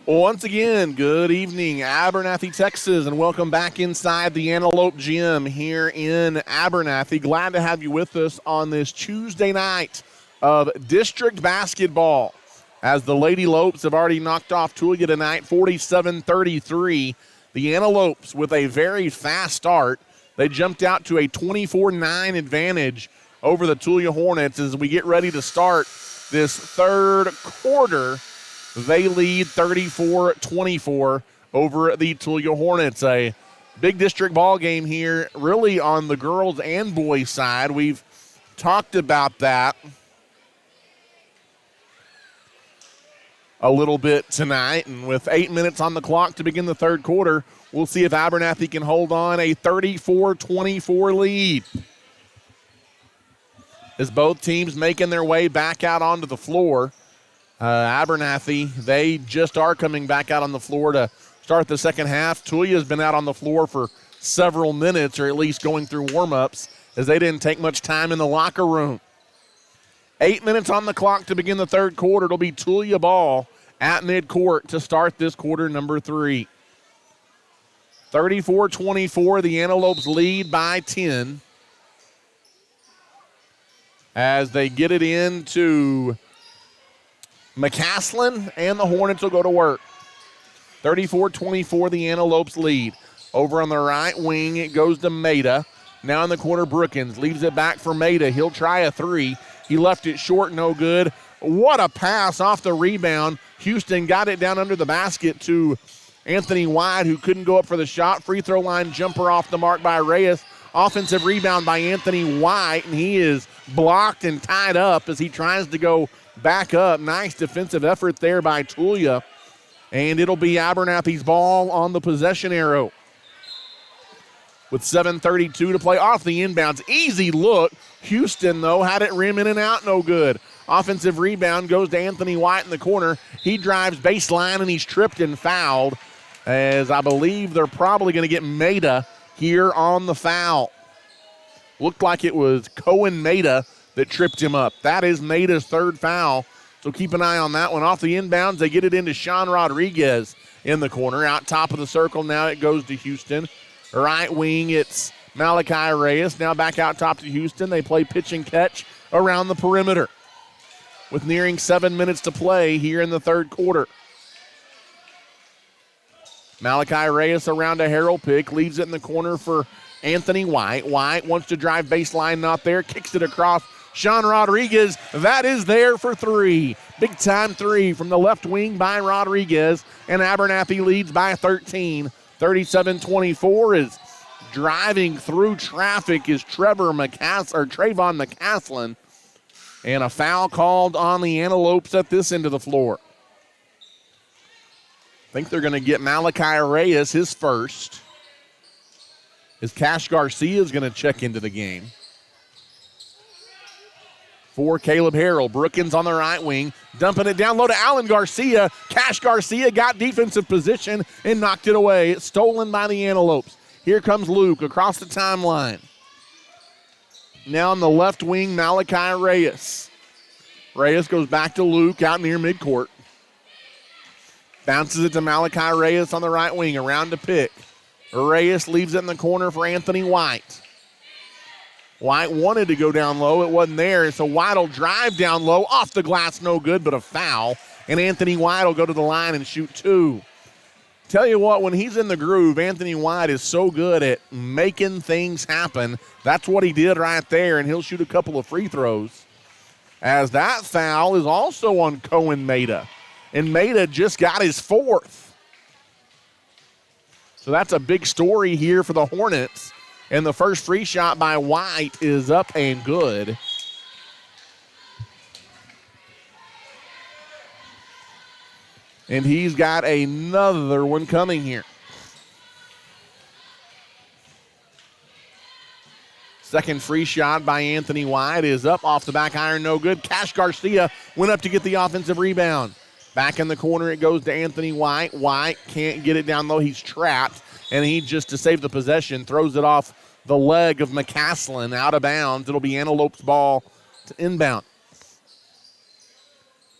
Once again, good evening, Abernathy, Texas, and welcome back inside the Antelope Gym here in Abernathy. Glad to have you with us on this Tuesday night of district basketball, as the Lady Lopes have already knocked off Tulia tonight, 47-33. The Antelopes with a very fast start. They jumped out to a 24-9 advantage over the Tulia Hornets as we get ready to start this third quarter. They lead 34-24 over the Tulia Hornets. A big district ball game here, really on the girls and boys side. We've talked about that a little bit tonight, and with 8 minutes on the clock to begin the third quarter, we'll see if Abernathy can hold on a 34-24 lead. As both teams making their way back out onto the floor. Abernathy, they just are coming back out on the floor to start the second half. Tulia's been out on the floor for several minutes, or at least going through warm-ups, as they didn't take much time in the locker room. 8 minutes on the clock to begin the third quarter. It'll be Tulia ball at midcourt to start this quarter number 3. 34-24, the Antelopes lead by 10 as they get it into McCaslin, and the Hornets will go to work. 34-24, the Antelopes lead. Over on the right wing, it goes to Maida. Now in the corner, Brookins leaves it back for Maida. He'll try a 3. He left it short, no good. What a pass off the rebound. Houston got it down under the basket to Anthony White, who couldn't go up for the shot. Free throw line jumper off the mark by Reyes. Offensive rebound by Anthony White, and he is blocked and tied up as he tries to go back up. Nice defensive effort there by Tulia. And it'll be Abernathy's ball on the possession arrow. with 7:32 to play. Off the inbounds. Easy look. Houston, though, had it rim in and out. No good. Offensive rebound goes to Anthony White in the corner. He drives baseline, and he's tripped and fouled, as I believe they're probably going to get Maida here on the foul. Looked like it was Cohen Maida that tripped him up. That is Maida's third foul, so keep an eye on that one. Off the inbounds, they get it into Sean Rodriguez in the corner. Out top of the circle, now it goes to Houston. Right wing, it's Malachi Reyes. Now back out top to Houston. They play pitch and catch around the perimeter with nearing 7 minutes to play here in the third quarter. Malachi Reyes around a Harold pick, leaves it in the corner for Anthony White. White wants to drive baseline, not there, kicks it across. Sean Rodriguez, that is there for three. Big time three from the left wing by Rodriguez, and Abernathy leads by 13. 37-24 is driving through traffic is Trayvon McCaslin, and a foul called on the Antelopes at this end of the floor. I think they're going to get Malachi Reyes his first, as Cash Garcia is going to check into the game. For Caleb Harrell, Brookins on the right wing, dumping it down low to Alan Garcia. Cash Garcia got defensive position and knocked it away. It's stolen by the Antelopes. Here comes Luke across the timeline. Now on the left wing, Malachi Reyes. Reyes goes back to Luke out near midcourt. Bounces it to Malachi Reyes on the right wing, around to pick. Reyes leaves it in the corner for Anthony White. White wanted to go down low. It wasn't there, so White will drive down low. Off the glass, no good, but a foul. And Anthony White will go to the line and shoot two. Tell you what, when he's in the groove, Anthony White is so good at making things happen. That's what he did right there, and he'll shoot a couple of free throws. As that foul is also on Cohen Maida. And Maida just got his fourth. So that's a big story here for the Hornets. And the first free shot by White is up and good. And he's got another one coming here. Second free shot by Anthony White is up off the back iron, no good. Cash Garcia went up to get the offensive rebound. Back in the corner, it goes to Anthony White. White can't get it down low. He's trapped. And he, just to save the possession, throws it off the leg of McCaslin out of bounds. It'll be Antelope's ball to inbound,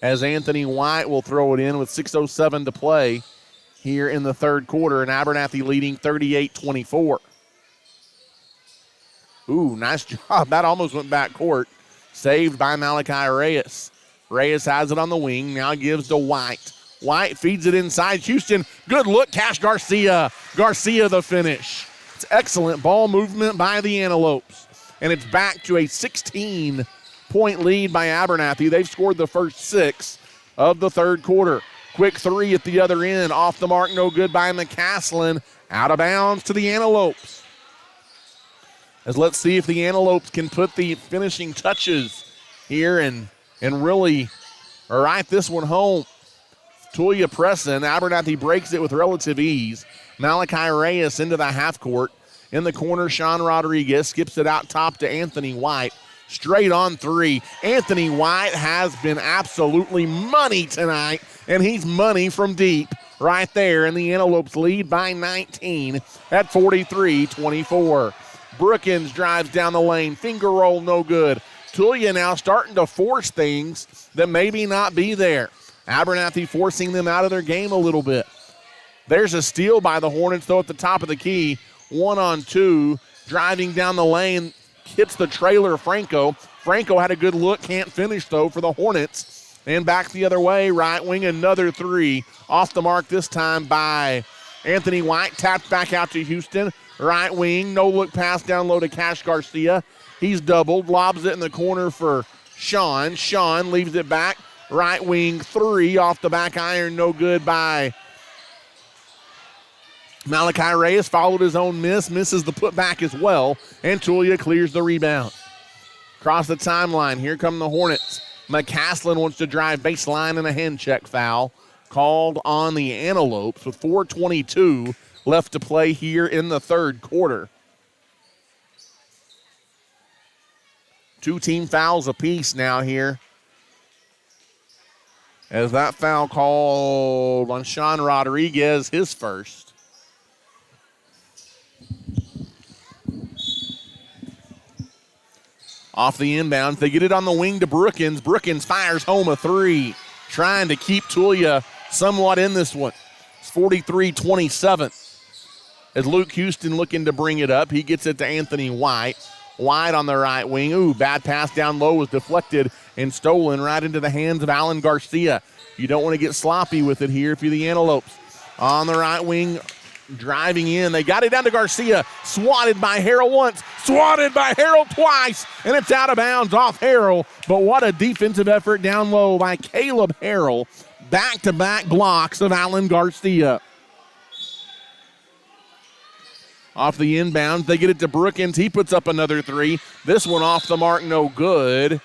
as Anthony White will throw it in with 6:07 to play here in the third quarter, and Abernathy leading 38-24. Ooh, nice job. That almost went back court. Saved by Malachi Reyes. Reyes has it on the wing, now gives to White. White feeds it inside Houston. Good look, Cash Garcia. Garcia the finish. It's excellent ball movement by the Antelopes. And it's back to a 16-point lead by Abernathy. They've scored the first 6 of the third quarter. Quick three at the other end. Off the mark, no good by McCaslin. Out of bounds to the Antelopes. As let's see if the Antelopes can put the finishing touches here and really write this one home. Tulia pressing. Abernathy breaks it with relative ease. Malachi Reyes into the half court. In the corner, Sean Rodriguez skips it out top to Anthony White. Straight on three. Anthony White has been absolutely money tonight, and he's money from deep right there. And the Antelopes lead by 19 at 43-24. Brookins drives down the lane. Finger roll, no good. Tulia now starting to force things that maybe not be there. Abernathy forcing them out of their game a little bit. There's a steal by the Hornets, though, at the top of the key. 1-on-2, driving down the lane, hits the trailer, Franco. Franco had a good look, can't finish, though, for the Hornets. And back the other way, right wing, another three. Off the mark this time by Anthony White. Tapped back out to Houston. Right wing, no look pass down low to Cash Garcia. He's doubled, lobs it in the corner for Sean. Sean leaves it back. Right wing three off the back iron, no good by Malachi Reyes. Followed his own miss, misses the putback as well, and Tulia clears the rebound. Across the timeline, here come the Hornets. McCaslin wants to drive baseline and a hand check foul called on the Antelopes with 4:22 left to play here in the third quarter. 2 team fouls apiece now here. As that foul called on Sean Rodriguez, his first. Off the inbound, they get it on the wing to Brookins. Brookins fires home a three, trying to keep Tulia somewhat in this one. It's 43-27. As Luke Houston looking to bring it up, he gets it to Anthony White. White on the right wing. Ooh, bad pass down low was deflected and stolen right into the hands of Alan Garcia. You don't want to get sloppy with it here if you're the Antelopes. On the right wing, driving in. They got it down to Garcia. Swatted by Harrell once. Swatted by Harrell twice. And it's out of bounds off Harrell. But what a defensive effort down low by Caleb Harrell. Back-to-back blocks of Alan Garcia. Off the inbound, they get it to Brookins. He puts up another three. This one off the mark, no good.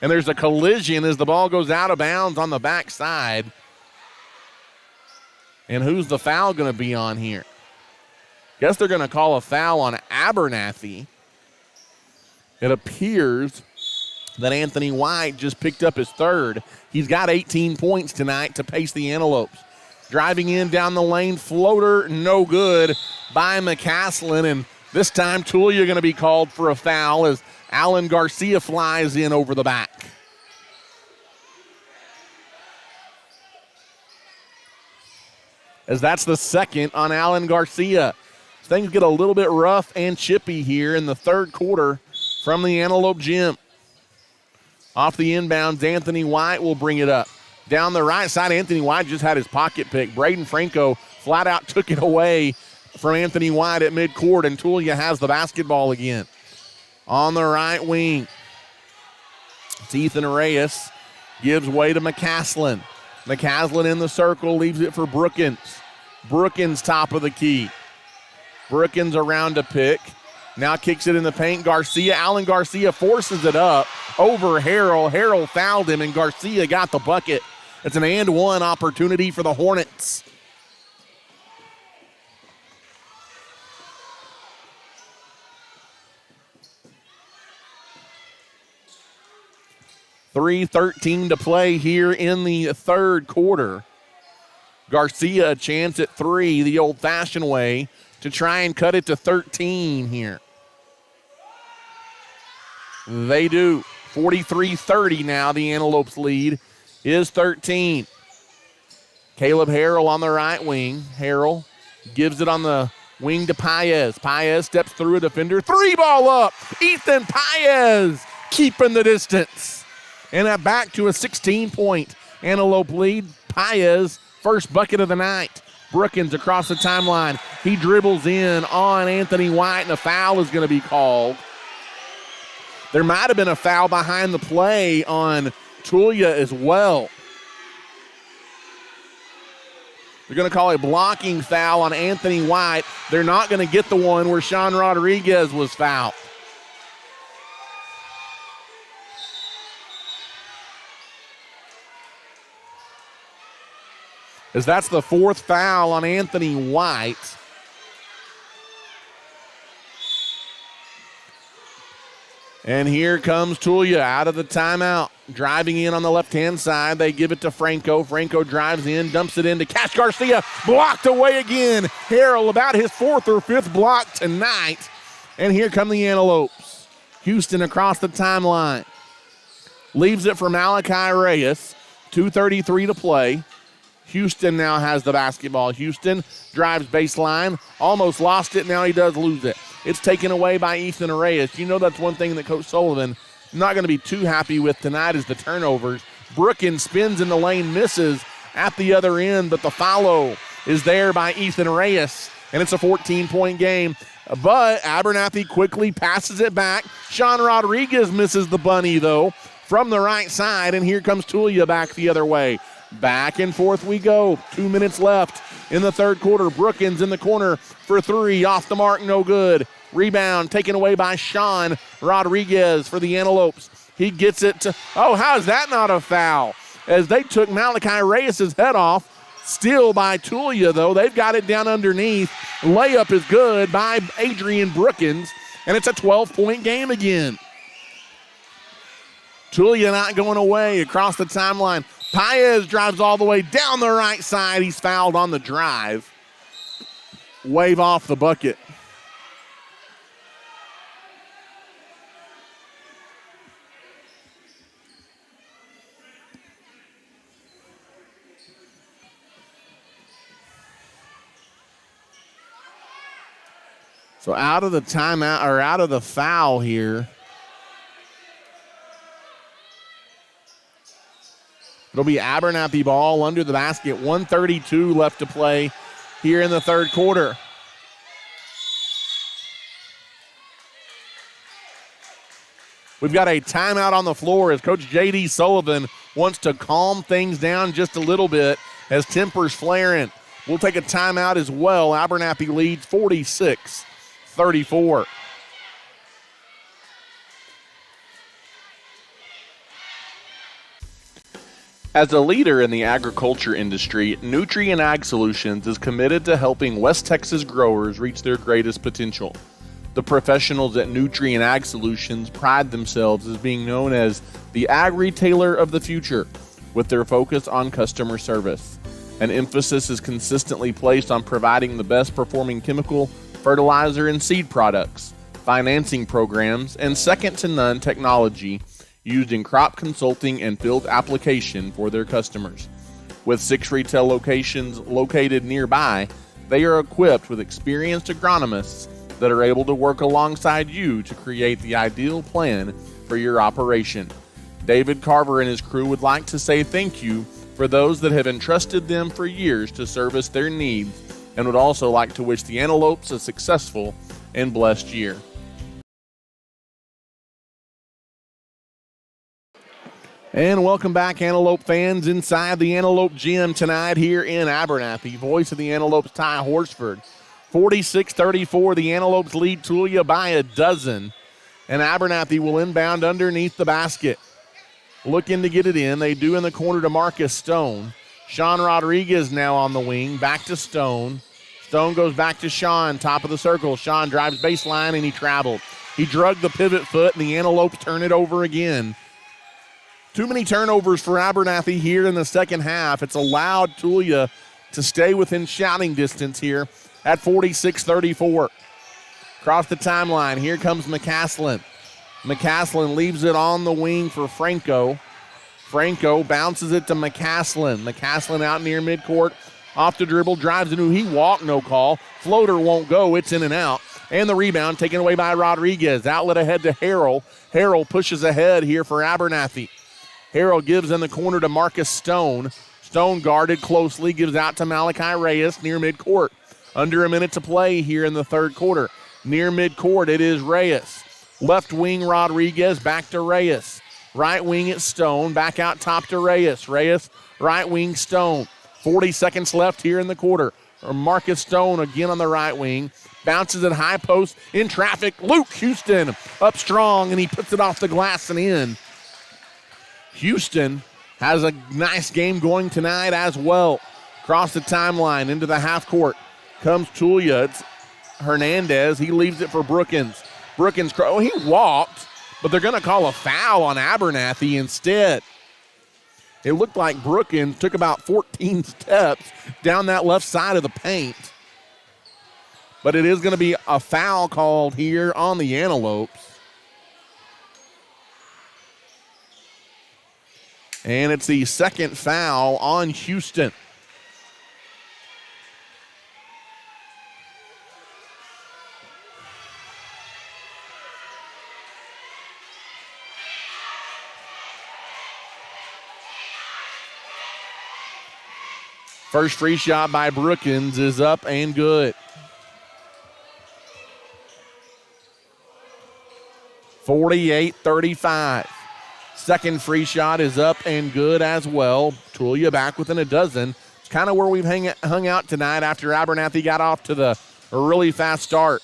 And there's a collision as the ball goes out of bounds on the backside. And who's the foul going to be on here? Guess they're going to call a foul on Abernathy. It appears that Anthony White just picked up his third. He's got 18 points tonight to pace the Antelopes. Driving in down the lane, floater, no good by McCaslin. And this time, Tulia going to be called for a foul as Alan Garcia flies in over the back. As that's the second on Alan Garcia. Things get a little bit rough and chippy here in the third quarter from the Antelope Gym. Off the inbounds, Anthony White will bring it up. Down the right side, Anthony White just had his pocket pick. Braden Franco flat out took it away from Anthony White at midcourt, and Tulia has the basketball again. On the right wing, it's Ethan Reyes. Gives way to McCaslin. McCaslin in the circle, leaves it for Brookins. Brookins top of the key. Brookins around to pick. Now kicks it in the paint. Garcia, Alan Garcia forces it up over Harrell. Harrell fouled him, and Garcia got the bucket. It's an and one opportunity for the Hornets. .3:13 to play here in the third quarter. Garcia a chance at three the old-fashioned way to try and cut it to 13 here. They do. 43-30 now. The Antelopes lead is 13. Caleb Harrell on the right wing. Harrell gives it on the wing to Paez. Paez steps through a defender. Three ball up. Ethan Paez keeping the distance. And that back to a 16-point Antelope lead. Paez, first bucket of the night. Brookins across the timeline. He dribbles in on Anthony White, and a foul is going to be called. There might have been a foul behind the play on Tulia as well. They're going to call a blocking foul on Anthony White. They're not going to get the one where Sean Rodriguez was fouled. As that's the fourth foul on Anthony White. And here comes Tulia out of the timeout. Driving in on the left-hand side. They give it to Franco. Franco drives in, dumps it into Cash Garcia. Blocked away again. Harrell about his fourth or fifth block tonight. And here come the Antelopes. Houston across the timeline. Leaves it for Malachi Reyes. 2:33 to play. Houston now has the basketball. Houston drives baseline. Almost lost it. Now he does lose it. It's taken away by Ethan Reyes. You know that's one thing that Coach Sullivan not going to be too happy with tonight is the turnovers. Brookins spins in the lane, misses at the other end, but the follow is there by Ethan Reyes, and it's a 14-point game. But Abernathy quickly passes it back. Sean Rodriguez misses the bunny, though, from the right side, and here comes Tulia back the other way. Back and forth we go. 2 minutes left in the third quarter. Brookins in the corner for three. Off the mark, no good. Rebound taken away by Sean Rodriguez for the Antelopes. He gets it to, how is that not a foul? As they took Malachi Reyes' head off. Still by Tulia, though. They've got it down underneath. Layup is good by Adrian Brookins, and it's a 12-point game again. Tulia not going away across the timeline. Paez drives all the way down the right side. He's fouled on the drive. Wave off the bucket. So out of the timeout, or out of the foul here. It'll be Abernathy ball under the basket. 1:32 left to play here in the third quarter. We've got a timeout on the floor as Coach J.D. Sullivan wants to calm things down just a little bit as tempers flaring. We'll take a timeout as well. Abernathy leads 46-34. As a leader in the agriculture industry, Nutrien Ag Solutions is committed to helping West Texas growers reach their greatest potential. The professionals at Nutrien Ag Solutions pride themselves as being known as the ag retailer of the future, with their focus on customer service. An emphasis is consistently placed on providing the best performing chemical, fertilizer, and seed products, financing programs, and second-to-none technology used in crop consulting and field application for their customers. With 6 retail locations located nearby, they are equipped with experienced agronomists that are able to work alongside you to create the ideal plan for your operation. David Carver and his crew would like to say thank you for those that have entrusted them for years to service their needs, and would also like to wish the Antelopes a successful and blessed year. And welcome back, Antelope fans, inside the Antelope Gym tonight here in Abernathy. Voice of the Antelopes, Ty Horsford. 46-34, the Antelopes lead Tulia by a dozen. And Abernathy will inbound underneath the basket. Looking to get it in. They do in the corner to Marcus Stone. Sean Rodriguez now on the wing. Back to Stone. Stone goes back to Sean, top of the circle. Sean drives baseline, and he traveled. He drugged the pivot foot, and the Antelopes turn it over again. Too many turnovers for Abernathy here in the second half. It's allowed Tulia to stay within shouting distance here at 46-34. Across the timeline, here comes McCaslin. McCaslin leaves it on the wing for Franco. Franco bounces it to McCaslin. McCaslin out near midcourt. Off the dribble, drives into, he walked, no call. Floater won't go, it's in and out. And the rebound taken away by Rodriguez. Outlet ahead to Harrell. Harrell pushes ahead here for Abernathy. Harrell gives in the corner to Marcus Stone. Stone guarded closely, gives out to Malachi Reyes near midcourt. Under a minute to play here in the third quarter. Near midcourt, it is Reyes. Left wing, Rodriguez, back to Reyes. Right wing, it's Stone, back out top to Reyes. Reyes, right wing, Stone. 40 seconds left here in the quarter. Marcus Stone again on the right wing. Bounces at high post, in traffic. Luke Houston up strong, and he puts it off the glass and in. Houston has a nice game going tonight as well. Across the timeline into the half court comes Tulia. It's Hernandez. He leaves it for Brookins. Brookins, he walked, but they're going to call a foul on Abernathy instead. It looked like Brookins took about 14 steps down that left side of the paint. But it is going to be a foul called here on the Antelopes. And it's the second foul on Houston. First free shot by Brookins is up and good. 48-35. Second free shot is up and good as well. Tulia back within a dozen. It's kind of where we've hung out tonight after Abernathy got off to the really fast start.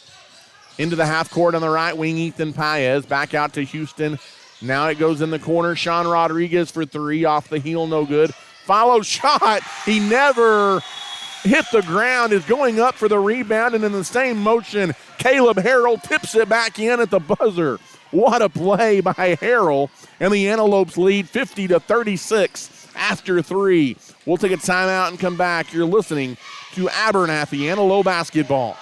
Into the half court on the right wing, Ethan Paez. Back out to Houston. Now it goes in the corner. Sean Rodriguez for three. Off the heel, no good. Follow shot. He never hit the ground. Is going up for the rebound, and in the same motion, Caleb Harrell tips it back in at the buzzer. What a play by Harrell, and the Antelopes lead 50-36 after 3. We'll take a timeout and come back. You're listening to Abernathy Antelope Basketball.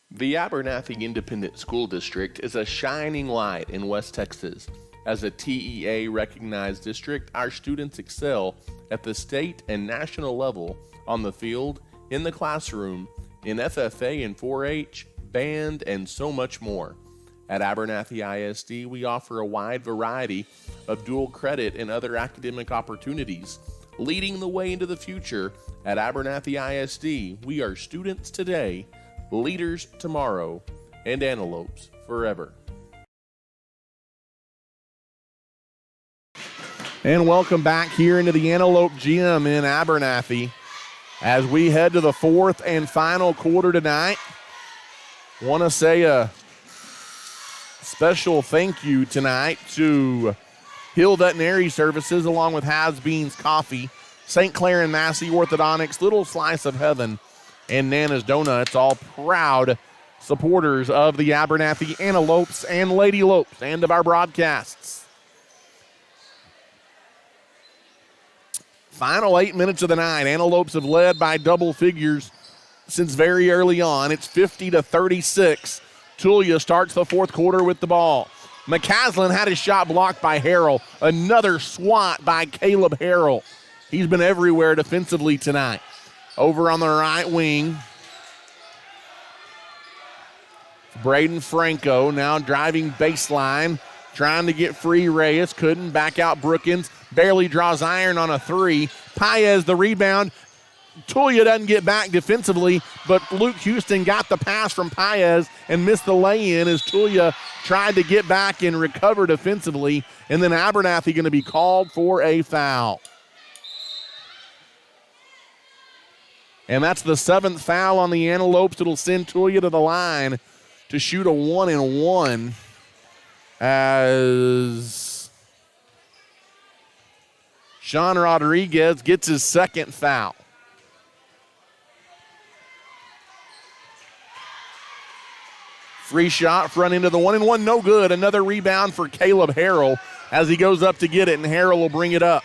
The Abernathy Independent School District is a shining light in West Texas. As a TEA-recognized district, our students excel at the state and national level on the field, in the classroom, in FFA and 4-H, band, and so much more. At Abernathy ISD, we offer a wide variety of dual credit and other academic opportunities. Leading the way into the future, at Abernathy ISD, we are students today, leaders tomorrow, and antelopes forever. And welcome back here into the Antelope Gym in Abernathy as we head to the fourth and final quarter tonight. Want to say a special thank you tonight to Hill Veterinary Services along with Has Beans Coffee, St. Clair and Massey Orthodontics, Little Slice of Heaven, and Nana's Donuts, all proud supporters of the Abernathy Antelopes and Lady Lopes and of our broadcasts. Final 8 minutes of the night. Antelopes have led by double figures since very early on. It's 50-36. Tulia starts the fourth quarter with the ball. McCaslin had his shot blocked by Harrell. Another swat by Caleb Harrell. He's been everywhere defensively tonight. Over on the right wing, Braden Franco now driving baseline, trying to get free. Reyes couldn't. Back out Brookins. Barely draws iron on a three. Paez the rebound. Tulia doesn't get back defensively, but Luke Houston got the pass from Paez and missed the lay-in as Tulia tried to get back and recover defensively. And then Abernathy going to be called for a foul. And that's the 7th foul on the Antelopes. It'll send Tulia to the line to shoot a 1-and-1 as Sean Rodriguez gets his second foul. Free shot, front into the 1-and-1, no good. Another rebound for Caleb Harrell as he goes up to get it, and Harrell will bring it up.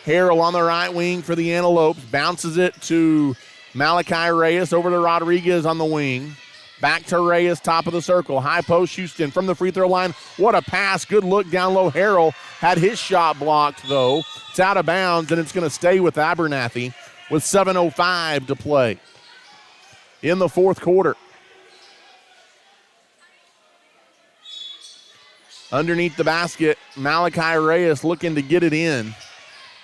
Harrell on the right wing for the Antelopes, bounces it to Malachi Reyes over to Rodriguez on the wing. Back to Reyes, top of the circle. High post, Houston from the free throw line. What a pass. Good look down low. Harrell had his shot blocked, though. It's out of bounds, and it's going to stay with Abernathy with 7:05 to play in the fourth quarter. Underneath the basket, Malachi Reyes looking to get it in.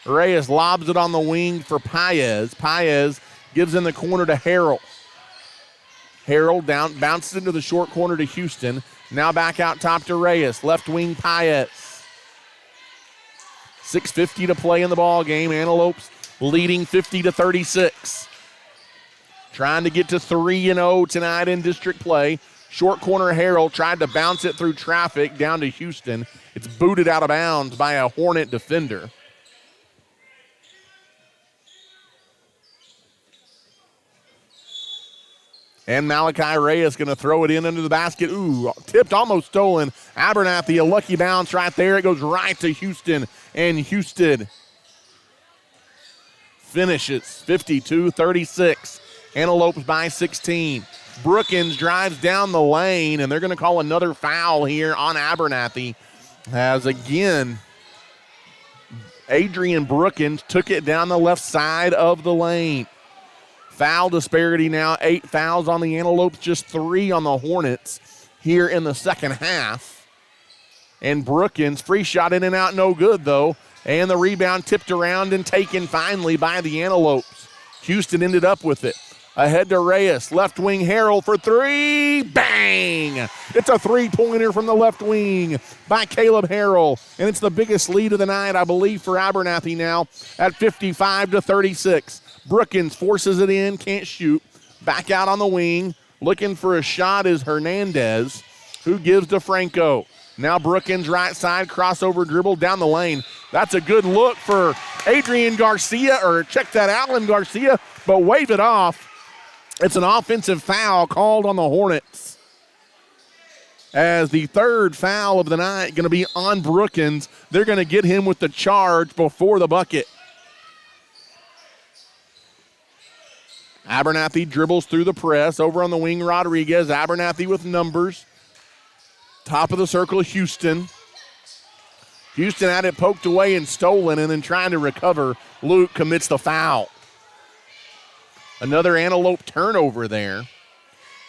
Reyes lobs it on the wing for Paez. Paez gives in the corner to Harrell. Harrell down, bounces into the short corner to Houston. Now back out top to Reyes. Left wing Paez. 6:50 to play in the ball game. Antelopes leading 50-36. Trying to get to 3-0 tonight in district play. Short corner Harrell tried to bounce it through traffic down to Houston. It's booted out of bounds by a Hornet defender. And Malachi Reyes going to throw it in under the basket. Ooh, tipped, almost stolen. Abernathy, a lucky bounce right there. It goes right to Houston, and Houston finishes 52-36. Antelopes by 16. Brookins drives down the lane, and they're going to call another foul here on Abernathy. As again, Adrian Brookins took it down the left side of the lane. Foul disparity now, 8 fouls on the Antelopes, just 3 on the Hornets here in the second half. And Brookins, free shot in and out, no good though. And the rebound tipped around and taken finally by the Antelopes. Houston ended up with it. Ahead to Reyes, left wing Harrell for 3, bang! It's a three-pointer from the left wing by Caleb Harrell. And it's the biggest lead of the night, I believe, for Abernathy now at 55-36. Brookins forces it in, can't shoot. Back out on the wing, looking for a shot is Hernandez, who gives to Franco. Now Brookins right side, crossover dribble down the lane. That's a good look for Adrian Garcia, or check that, Alan Garcia, but wave it off. It's an offensive foul called on the Hornets as the third foul of the night going to be on Brookins. They're going to get him with the charge before the bucket. Abernathy dribbles through the press. Over on the wing, Rodriguez. Abernathy with numbers. Top of the circle, Houston. Houston had it poked away and stolen, and then trying to recover. Luke commits the foul. Another Antelope turnover there.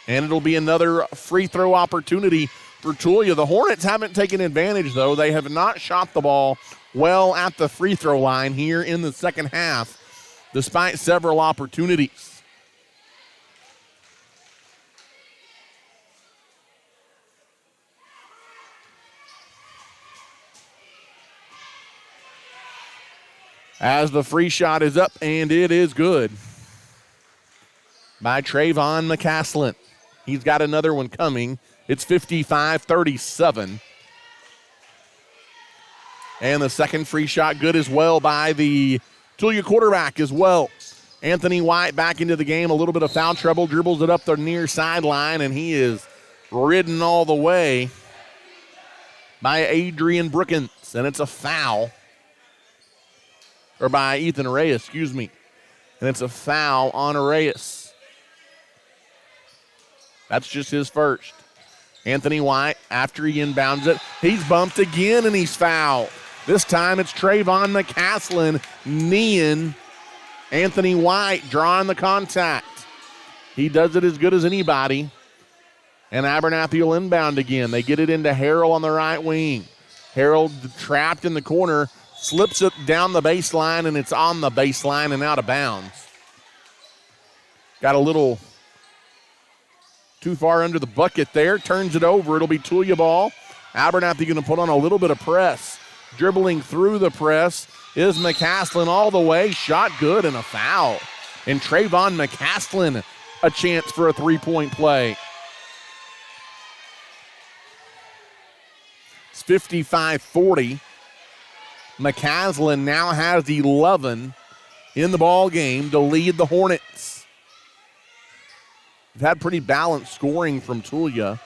And it'll be another free throw opportunity for Tulia. The Hornets haven't taken advantage, though. They have not shot the ball well at the free throw line here in the second half, despite several opportunities. As the free shot is up, and it is good by Trayvon McCaslin. He's got another one coming. It's 55-37. And the second free shot good as well by the Tulia quarterback as well. Anthony White back into the game. A little bit of foul trouble. Dribbles it up the near sideline, and he is ridden all the way by Adrian Brookins. And it's a foul. Or by Ethan Reyes, excuse me. And it's a foul on Reyes. That's just his first. Anthony White, after he inbounds it, he's bumped again and he's fouled. This time it's Trayvon McCaslin kneeing Anthony White, drawing the contact. He does it as good as anybody. And Abernathy will inbound again. They get it into Harrell on the right wing. Harrell trapped in the corner, slips it down the baseline, and it's on the baseline and out of bounds. Got a little too far under the bucket there. Turns it over. It'll be Tulia ball. Abernathy going to put on a little bit of press. Dribbling through the press is McCaslin all the way. Shot good and a foul. And Trayvon McCaslin a chance for a three-point play. It's 55-40. McCaslin now has 11 in the ball game to lead the Hornets. We've had pretty balanced scoring from Tulia.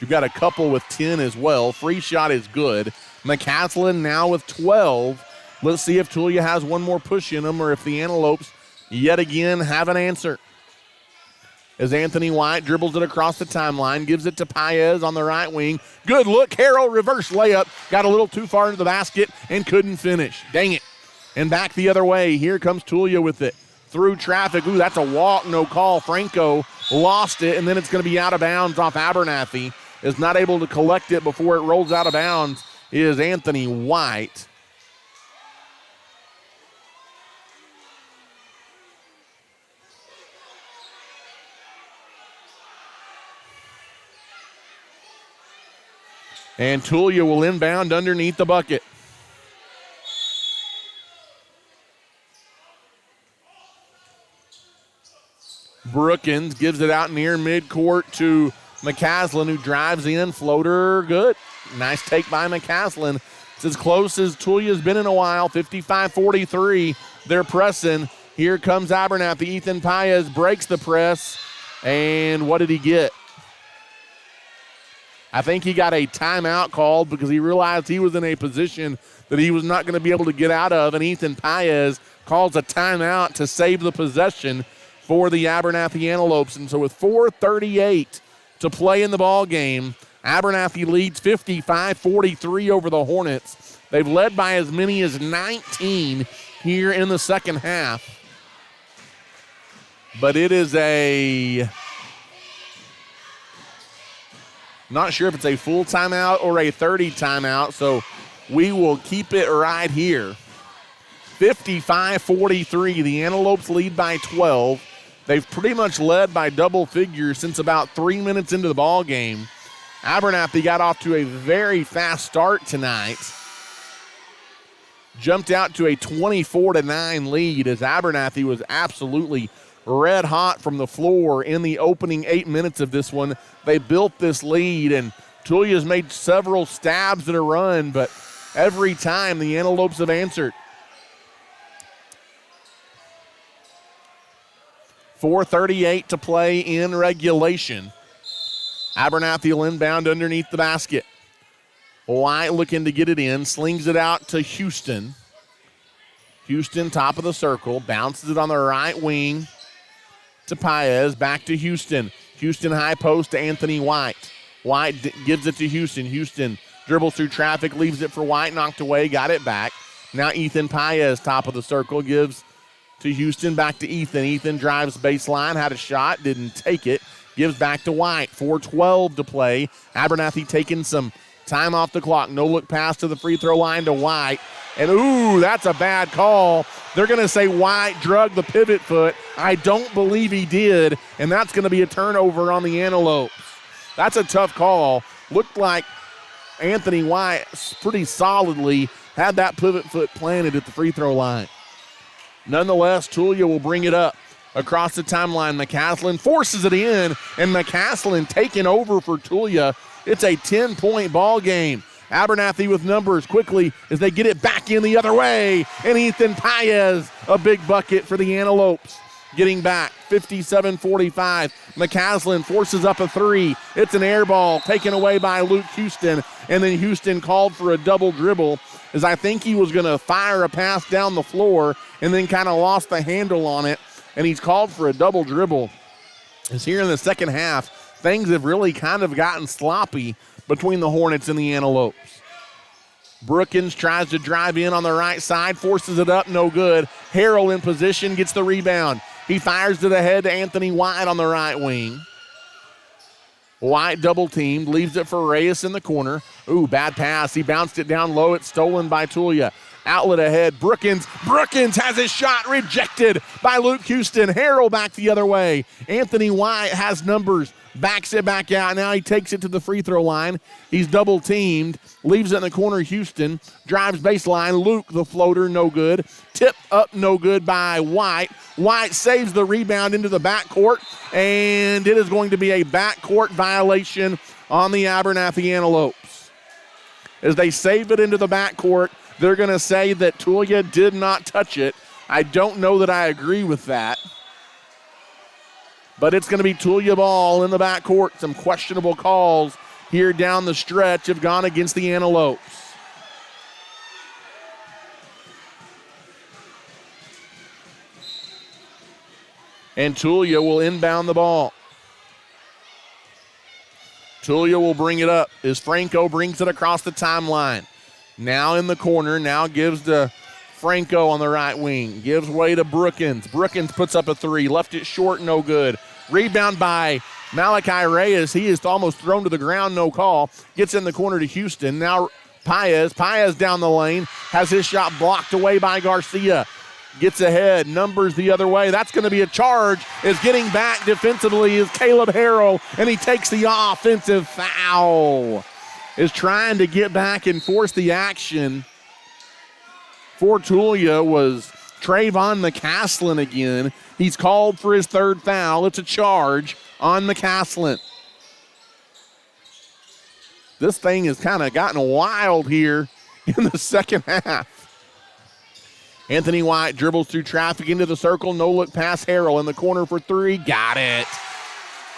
You've got a couple with 10 as well. Free shot is good. McCaslin now with 12. Let's see if Tulia has one more push in them or if the Antelopes yet again have an answer. As Anthony White dribbles it across the timeline, gives it to Paez on the right wing. Good look. Harrell reverse layup. Got a little too far into the basket and couldn't finish. Dang it. And back the other way. Here comes Tulia with it. Through traffic. Ooh, that's a walk, no call. Franco lost it, and then it's going to be out of bounds off Abernathy. Is not able to collect it before it rolls out of bounds is Anthony White. And Tulia will inbound underneath the bucket. Brookins gives it out near midcourt to McCaslin, who drives in. Floater, good. Nice take by McCaslin. It's as close as Tulia's been in a while. 55-43. They're pressing. Here comes Abernathy. Ethan Paez breaks the press. And what did he get? I think he got a timeout called because he realized he was in a position that he was not going to be able to get out of. And Ethan Paez calls a timeout to save the possession for the Abernathy Antelopes. And so with 4:38 to play in the ball game, Abernathy leads 55-43 over the Hornets. They've led by as many as 19 here in the second half. But it is not sure if it's a full timeout or a 30 timeout, so we will keep it right here. 55-43, the Antelopes lead by 12. They've pretty much led by double figures since about 3 minutes into the ball game. Abernathy got off to a very fast start tonight. Jumped out to a 24-9 lead as Abernathy was absolutely red hot from the floor in the opening 8 minutes of this one. They built this lead, and Tulia's made several stabs at a run, but every time the Antelopes have answered. 4:38 to play in regulation. Abernathy will inbound underneath the basket. White looking to get it in, slings it out to Houston. Houston, top of the circle, bounces it on the right wing to Paez, back to Houston. Houston high post to Anthony White. White gives it to Houston. Houston dribbles through traffic, leaves it for White, knocked away, got it back. Now Ethan Paez, top of the circle, gives to Houston, back to Ethan. Ethan drives baseline, had a shot, didn't take it. Gives back to White. 4:12 to play. Abernathy taking some time off the clock. No look pass to the free throw line to White. And, ooh, that's a bad call. They're going to say White drug the pivot foot. I don't believe he did, and that's going to be a turnover on the Antelopes. That's a tough call. Looked like Anthony White pretty solidly had that pivot foot planted at the free throw line. Nonetheless, Tulia will bring it up across the timeline. McCaslin forces it in, and McCaslin taking over for Tulia. It's a 10-point ball game. Abernathy with numbers quickly as they get it back in the other way. And Ethan Paez, a big bucket for the Antelopes. Getting back, 57-45. McCaslin forces up a three. It's an air ball taken away by Luke Houston. And then Houston called for a double dribble as I think he was going to fire a pass down the floor and then kind of lost the handle on it. And he's called for a double dribble. As here in the second half, things have really kind of gotten sloppy between the Hornets and the Antelopes. Brookins tries to drive in on the right side, forces it up, no good. Harrell in position, gets the rebound. He fires it ahead to Anthony White on the right wing. White double teamed, leaves it for Reyes in the corner. Ooh, bad pass. He bounced it down low. It's stolen by Tulia. Outlet ahead. Brookins has his shot rejected by Luke Houston. Harrell back the other way. Anthony White has numbers. Backs it back out. Now he takes it to the free throw line. He's double teamed. Leaves it in the corner. Houston drives baseline. Luke, the floater, no good. Tip up, no good by White. White saves the rebound into the backcourt, and it is going to be a backcourt violation on the Abernathy Antelopes. As they save it into the backcourt, they're going to say that Tulia did not touch it. I don't know that I agree with that. But it's going to be Tulia ball in the backcourt. Some questionable calls here down the stretch have gone against the Antelopes. And Tulia will inbound the ball. Tulia will bring it up as Franco brings it across the timeline. Now in the corner, now gives to Franco on the right wing. Gives way to Brookins. Brookins puts up a three. Left it short, no good. Rebound by Malachi Reyes. He is almost thrown to the ground, no call. Gets in the corner to Houston. Now Paez down the lane. Has his shot blocked away by Garcia. Gets ahead, numbers the other way. That's going to be a charge. Is getting back defensively is Caleb Harrell, and he takes the offensive foul. Is trying to get back and force the action. For Tulia was Trayvon McCaslin again. He's called for his third foul. It's a charge on McCaslin. This thing has kind of gotten wild here in the second half. Anthony White dribbles through traffic into the circle. No look past Harrell in the corner for three. Got it.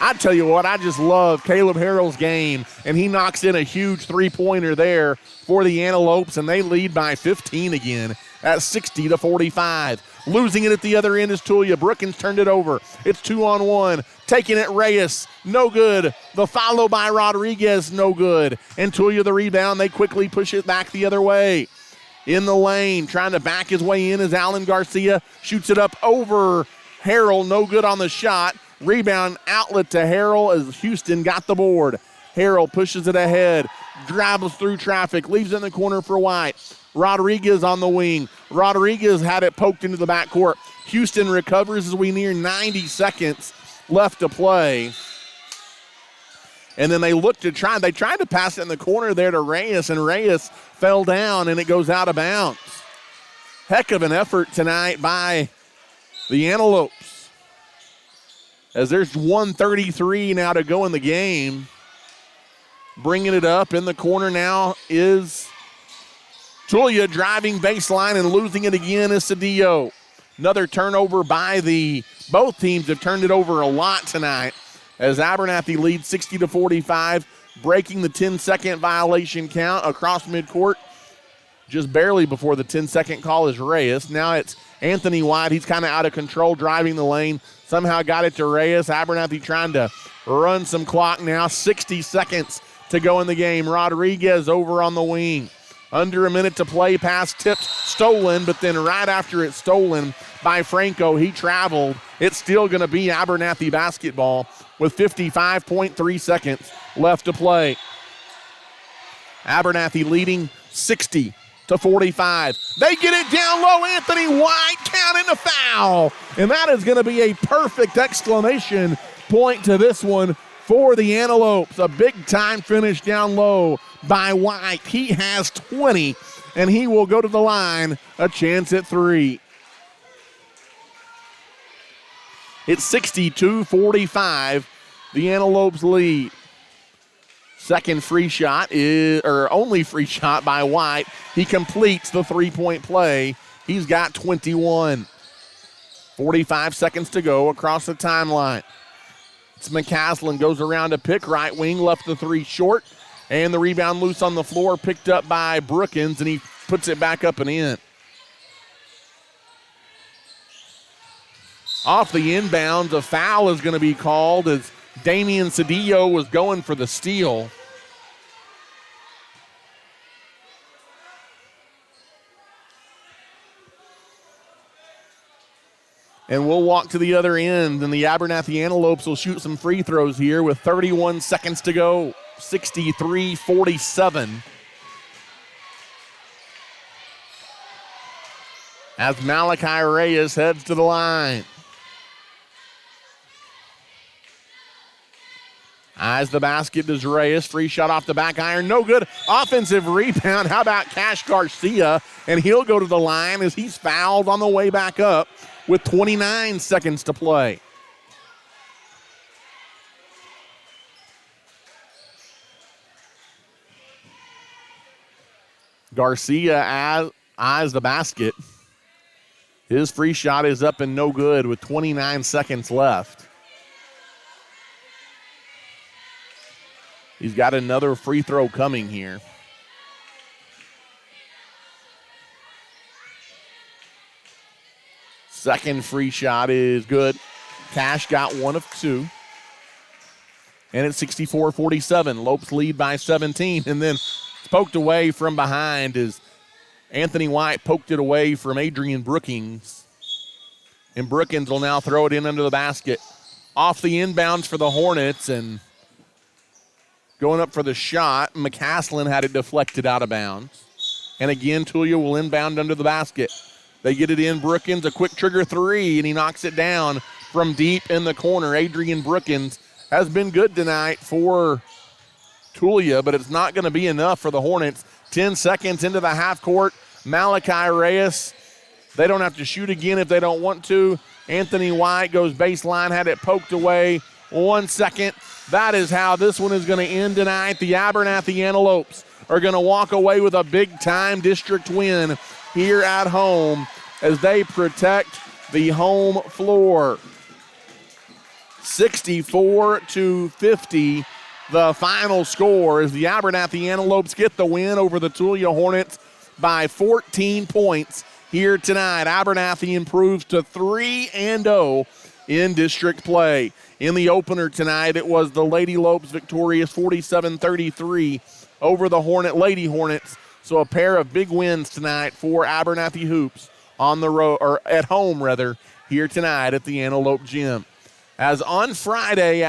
I tell you what, I just love Caleb Harrell's game, and he knocks in a huge three-pointer there for the Antelopes, and they lead by 15 again at 60-45. Losing it at the other end is Tulia. Brookins turned it over. It's 2-on-1. Taking it, Reyes. No good. The follow by Rodriguez, no good. And Tulia the rebound. They quickly push it back the other way. In the lane, trying to back his way in as Alan Garcia shoots it up over Harrell. No good on the shot. Rebound outlet to Harrell as Houston got the board. Harrell pushes it ahead, dribbles through traffic, leaves it in the corner for White. Rodriguez on the wing. Rodriguez had it poked into the backcourt. Houston recovers as we near 90 seconds left to play. And then they tried to pass it in the corner there to Reyes, and Reyes fell down, and it goes out of bounds. Heck of an effort tonight by the Antelopes. As there's 1:33 now to go in the game. Bringing it up in the corner now is Tulia, driving baseline and losing it again is Cedillo. Another turnover by both teams have turned it over a lot tonight. as Abernathy leads 60-45, breaking the 10-second violation count across midcourt. Just barely before the 10-second call is Reyes. Now it's Anthony White. He's kind of out of control driving the lane. Somehow got it to Reyes. Abernathy trying to run some clock now. 60 seconds to go in the game. Rodriguez over on the wing. Under a minute to play. Pass tipped, stolen, but then right after it's stolen by Franco, he traveled. It's still going to be Abernathy basketball with 55.3 seconds left to play. Abernathy leading 60-45. They get it down low. Anthony White counting the foul. And that is going to be a perfect exclamation point to this one for the Antelopes. A big-time finish down low by White. He has 20, and he will go to the line, a chance at 3. It's 62-45, the Antelopes lead. Second free shot only free shot by White. He completes the three-point play. He's got 21. 45 seconds to go across the timeline. It's McCaslin, goes around to pick right wing, left the three short, and the rebound loose on the floor, picked up by Brookins, and he puts it back up and in. Off the inbounds, a foul is going to be called as Damian Cedillo was going for the steal. And we'll walk to the other end, and the Abernathy Antelopes will shoot some free throws here with 31 seconds to go. 63-47. As Malachi Reyes heads to the line. Eyes the basket, does Reyes. Free shot off the back iron. No good. Offensive rebound. How about Cash Garcia? And he'll go to the line as he's fouled on the way back up with 29 seconds to play. Garcia eyes the basket. His free shot is up and no good with 29 seconds left. He's got another free throw coming here. Second free shot is good. Cash got one of two. And it's 64-47. Lopes lead by 17. And then it's poked away from behind as Anthony White poked it away from Adrian Brookings. And Brookings will now throw it in under the basket. Off the inbounds for the Hornets, and going up for the shot, McCaslin had it deflected out of bounds. And again, Tulia will inbound under the basket. They get it in. Brookins, a quick trigger three, and he knocks it down from deep in the corner. Adrian Brookins has been good tonight for Tulia, but it's not going to be enough for the Hornets. 10 seconds into the half court. Malachi Reyes, they don't have to shoot again if they don't want to. Anthony White goes baseline, had it poked away. 1 second. That is how this one is going to end tonight. The Abernathy Antelopes are going to walk away with a big-time district win here at home as they protect the home floor. 64-50, the final score as the Abernathy Antelopes get the win over the Tulia Hornets by 14 points here tonight. Abernathy improves to 3-0 in district play. In the opener tonight, it was the Lady Lopes victorious 47-33 over the Lady Hornets. So a pair of big wins tonight for Abernathy Hoops on the road, or at home rather, here tonight at the Antelope Gym. As on Friday,